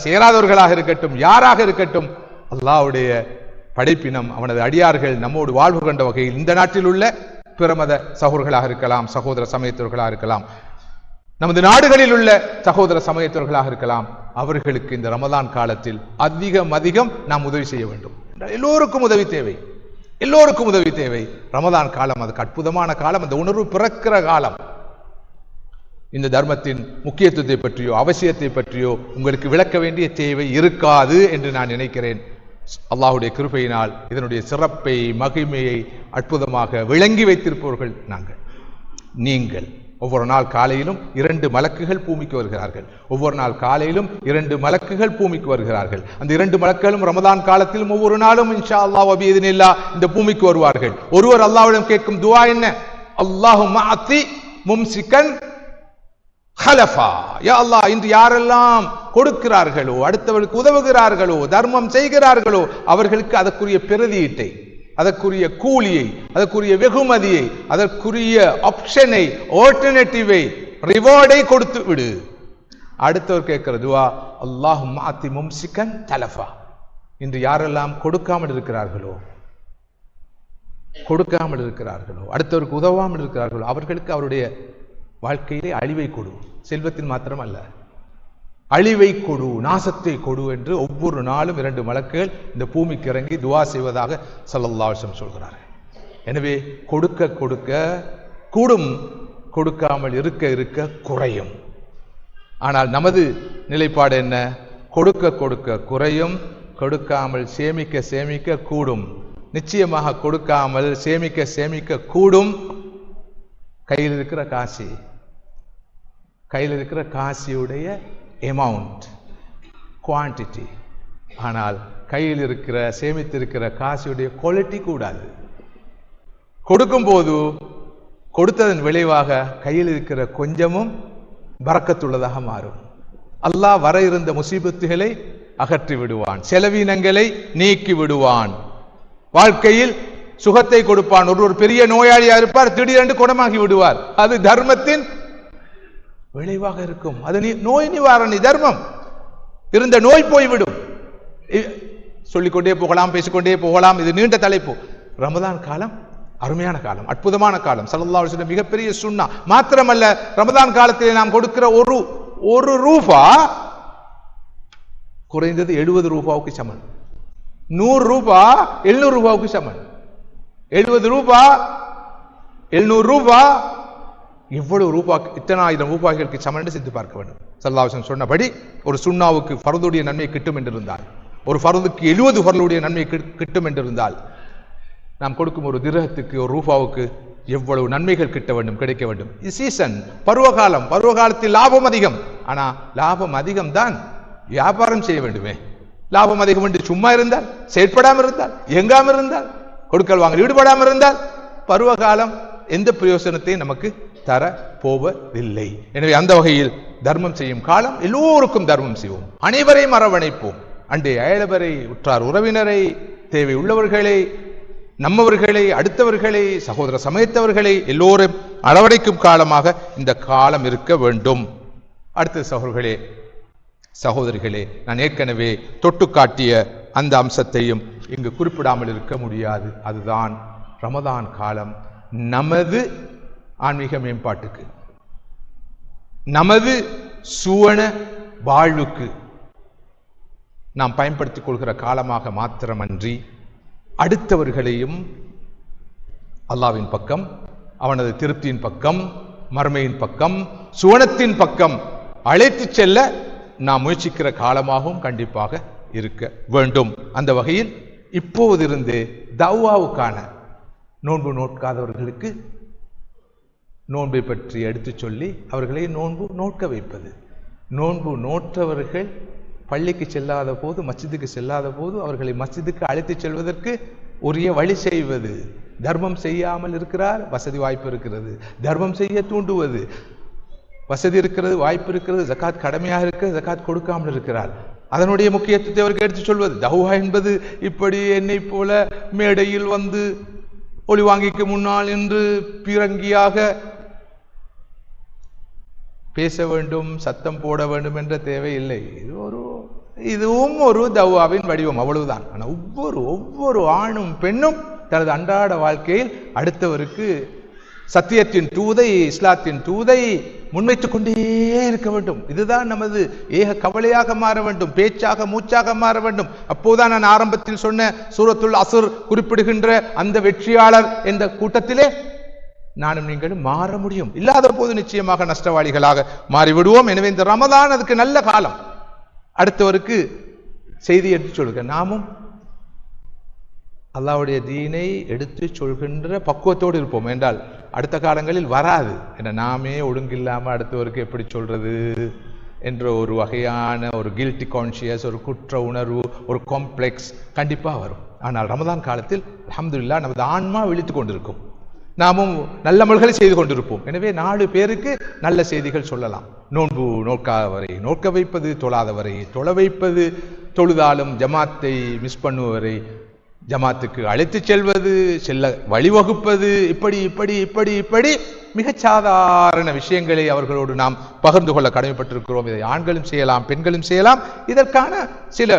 சேராதவர்களாக இருக்கட்டும், யாராக இருக்கட்டும், அல்லாஹ்வுடைய படைப்பினம், அவனது அடியார்கள் நம்மோடு வாழ்வு கண்ட வகையில் இந்த நாட்டில் உள்ள பிற மத சகோதரர்களாக இருக்கலாம், சகோதர சமயத்தவர்களாக இருக்கலாம், நமது நாடுகளில் உள்ள சகோதர சமயத்தவர்களாக இருக்கலாம், அவர்களுக்கு இந்த ரமதான் காலத்தில் அதிகம் நாம் உதவி செய்ய வேண்டும். எல்லோருக்கும் உதவி தேவை, எல்லோருக்கும் உதவி தேவை. ரமதான் காலம் அதுக்கு அற்புதமான காலம், அந்த உணர்வு பிறக்கிற காலம். இந்த தர்மத்தின் முக்கியத்துவத்தை பற்றியோ அவசியத்தை பற்றியோ உங்களுக்கு விளக்க வேண்டிய தேவை இருக்காது என்று நான் நினைக்கிறேன். அல்லாஹ்வுடைய கிருபையினால் இதனுடைய சிறப்பை, மகிமையை அற்புதமாக விளங்கி வைத்திருப்பவர்கள் நாங்கள், நீங்கள். ஒவ்வொரு நாள் காலையிலும் 2 மலக்குகள் பூமிக்கு வருகிறார்கள். ஒவ்வொரு நாள் காலையிலும் 2 மலக்குகள் பூமிக்கு வருகிறார்கள். அந்த 2 மலக்குகளும் ரமதான் காலத்திலும் ஒவ்வொரு நாளும் இன்ஷா அல்லாஹ் வ பிஇذنில்லாஹ் இந்த பூமிக்கு வருவார்கள். ஒருவர் அல்லாஹ்விடம் கேட்கும் துஆ என்ன? அல்லாஹும்ம அத்தி மும்சிகன் ஹலஃபா. யா அல்லாஹ், இன்று யாரெல்லாம் கொடுக்கிறார்களோ, அடுத்தவர்களுக்கு உதவுகிறார்களோ, தர்மம் செய்கிறார்களோ, அவர்களுக்கு அதற்குரிய பிரதியீட்டை, அதற்குரிய கூலியை, அதற்குரிய வெகுமதியை, அதற்குரிய ஆப்ஷனை, ஆல்டர்னேட்டிவை, ரிவார்டை கொடுத்து விடு. அடுத்தவர் கேட்கிற துஆ அல்லாஹும்ம அத்தி மும்சிகன் தலஃபா. இன்று யாரெல்லாம் கொடுக்காமல் இருக்கிறார்களோ, அடுத்தவருக்கு உதவாமல் இருக்கிறார்களோ, அவர்களுக்கு அவருடைய வாழ்க்கையிலே அழிவை கொடு. செல்வத்தில் மாத்திரம் அல்ல, அழிவை கொடு, நாசத்தை கொடு என்று ஒவ்வொரு நாளும் 2 மலக்குகள் இந்த பூமிக்கு இறங்கி துஆ செய்வதாக ஸல்லல்லாஹு அலைஹி வஸல்லம் சொல்கிறார்கள். எனவே கொடுக்க கொடுக்க கூடும், கொடுக்காமல் இருக்க குறையும். ஆனால் நமது நிலைப்பாடு என்ன? கொடுக்க கொடுக்க குறையும், கொடுக்காமல் சேமிக்க கூடும். நிச்சயமாக கொடுக்காமல் சேமிக்க கூடும். கையில் இருக்கிற காசியுடைய அமௌண்ட், குவான்டிட்டி. ஆனால் கையில் இருக்கிற, சேமித்திருக்கிற காசியுடைய குவாலிட்டி கூடாது. கொடுக்கும் போது கொடுத்ததன் விளைவாக கையில் இருக்கிற கொஞ்சமும் பரக்கத்துள்ளதாக மாறும். அல்லாஹ் வர இருந்த முசீபத்துகளை அகற்றி விடுவான், செலவினங்களை நீக்கி விடுவான், வாழ்க்கையில் சுகத்தை கொடுப்பான். ஒரு பெரிய நோயாளியா இருப்பார், திடீரென்று குணமாகி விடுவார். அது தர்மத்தின் விளைவாக இருக்கும். அது நோய் நிவாரணி தர்மம். இருந்த நோய் போய்விடும். சொல்லிக்கொண்டே போகலாம், பேசிக்கொண்டே போகலாம். இது நீண்ட தலைப்பு. ரமதான் காலம் அருமையான காலம், அற்புதமான காலம். ஸல்லல்லாஹு அலைஹி வஸல்லம் மிகப்பெரிய சுன்னா. மாத்திரமல்ல, ரமதான் காலத்திலே நாம் கொடுக்கிற ஒரு ரூபா குறைந்தது 70 ரூபாவுக்கு சமன். 100 ரூபாய் 700 ரூபாவுக்கு சமன். 70 ரூபாய் 700 ரூபாய் எவ்வளவு ரூபாய், இத்தனை ஆயிரம் ரூபாய்களுக்கு சமன் என்று சிந்தித்து பார்க்க வேண்டும். ஸல்லல்லாஹு அலைஹி வஸல்லம் சொன்னபடி ஒரு சுன்னாவுக்கு ஃபர்துடைய நன்மை கிட்டும் என்றிருந்தால், ஒரு ஃபர்துக்கு 70 ஃபர்லுடைய நன்மை கிட்டும் என்றிருந்தால், நாம் கொடுக்கும் ஒரு திரகத்துக்கு ஒரு ரூபாவுக்கு எவ்வளவு நன்மைகள் கிட்ட வேண்டும், கிடைக்க வேண்டும். சீசன், பருவகாலம், பருவகாலத்தில் லாபம் அதிகம். ஆனா லாபம் அதிகம் தான், வியாபாரம் செய்ய வேண்டுமே. லாபம் அதிகம் என்று சும்மா இருந்தால், செயற்படாமல் இருந்தால், இயங்காம இருந்தால், கொடுக்கல் வாங்க ஈடுபடாமல் இருந்தால், பருவகாலம் எந்த பிரயோசனத்தையும் நமக்கு தர போவதில்லை. எனவே அந்த வகையில் தர்மம் செய்யும் காலம், எல்லோருக்கும் தர்மம் செய்வோம், அனைவரையும் அரவணைப்போம். அண்டே அயலவரை, உற்றார் உறவினரை, தேவை உள்ளவர்களை, நம்மவர்களை, அடுத்தவர்களை, சகோதர சமயத்தவர்களை எல்லோரும் அரவணைக்கும் காலமாக இந்த காலம் இருக்க வேண்டும். அடுத்த சகோதரர்களே, சகோதரிகளே, நான் ஏற்கனவே தொட்டு காட்டிய அந்த அம்சத்தையும் இங்கு குறிப்பிடாமல் இருக்க முடியாது. அதுதான் ரமதான் காலம் நமது ஆன்மீக மேம்பாட்டுக்கு, நமது சுவன வாழ்வுக்கு நாம் பயன்படுத்திக் கொள்கிற காலமாக மாத்திரமன்றி, அடுத்தவர்களையும் அல்லாஹ்வின் பக்கம், அவனது திருப்தியின் பக்கம், மறுமையின் பக்கம், சுவனத்தின் பக்கம் அழைத்து செல்ல நாம் முயற்சிக்கிற காலமாகவும் கண்டிப்பாக இருக்க வேண்டும். அந்த வகையில் இப்போதிருந்து தவ்வாவுக்கான, நோன்பு நோட்காதவர்களுக்கு நோன்பை பற்றி எடுத்து சொல்லி அவர்களை நோன்பு நோட்க வைப்பது, நோன்பு நோற்றவர்கள் பள்ளிக்கு செல்லாத போது, மஸ்ஜிதுக்கு செல்லாத போது அவர்களை மஸ்ஜிதுக்கு அழைத்து செல்வதற்கு உரிய வழி செய்வது. தர்மம் செய்யாமல் இருக்கிறார், வசதி வாய்ப்பு இருக்கிறது, தர்மம் செய்ய தூண்டுவது. வசதி இருக்கிறது, வாய்ப்பு இருக்கிறது, ஜகாத் கடமையாக இருக்கிறது, ஜகாத் கொடுக்காமல் இருக்கிறார், அதனுடைய முக்கியத்துவத்தை அவருக்கு எடுத்து சொல்வது. தவ்வா என்பது இப்படி என்னை போல மேடையில் வந்து ஒளிவாங்கிக்கு முன்னால் என்று பிறங்கியாக பேச வேண்டும், சத்தம் போட வேண்டும் என்ற தேவை இல்லை. இதுவும் ஒரு தவ்வாவின் வடிவம், அவ்வளவுதான். ஆனால் ஒவ்வொரு ஆணும் பெண்ணும் தனது அன்றாட வாழ்க்கையில் அடுத்தவருக்கு சத்தியத்தின் தூதை, இஸ்லாத்தின் தூதை முன்வைத்துக் கொண்டே இருக்க வேண்டும். இதுதான் நமது ஏக கவலையாக மாற வேண்டும், பேச்சாக மூச்சாக மாற வேண்டும். அப்போதான் நான் ஆரம்பத்தில் சொன்ன சூரத்துல் அஸ்ர் குறிப்பிடுகின்ற அந்த வெற்றியாளர் என்ற கூட்டத்திலே நானும் நீங்களும் மாற முடியும். இல்லாத போது நிச்சயமாக நஷ்டவாளிகளாக மாறிவிடுவோம். எனவே இந்த ரமதான் அதுக்கு நல்ல காலம். அடுத்தவருக்கு செய்தி எடுத்து சொல்லுங்க, நாமும் அல்லாஹ்வுடைய தீனை எடுத்து சொல்கின்ற பக்குவத்தோடு இருப்போம். என்றால் அடுத்த காலங்களில் வராது. என நாமே ஒழுங்கில்லாமல் அடுத்தவருக்கு எப்படி சொல்றது என்ற ஒரு வகையான ஒரு கில்ட்டி கான்ஷியஸ், ஒரு குற்ற உணர்வு, ஒரு காம்ப்ளெக்ஸ் கண்டிப்பாக வரும். ஆனால் ரமதான் காலத்தில் அல்ஹம்துலில்லாஹ் நமது ஆன்மா விழித்து கொண்டிருக்கும், நாமும் நல்ல அமல்களை செய்து கொண்டிருப்போம். எனவே 4 பேருக்கு நல்ல செய்திகள் சொல்லலாம். நோன்பு நோக்காதவரை நோக்க வைப்பது, தொழாதவரை தொழ வைப்பது, தொழுதாலும் ஜமாத்தை மிஸ் பண்ணுவவரை ஜமாத்துக்கு அழைத்து செல்வது, செல்ல வழிவகுப்பது, இப்படி இப்படி இப்படி இப்படி மிகச் சாதாரண விஷயங்களை அவர்களோடு நாம் பகிர்ந்து கொள்ள கடமைப்பட்டிருக்கிறோம். இதை ஆண்களும் செய்யலாம், பெண்களும் செய்யலாம். இதற்கான சில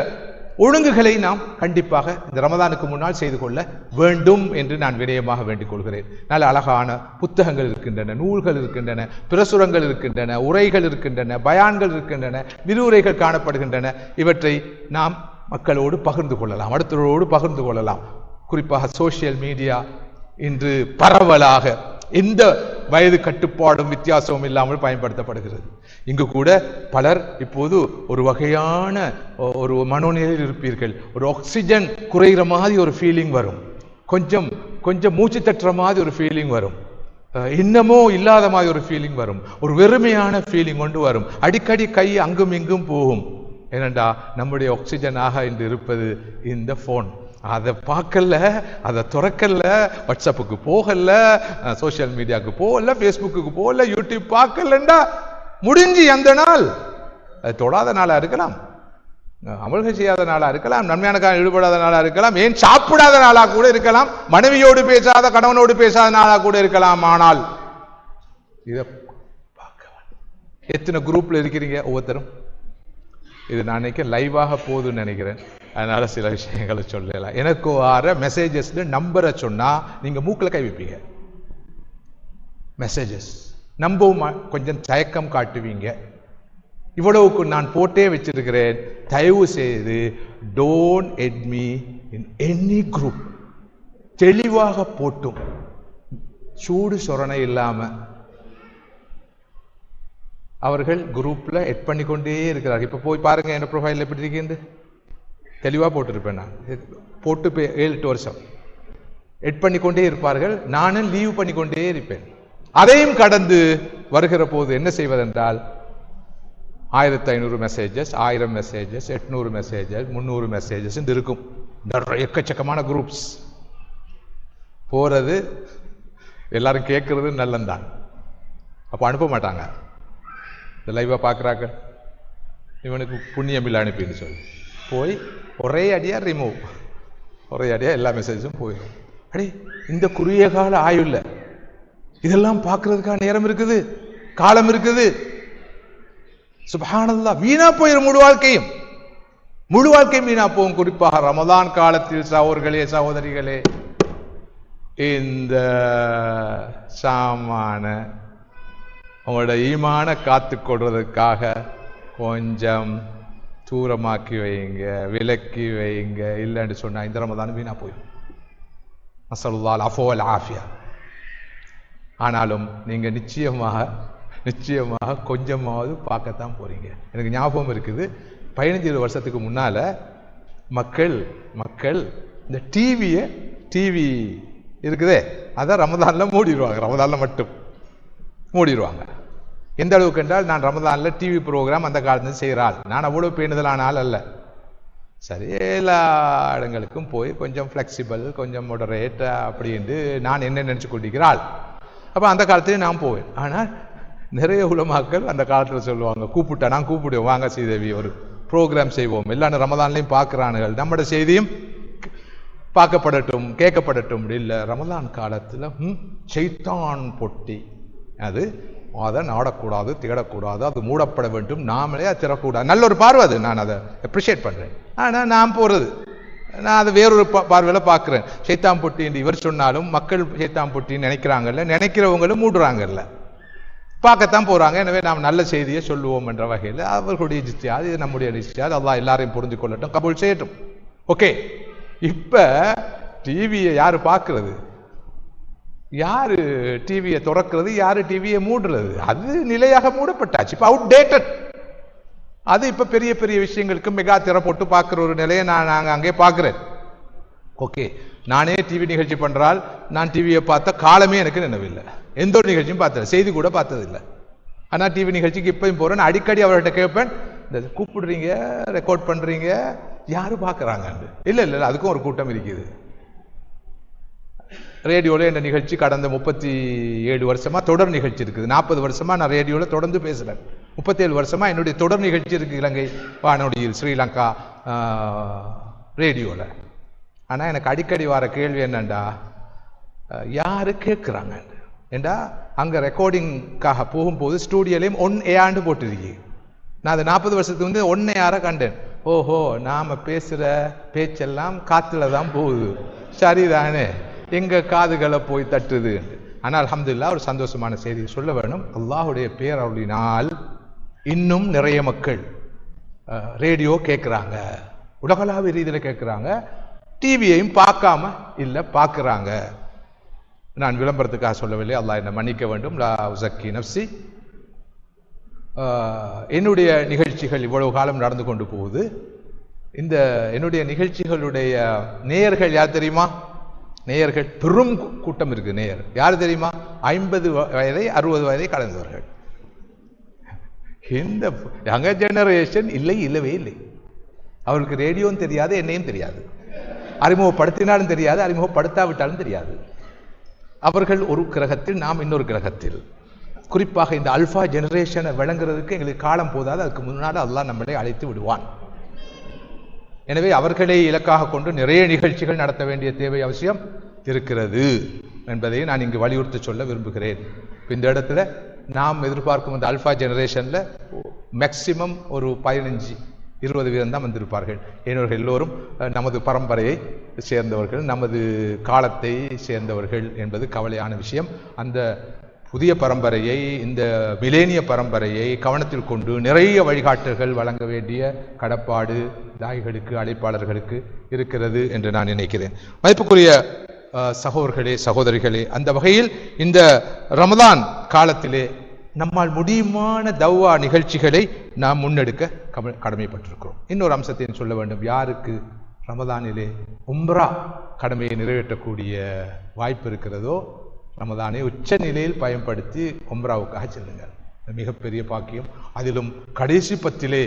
ஒழுங்குகளை நாம் கண்டிப்பாக இந்த ரமதானுக்கு முன்னால் செய்து கொள்ள வேண்டும் என்று நான் வினயமாக வேண்டிக் கொள்கிறேன். நல்ல அழகான புத்தகங்கள் இருக்கின்றன, நூல்கள் இருக்கின்றன, பிரசுரங்கள் இருக்கின்றன, உரைகள் இருக்கின்றன, பயான்கள் இருக்கின்றன, விரிவுரைகள் காணப்படுகின்றன. இவற்றை நாம் மக்களோடு பகிர்ந்து கொள்ளலாம், அடுத்தவரோடு பகிர்ந்து கொள்ளலாம். குறிப்பாக சோசியல் மீடியா இன்று பரவலாக எந்த வயது கட்டுப்பாடும் வித்தியாசமும் இல்லாமல் பயன்படுத்தப்படுகிறது. இங்கு கூட பலர் இப்போது ஒரு வகையான ஒரு மனோநிலையில் இருப்பீர்கள். ஒரு ஆக்சிஜன் குறைகிற மாதிரி ஒரு ஃபீலிங் வரும், கொஞ்சம் கொஞ்சம் மூச்சு தட்டுற மாதிரி ஒரு ஃபீலிங் வரும், இன்னமோ இல்லாத மாதிரி ஒரு ஃபீலிங் வரும், ஒரு வெறுமையான ஃபீலிங் கொண்டு வரும். அடிக்கடி கை அங்கும் இங்கும் போகும். ஏனண்டா நம்முடைய ஆக்சிஜனாக இன்று இருப்பது இந்த போன். அதை பார்க்கல, அதை துறக்கல, வாட்ஸ்அப்புக்கு போகல, சோசியல் மீடியாவுக்கு போகல, ஃபேஸ்புக்கு போகல, யூடியூப் பார்க்கலண்டா முடிஞ்சு அந்த நாள். அது தொடாத நாளா இருக்கலாம், அமல்கள் செய்யாத நாளா இருக்கலாம், நன்மையான காலம் ஈடுபடாத நாளா இருக்கலாம், ஏன் சாப்பிடாத நாளா கூட இருக்கலாம், மனைவியோடு பேசாத கணவனோடு பேசாத நாளா கூட இருக்கலாம். ஆனால் இதை பார்க்க எத்தனை குரூப்ல இருக்கிறீங்க ஒவ்வொருத்தரும்? இது நான் நினைக்கிறேன் லைவாக போகுதுன்னு நினைக்கிறேன். அதனால சில விஷயங்களை சொல்லலாம். எனக்கு வர மெசேஜஸ்ல நம்பரை சொன்னா நீங்க மூக்கில் கை வைப்பீங்க. மெசேஜஸ் நம்பவும் கொஞ்சம் தயக்கம் காட்டுவீங்க. இவ்வளவுக்கு நான் போட்டே வச்சிருக்கிறேன், தயவு செய்து don't add me in any group. தெளிவாக போட்டும் சூடு சொரணை இல்லாம அவர்கள் குரூப்ல எட் பண்ணிக்கொண்டே இருக்கிறார்கள். இப்ப போய் பாருங்க என்ன ப்ரொஃபைல் எப்படி இருக்குன்னு தெளிவா போட்டிருப்பேன். நான் போட்டு 7-8 வருஷம் எட் பண்ணிக்கொண்டே இருப்பார்கள். நானும் லீவ் பண்ணிக்கொண்டே இருப்பேன். அதையும் கடந்து வருகிற போது என்ன செய்வதென்றால் 1500 மெசேஜஸ், 1000 மெசேஜஸ், 800 மெசேஜஸ், 300 மெசேஜஸ் இருக்கும். எக்கச்சக்கமான குரூப்ஸ் போறது, எல்லாரும் கேட்கறது நல்லந்தான். அப்ப அனுப்ப மாட்டாங்க. இந்த லைவா பார்க்குறாங்க, இவனுக்கு புண்ணியம் இல்லை அனுப்பின்னு சொல்லி போய் ஒரே அடியா ரிமூவ், ஒரே அடியா எல்லா மெசேஜும் போயிடும். அடே இந்த குறுகிய கால ஆயுள்ள இதெல்லாம் பார்க்கறதுக்கான நேரம் இருக்குது, காலம் இருக்குது. சுப்ஹானல்லாஹ், வீணா போயிடும் முழு வாழ்க்கையும். முழு வாழ்க்கையும் வீணா போகும். குறிப்பாக ரமதான் காலத்தில் சகோதரர்களே சகோதரிகளே, இந்த சாமான உங்களோட ஈமான காத்து கொள்வதற்காக கொஞ்சம் தூரமாக்கி வைங்க, விலக்கி வைங்க. இல்லைன்னு சொன்னா இந்த ரமதான் வீணா போயிடும். நஸ்அலுல்லாஹ் அஃபவ வல் ஆஃபியா. ஆனாலும் நீங்க நிச்சயமாக கொஞ்சமாவது பார்க்கத்தான் போறீங்க. எனக்கு ஞாபகம் இருக்குது, 15 வருஷத்துக்கு முன்னால மக்கள் இந்த டிவி இருக்குதே அதான் ரமதான்ல மூடிடுவாங்க. ரமதான்ல மட்டும் மூடிடுவாங்க. எந்த அளவுக்கு என்றால், நான் ரமதான்ல டிவி ப்ரோக்ராம் அந்த காலத்துல செய்கிறாள். நான் அவ்வளவு பேணுதலான ஆள் அல்ல. சரி, எல்லா இடங்களுக்கும் போய் கொஞ்சம் ஃப்ளெக்சிபிள், கொஞ்சம் மொடரேட் அப்படின்ட்டு நான் என்ன நினைச்சு கொண்டிருக்கிறாள். அப்ப அந்த காலத்திலேயே நான் போவேன். ஆனால் நிறைய உலமாக்கள் அந்த காலத்தில் சொல்லுவாங்க, கூப்பிட்டா நான் கூப்பிடுவேன், வாங்க ஸ்ரீதேவி ஒரு ப்ரோக்ராம் செய்வோம், எல்லாரும் ரமதான்லையும் பார்க்குறானுகள், நம்மளோட செய்தியும் பார்க்கப்படட்டும், கேட்கப்படட்டும். இல்லை, ரமதான் காலத்தில் ஷைத்தான் பொட்டி, அதை நாடக்கூடாது, தேடக்கூடாது, அது மூடப்பட வேண்டும், நாமளே அது திறக்கூடாது. நல்ல ஒரு பார்வை, அது நான் அதை அப்ரிஷியேட் பண்றேன். ஆனால் நான் போறது, நான் அதை வேறொரு பார்வையில பார்க்கிறேன். ஷைத்தான் பொட்டி என்று இவர் சொன்னாலும் மக்கள் ஷைத்தான் பொட்டின்னு நினைக்கிறாங்கல்ல, நினைக்கிறவங்களும் மூடுறாங்கல்ல, பார்க்கத்தான் போறாங்க. எனவே நாம் நல்ல செய்தியை சொல்லுவோம் என்ற வகையில் அவர்களுடைய இஜ்திஹாத், இது நம்முடைய இஜ்திஹாத். அல்லாஹ் எல்லாரையும் புரிந்து கொள்ளட்டும், கபூல் செய்யட்டும். ஓகே, இப்ப டிவியை யாரு பார்க்கிறது, யாரு டிவியை திறக்கிறது, யாரு டிவியை மூடுறது? அது நிலையாக மூடப்பட்டாச்சு, இப்ப அவுட்டேட்டட். அது இப்ப பெரிய பெரிய விஷயங்களுக்கு மெகா திரை போட்டு பார்க்கிற ஒரு நிலையை நான் அங்கே பார்க்கிறேன். ஓகே, நானே டிவி நிகழ்ச்சி பண்றால் நான் டிவியை பார்த்த காலமே எனக்கு நினைவில்லை. எந்த ஒரு நிகழ்ச்சியும் பார்த்தேன், செய்தி கூட பார்த்ததில்லை. ஆனா டிவி நிகழ்ச்சிக்கு இப்பயும் போறேன். அடிக்கடி அவர்கிட்ட கேட்பேன், இந்த கூப்பிடுறீங்க, ரெக்கார்ட் பண்றீங்க, யாரு பார்க்கறாங்க? இல்ல அதுக்கும் ஒரு கூட்டம் இருக்குது. ரேடியோல இந்த நிகழ்ச்சி கடந்த 37 வருஷமா தொடர் நிகழ்ச்சி இருக்குது. 40 வருஷமா நான் ரேடியோல தொடர்ந்து பேசுறேன். 37 வருஷமா என்னுடைய தொடர் நிகழ்ச்சி இருக்கு இலங்கை வானொலியில், ஸ்ரீலங்கா ரேடியோல. ஆனா எனக்கு அடிக்கடி வர கேள்வி என்னண்டா, யாரு கேட்கிறாங்க? ஏண்டா அங்க ரெக்கார்டிங்காக போகும்போது ஸ்டூடியோலையும் ஒன் ஏஆண்டு போட்டிருக்கு. நான் அது 40 வருஷத்துக்கு வந்து ஒன்னே யார கண்டேன். ஓஹோ, நாம பேசுற பேச்செல்லாம் காத்துல தான் போகுது, சரிதானே, எங்க காதுகளை போய் தட்டுது. ஆனால் அல்ஹம்துலில்லாஹ், ஒரு சந்தோஷமான செய்தி சொல்ல வேணும். அல்லாஹ்வுடைய பேரருளினால் இன்னும் நிறைய மக்கள் ரேடியோ கேட்கிறாங்க, உலகளாவிய ரீதியில கேட்கிறாங்க. டிவியையும் பார்க்காம இல்ல, பார்க்கிறாங்க. நான் விளம்பரத்துக்காக சொல்லவில்லை, அல்லாஹ் என்னை மன்னிக்க வேண்டும். லா உஸக்கி நஃப்ஸி. என்னுடைய நிகழ்ச்சிகள் இவ்வளவு காலம் நடந்து கொண்டு போகுது. இந்த என்னுடைய நிகழ்ச்சிகளுடைய நேயர்கள் யார் தெரியுமா? நேயர்கள் பெரும் கூட்டம் இருக்கு. நேயர் யாரு தெரியுமா? 50 வயதை 60 வயதை கடந்தவர்கள். இந்த யங்க ஜெனரேஷன் இல்லவே இல்லை. அவருக்கு ரேடியோவும் தெரியாது, என்னையும் தெரியாது, அறிமுகப்படுத்தினாலும் தெரியாது, அறிமுகப்படுத்தாவிட்டாலும் தெரியாது. அவர்கள் ஒரு கிரகத்தில், நாம் இன்னொரு கிரகத்தில். குறிப்பாக இந்த அல்பா ஜெனரேஷனை விளங்குறதுக்கு எங்களுக்கு காலம் போதாது, அதுக்கு முன்னாடி அல்லாஹ் நம்மளை அழைத்து விடுவான். எனவே அவர்களை இலக்காக கொண்டு நிறைய நிகழ்ச்சிகள் நடத்த வேண்டிய தேவை அவசியம் இருக்கிறது என்பதை நான் இங்கு வலியுறுத்தி சொல்ல விரும்புகிறேன். இந்த இடத்துல நாம் எதிர்பார்க்கும் இந்த அல்பா ஜெனரேஷன்ல மேக்சிமம் ஒரு 15 20 வீதம் தான் வந்திருப்பார்கள். ஏனவர்கள் எல்லோரும் நமது பரம்பரையை சேர்ந்தவர்கள், நமது காலத்தை சேர்ந்தவர்கள் என்பது கவலையான விஷயம். அந்த புதிய பரம்பரையை, இந்த மிலேனிய பரம்பரையை கவனத்தில் கொண்டு நிறைய வழிகாட்டுகள் வழங்க வேண்டிய கடப்பாடு தாய்களுக்கு, அழைப்பாளர்களுக்கு இருக்கிறது என்று நான் நினைக்கிறேன். மதிப்புக்குரிய சகோதரர்களே, சகோதரிகளே, அந்த வகையில் இந்த ரமதான் காலத்திலே நம்மால் முடியுமான தவ்வா நிகழ்ச்சிகளை நாம் முன்னெடுக்க கடமைப்பட்டிருக்கிறோம். இன்னொரு அம்சத்தை சொல்ல வேண்டும். யாருக்கு ரமதானிலே உம்ரா கடமையை நிறைவேற்றக்கூடிய வாய்ப்பு இருக்கிறதோ ரமதானை உச்ச நிலையில் பயன்படுத்தி உம்ராவுக்காக செல்லுங்கள். மிகப்பெரிய பாக்கியம். அதிலும் கடைசி 10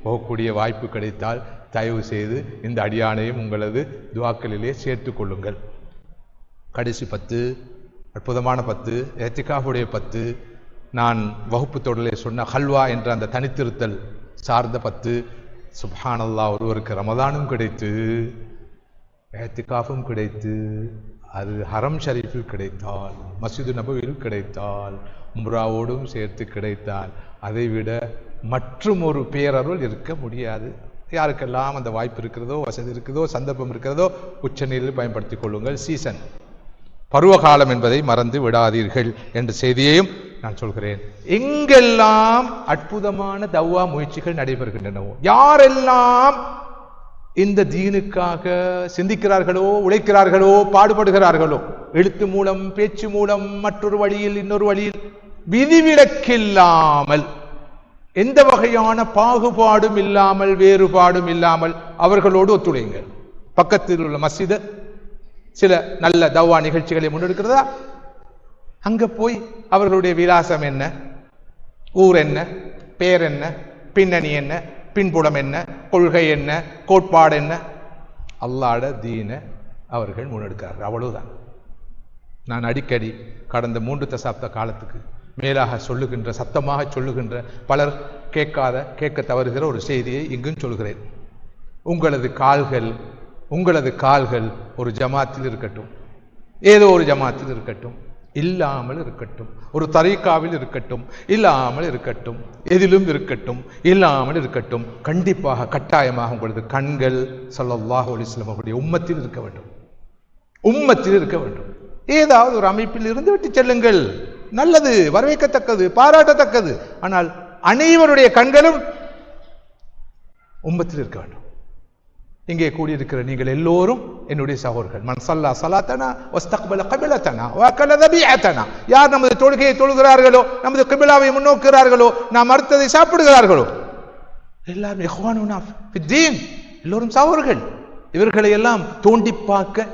போகக்கூடிய வாய்ப்பு கிடைத்தால் தயவு செய்து இந்த அடியானையும் உங்களது துவாக்களிலே சேர்த்து கொள்ளுங்கள். கடைசி 10 அற்புதமான 10, ஏத்திகாஃபுடைய 10, நான் வகுப்பு தொடரிலே சொன்ன ஹல்வா என்ற அந்த தனித்திருத்தல் சார்ந்த 10. சுப்ஹானல்லாஹ், ஒருவருக்கு ரமதானும் கிடைத்து, ஏத்திகாஃபும் கிடைத்து, அது ஹரம் ஷரீஃபில் கிடைத்தால், மஸ்ஜிது நபவியில் கிடைத்தால், உம்ராவோடும் சேர்த்து கிடைத்தால், அதைவிட மற்றும் ஒரு பேரருள் இருக்க முடியாது. யாருக்கெல்லாம் அந்த வாய்ப்பு இருக்கிறதோ, வசதி இருக்கிறதோ, சந்தர்ப்பம் இருக்கிறதோ உச்சநிலையில் பயன்படுத்திக் கொள்ளுங்கள். சீசன், பருவகாலம் என்பதை மறந்து விடாதீர்கள் என்ற செய்தியையும் நான் சொல்கிறேன். எங்கெல்லாம் அற்புதமான தவ்வா முயற்சிகள் நடைபெறுகின்றனவோ, யாரெல்லாம் இந்த தீனுக்காக சிந்திக்கிறார்களோ, உழைக்கிறார்களோ, பாடுபடுகிறார்களோ, எழுத்து மூலம், பேச்சு மூலம், மற்றொரு வழியில், இன்னொரு வழியில், விதிவிலக்கில்லாமல், எந்த வகையான பாகுபாடும் இல்லாமல், வேறுபாடும் இல்லாமல் அவர்களோடு ஒத்துழையுங்கள். பக்கத்தில் உள்ள மஸ்ஜித் சில நல்ல தவ்வா நிகழ்ச்சிகளை முன்னெடுக்கிறதா, அங்க போய் அவர்களுடைய விலாசம் என்ன, ஊர் என்ன, பேர் என்ன, பின்னணி என்ன, பின்புலம் என்ன, கொள்கை என்ன, கோட்பாடு என்ன, அல்லாஹ்வுடைய தீனை அவர்கள் முன்னெடுக்கிறார்கள். அவ்வளவுதான். நான் அடிக்கடி கடந்த 3 தசாப்த காலத்துக்கு மேலாக சொல்லுகின்ற, சத்தமாக சொல்லுகின்ற, பலர் கேட்க தவறுகிற ஒரு செய்தியை இங்கும் சொல்கிறேன். உங்களது கால்கள் ஒரு ஜமாத்தில் இருக்கட்டும், ஏதோ ஒரு ஜமாத்தில் இருக்கட்டும், இல்லாமல் இருக்கட்டும், ஒரு தரீக்காவில் இருக்கட்டும், இல்லாமல் இருக்கட்டும், எதிலும் இருக்கட்டும், இல்லாமல் இருக்கட்டும், கண்டிப்பாக கட்டாயமாக உங்களது கண்கள் ஸல்லல்லாஹு அலைஹி வஸல்லம் அவர்களுடைய உம்மத்தில் இருக்க வேண்டும். உம்மத்தில் இருக்க வேண்டும். ஏதாவது ஒரு அமைப்பில் இருந்து விட்டு செல்லுங்கள், நல்லது, வரவேற்கத்தக்கது, பாராட்டத்தக்கது. ஆனால் அனைவருடைய கண்களும் உம்மத்தில் இருக்க வேண்டும். இங்கே கூடியிருக்கிற நீங்கள் எல்லோரும் என்னுடைய சகோதரர்கள். மன் ஸல்லா ஸலாத்தனா வஸ்தக்பல கிப்லத்தனா வஅகல தபீஅத்தனா. யார் நமது தொழுகையை தொழுகிறார்களோ, நமது கிப்லாவை முன்னோக்குகிறார்களோ, நாம் அறுத்ததை சாப்பிடுகிறார்களோ, எல்லாரும் இஹ்வானுனா ஃபித்தீன், எல்லோரும் சகோதரர்கள். இவர்களை எல்லாம் தோண்டி பார்க்க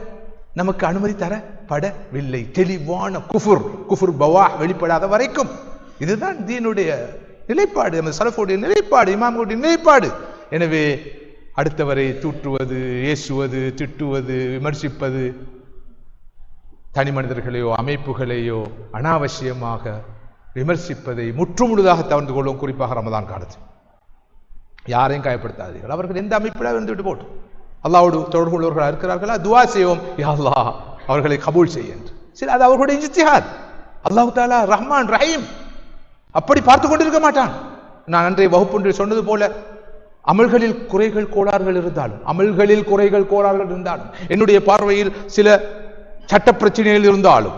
நமக்கு அனுமதி தரப்படவில்லை. தெளிவான குஃபுர் பவாஹ் வெளிப்படாத வரைக்கும் இதுதான் தீனுடைய நிலைப்பாடு, நமது சலஃபுடைய நிலைப்பாடு, இமாம்களுடைய நிலைப்பாடு. எனவே அடுத்தவரை தூற்றுவது, ஏசுவது, திட்டுவது, விமர்சிப்பது, தனி மனிதர்களையோ அமைப்புகளையோ அனாவசியமாக விமர்சிப்பதை முற்றுமுழுதாக தவிர்த்து கொள்வோம். குறிப்பாக ரமதான் காலத்தில் யாரையும் காயப்படுத்தாதீர்கள். அவர்கள் எந்த அமைப்பில் இருந்துவிட்டு போட்டு அல்லாஹ்வோடு தொடர்பு உள்ளவர்களாக இருக்கிறார்களா, துஆ செய்வோம், யா அல்லாஹ் அவர்களை கபூல் செய்ய என்று. சரி, அது அவர்களுடைய இஜ்திஹாத். அல்லாஹ் தஆலா ரஹ்மான் ரஹீம், அப்படி பார்த்து கொண்டிருக்க மாட்டான். நான் அன்றைய வகுப்பொன்றில் சொன்னது போல, அமல்களில் குறைகள் கோளாறுகள் இருந்தாலும், என்னுடைய பார்வையில் சில சட்ட பிரச்சனைகள் இருந்தாலும்,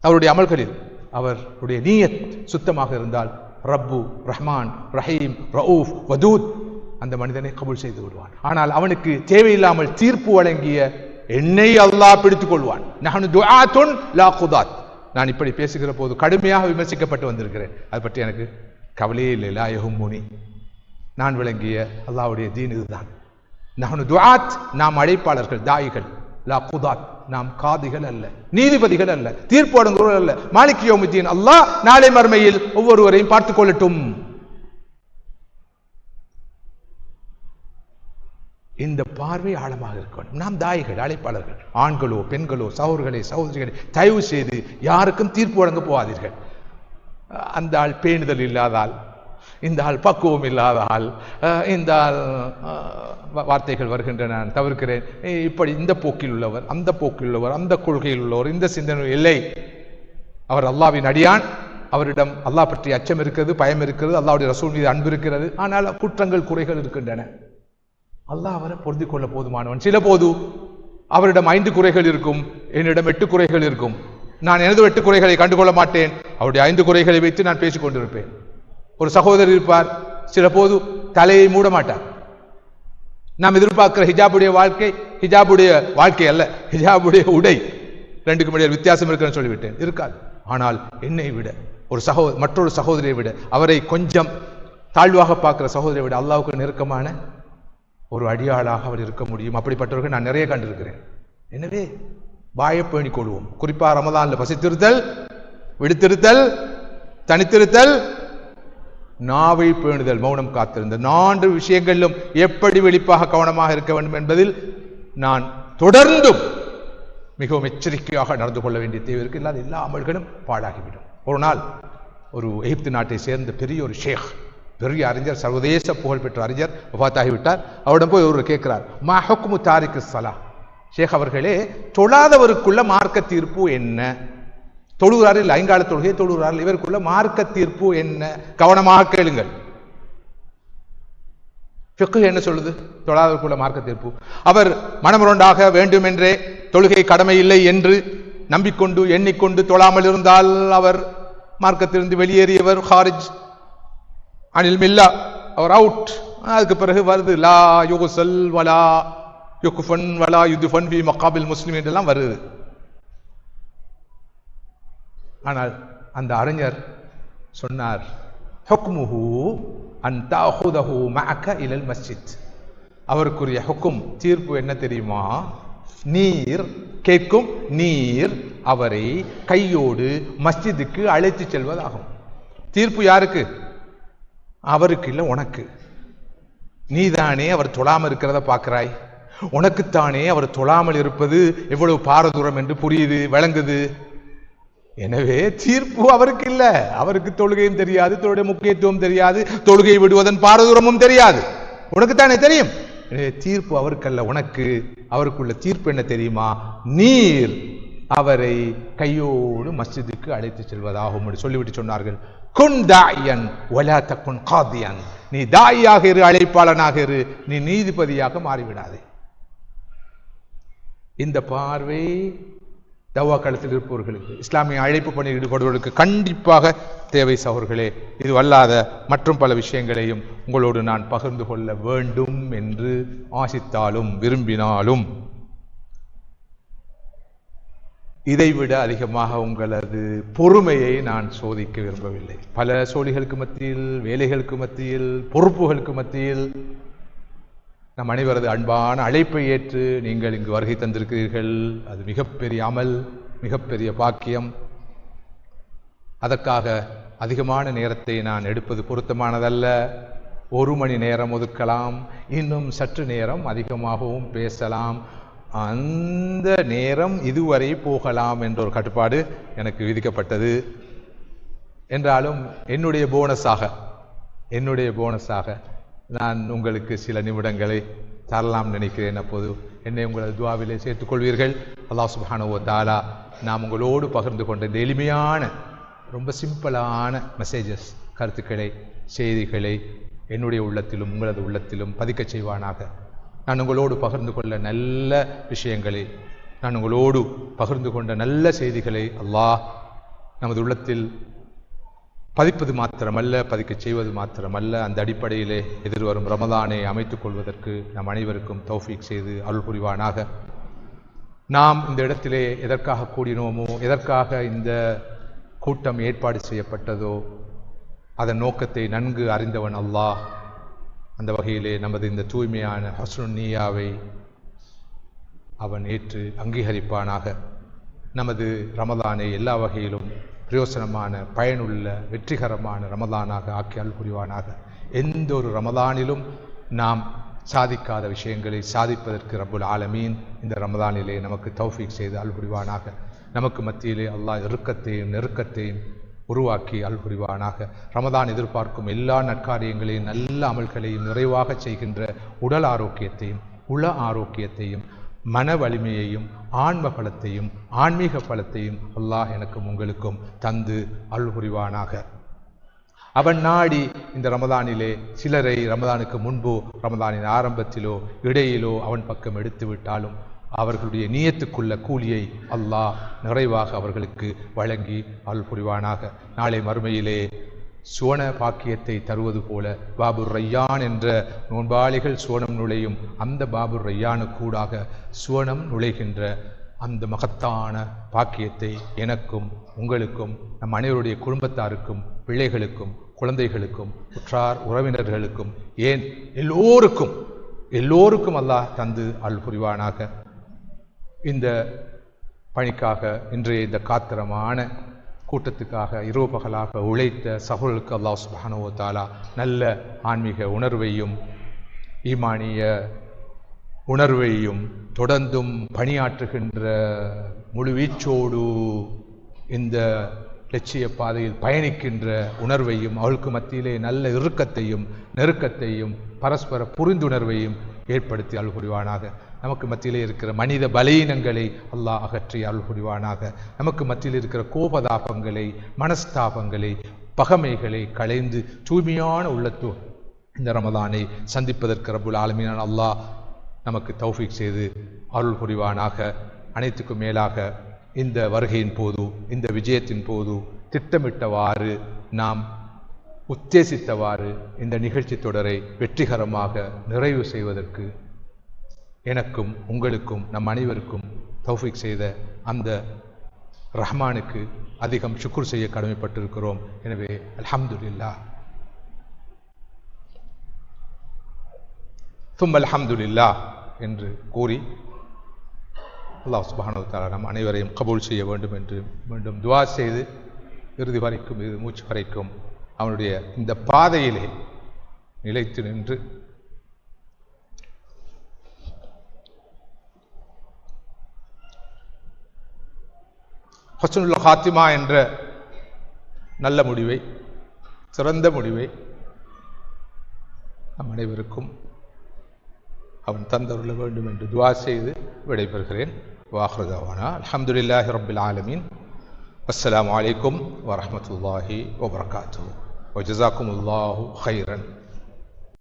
அவருடைய அமல்களில் அவருடைய நீயத் சுத்தமாக இருந்தால், ரப்பு ரஹ்மான் ரஹீம் ரவுஃப் வதூத், அந்த மனிதனை கபூல் செய்து விடுவான். ஆனால் அவனுக்கு தேவையில்லாமல் தீர்ப்பு வழங்கிய என்னை அல்லாஹ் பிடித்துக் கொள்வான். நஹ்னு துஆத்துன் லா குதாத். நான் இப்படி பேசுகிற போது கடுமையாக விமர்சிக்கப்பட்டு வந்திருக்கிறேன். அது பற்றி எனக்கு கவலையே இல்லை. லா யஹும்முனி. நான் விளங்கிய அல்லாஹ்வுடைய தீன் இதுதான். நஹ்னு துஆத், நாம் அழைப்பாளர்கள், தாயிகள். லா குதாத், நாம் காதிகள் அல்ல, நீதிபதிகள் அல்ல, தீர்ப்பு வழங்குவோர் அல்ல. மாலிக் யௌமித்தீன், அல்லாஹ் நாளை மறுமையில் ஒவ்வொருவரையும் பார்த்துக் கொள்ளட்டும். இந்த பார்வை ஆழமாக இருக்க வேண்டும். நாம் தாயிகள், அழைப்பாளர்கள், ஆண்களோ பெண்களோ, சகோதரர்களே சகோதரிகளே, தயவு செய்து யாருக்கும் தீர்ப்பு வழங்க போகாதீர்கள். அந்த ஆள் பேணுதல் இல்லாதால், இந்த ஆள் பக்குவம் இல்லாதால், இந்த ஆள் வார்த்தைகள் வருகின்றன, நான் தவிர்க்கிறேன். இப்படி இந்த போக்கில் உள்ளவர், அந்த போக்கில் உள்ளவர், அந்த கொள்கையில் உள்ளவர், இந்த சிந்தனை இல்லை. அவர் அல்லாஹ்வின் அடியான், அவரிடம் அல்லாஹ் பற்றி அச்சம் இருக்கிறது, பயம் இருக்கிறது, அல்லாஹ்வுடைய ரசூல் மீது அன்பு இருக்கிறது. ஆனால் குற்றங்கள் குறைகள் இருக்கின்றன. அல்லாஹ் அவரை பொருந்திக் கொள்ள போதுமானவன். சில போது அவரிடம் 5 குறைகள் இருக்கும், என்னிடம் 8 குறைகள் இருக்கும். நான் எனது 8 குறைகளை கண்டுகொள்ள மாட்டேன், அவருடைய 5 குறைகளை வைத்து நான் பேசிக் கொண்டிருப்பேன். ஒரு சகோதரர் இருப்பார், சில போது தலையை மூட மாட்டார். நாம் எதிர்பார்க்கிற ஹிஜாபுடைய வாழ்க்கை அல்ல, ஹிஜாபுடைய உடை, ரெண்டுக்கும் இடையே வித்தியாசம் இருக்குன்னு சொல்லிவிட்டேன், இருக்காது. ஆனால் என்னை விட மற்றொரு சகோதரியை விட, அவரை கொஞ்சம் தாழ்வாக பார்க்கிற சகோதரியை விட அல்லாஹ்வுக்கு நெருக்கமான ஒரு அடியாளாக அவர் இருக்க முடியும். அப்படிப்பட்டவர்கள் நான் நிறைய கண்டிருக்கிறேன். எனவே வாயை பேணிக் கொள்வோம். குறிப்பாக ரமதான்ல பசித்திருத்தல், விடுத்திருத்தல், தனித்திருத்தல், நாவை பேணுதல், மௌனம் காத்திருந்தல், 4 விஷயங்களிலும் எப்படி வெளிப்பாக கவனமாக இருக்க வேண்டும் என்பதில் நான் தொடர்ந்தும் மிகவும் எச்சரிக்கையாக நடந்து கொள்ள வேண்டிய தேவை இருக்கு. இல்லாத எல்லா அமல்களும் பாழாகிவிடும். ஒரு நாள் ஒரு எகிப்து நாட்டை சேர்ந்த பெரிய ஒரு ஷேக், பெரிய அறிஞர், சர்வதேச புகழ்பெற்ற அறிஞர் வஃபாத்தாகிவிட்டார். அவரிடம் போய் ஒருவர் கேட்கிறார், மா ஹுக்மு தாரிக்கு ஸலா, ஷேக் அவர்களே, தொழாதவருக்குள்ள மார்க்க தீர்ப்பு என்ன? தொழுகிறாரு, இல்லை ஐங்கால தொழுகை தொழுகிறார்கள், இவருக்குள்ள மார்க்க தீர்ப்பு என்ன? கவனமாக கேளுங்கள். ஃபிக்ஹ் என்ன சொல்லுது? தொழாதவருக்குள்ள மார்க்க தீர்ப்பு. அவர் மனமுரண்டாக வேண்டுமென்றே தொழுகை கடமை இல்லை என்று நம்பிக்கொண்டு எண்ணிக்கொண்டு தொழாமல் இருந்தால் அவர் மார்க்கத்திலிருந்து வெளியேறியவர், ஹாரிஜ் அனில் மில்லா, அவர் அவுட். அதுக்கு பிறகு வருது லா யுகுசல் வலா யுகுஃபன் வலா யுதுஃபன் ஃபி மகாபில் முஸ்லிம் என்றெல்லாம் வருது. ஆனால் அந்த அறிஞர் சொன்னார், ஹுக்முஹு அன் தஅஹுதஹு மஅக இலல் மஸ்ஜித், அவருக்குரிய ஹுக்கும் தீர்ப்பு என்ன தெரியுமா? கேட்கும் நீர் அவரை கையோடு மஸ்ஜிதுக்கு அழைத்து செல்வதாகும். தீர்ப்பு யாருக்கு? அவருக்கு இல்லை, உனக்கு. நீதானே அவர் தொழாமல் இருக்கிறத பார்க்கிறாய், உனக்குத்தானே அவர் தொழாமல் இருப்பது எவ்வளவு பாரதூரம் என்று புரியுது, விளங்குது. எனவே தீர்ப்பு அவருக்கு இல்ல, அவருக்கு தொழுகையும் தெரியாது, தொழுகை முக்கியத்துவம் தெரியாது, தொழுகை விடுவதன் பாரதூரமும் தெரியாது, உனக்குத்தானே தெரியும். எனவே தீர்ப்பு அவருக்கல்ல, உனக்கு. அவருக்குள்ள தீர்ப்பு என்ன தெரியுமா? நீர் அவரை கையோடு மஸ்ஜிதுக்கு அழைத்து செல்வதாகும் என்று சொல்லிவிட்டு சொன்னார்கள், குன் தாயன் வலா தகுன் காதியன், நீ தாயாக இரு, அழைப்பாளனாக இரு, நீ நீதிபதியாக மாறிவிடாதே. இந்த பார்வை தவா களத்தில் இருப்பவர்களுக்கு, இஸ்லாமிய அழைப்பு பணியில் ஈடுபடுவதற்கு கண்டிப்பாக தேவை சகோதரர்களே. இது அல்லாத மற்றும் பல விஷயங்களையும் உங்களோடு நான் பகிர்ந்து கொள்ள வேண்டும் என்று ஆசித்தாலும் விரும்பினாலும் இதைவிட அதிகமாக உங்களது பொறுமையை நான் சோதிக்க விரும்பவில்லை. பல சோழிகளுக்கு மத்தியில், வேலைகளுக்கு மத்தியில், பொறுப்புகளுக்கு மத்தியில் நம் அனைவரது அன்பான அழைப்பை ஏற்று நீங்கள் இங்கு வருகை தந்திருக்கிறீர்கள். அது மிகப்பெரிய அமல், மிகப்பெரிய பாக்கியம். அதற்காக அதிகமான நேரத்தை நான் எடுப்பது பொருத்தமானதல்ல. 1 மணி நேரம் ஒதுக்கலாம், இன்னும் சற்று நேரம் அதிகமாகவும் பேசலாம், அந்த நேரம் இதுவரை போகலாம் என்ற ஒரு கட்டுப்பாடு எனக்கு விதிக்கப்பட்டது. என்றாலும் என்னுடைய போனஸாக நான் உங்களுக்கு சில நிமிடங்களை தரலாம் நினைக்கிறேன். அப்போது என்னை உங்களது துஆவிலே சேர்த்துக் கொள்வீர்கள். அல்லாஹ் சுப்ஹானஹு வ தஆலா நாம் உங்களோடு பகிர்ந்து கொண்ட இந்த எளிமையான, ரொம்ப சிம்பிளான மெசேஜஸ், கருத்துக்களை, செய்திகளை என்னுடைய உள்ளத்திலும் உங்களது உள்ளத்திலும் பதிக்கச் செய்வானாக. நான் உங்களோடு பகிர்ந்து கொள்ள நல்ல விஷயங்களை, நான் உங்களோடு பகிர்ந்து கொண்ட நல்ல செய்திகளை அல்லாஹ் நமது உள்ளத்தில் பதிப்பது மாத்திரமல்ல, பதிக்கச் செய்வது மாத்திரமல்ல, அந்த அடிப்படையிலே எதிர்வரும் ரமதானை அமைத்துக் கொள்வதற்கு நம் அனைவருக்கும் தௌஃபீக் செய்து அருள் புரிவானாக. நாம் இந்த இடத்திலே எதற்காக கூடினோமோ, எதற்காக இந்த கூட்டம் ஏற்பாடு செய்யப்பட்டதோ, அதன் நோக்கத்தை நன்கு அறிந்தவன் அல்லாஹ். அந்த வகையிலே நமது இந்த தூய்மையான ஹஸ்னுன் நிய்யாவை அவன் ஏற்று அங்கீகரிப்பானாக. நமது ரமதானை எல்லா வகையிலும் பிரயோசனமான, பயனுள்ள, வெற்றிகரமான ரமதானாக ஆக்கி அருள் புரிவானாக. எந்த ஒரு ரமதானிலும் நாம் சாதிக்காத விஷயங்களை சாதிப்பதற்கு ரப்புல் ஆலமீன் இந்த ரமதானிலே நமக்கு தௌஃபீக் செய்து அருள் புரிவானாக. நமக்கு மத்தியிலே அல்லாஹ் இறுக்கத்தையும் நெருக்கத்தையும் உருவாக்கி அருள் புரிவானாக. ரமதான் எதிர்பார்க்கும் எல்லா நற்காரியங்களையும், நல்ல அமல்களையும் நிறைவாக செய்கின்ற உடல் ஆரோக்கியத்தையும் உள ஆரோக்கியத்தையும் மன வலிமையையும் ஆன்ம பலத்தையும் ஆன்மீக பலத்தையும் அல்லாஹ் எனக்கும் உங்களுக்கும் தந்து அருள் புரிவானாக. அவன் நாடி இந்த ரமதானிலே சிலரை ரமதானுக்கு முன்போ ரமதானின் ஆரம்பத்திலோ இடையிலோ அவன் பக்கம் எடுத்து விட்டாலும் அவர்களுடைய நியத்துக்குள்ள கூலியை அல்லாஹ் நிறைவாக அவர்களுக்கு வழங்கி அருள் புரிவானாக. நாளை மறுமையிலே சுவன பாக்கியத்தை தருவது போல பாபுர் ரையான் என்ற நோன்பாளிகள் சுவனம் நுழையும் அந்த பாபுர் ரையானுக்கூடாக சுவனம் நுழைகின்ற அந்த மகத்தான பாக்கியத்தை எனக்கும் உங்களுக்கும் நம் அனைவருடைய குடும்பத்தாருக்கும் பிள்ளைகளுக்கும் குழந்தைகளுக்கும் உற்றார் உறவினர்களுக்கும் ஏன் எல்லோருக்கும் அல்லாஹ் தந்து அருள் புரிவானாக. இந்த பணிக்காக இன்றைய இந்த காத்திரமான கூட்டத்துக்காக இரவு பகலாக உழைத்த சகோதரர்களுக்கு அல்லாஹ் சுப்ஹானஹு வ தஆலா நல்ல ஆன்மீக உணர்வையும் ஈமானிய உணர்வையும் தொடர்ந்தும் பணியாற்றுகின்ற முழுவீச்சோடு இந்த லட்சிய பாதையில் பயணிக்கின்ற உணர்வையும் அவளுக்கு மத்தியிலே நல்ல இறுக்கத்தையும் நெருக்கத்தையும் பரஸ்பர புரிந்துணர்வையும் ஏற்படுத்தி அருள் புரிவானாக. நமக்கு மத்தியிலே இருக்கிற மனித பலீனங்களை அல்லாஹ் அகற்றி அருள் புரிவானாக. நமக்கு மத்தியில் இருக்கிற கோபதாபங்களை மனஸ்தாபங்களை பகைமைகளை களைந்து தூய்மையான உள்ளத்தோ இந்த ரமதானை சந்திப்பதற்கு ரப்புல் ஆலமீன் அல்லாஹ் நமக்கு தௌஃபீக் செய்து அருள் புரிவானாக. அனைத்துக்கும் மேலாக இந்த வருகையின் போது இந்த விஜயத்தின் போது திட்டமிட்டவாறு நாம் உத்தேசித்தவாறு இந்த நிகழ்ச்சி தொடரை வெற்றிகரமாக நிறைவு செய்வதற்கு எனக்கும் உங்களுக்கும் நம் அனைவருக்கும் தௌஃபீக் செய்த அந்த ரஹ்மானுக்கு அதிகம் ஷுக்ர் செய்ய கடமைப்பட்டிருக்கிறோம். எனவே அல்ஹம்துலில்லாஹ் தும் அல்ஹம்துலில்லாஹ் என்று கூறி அல்லாஹ் சுப்ஹானஹு வ தஆலா நம் அனைவரையும் கபூல் செய்ய வேண்டும் என்று மீண்டும் துஆ செய்து இறுதி வரைக்கும் இது மூச்சு வரைக்கும் அவனுடைய இந்த பாதையிலே நிலைத்து நின்று ஹுஸ்னுல் ஹாத்திமா என்ற நல்ல முடிவை சிறந்த முடிவை நம் அனைவருக்கும் அவன் தந்தருள வேண்டும் என்று துஆ செய்து விடைபெறுகிறேன். வாஹிரு தஅவானா அல்ஹம்துலில்லாஹி ரப்பில் ஆலமீன். அஸ்ஸலாமு அலைக்கும் வரஹ்மத்துல்லாஹி வபரகாத்துஹு. வஜஸாக்குமுல்லாஹு கைரன்.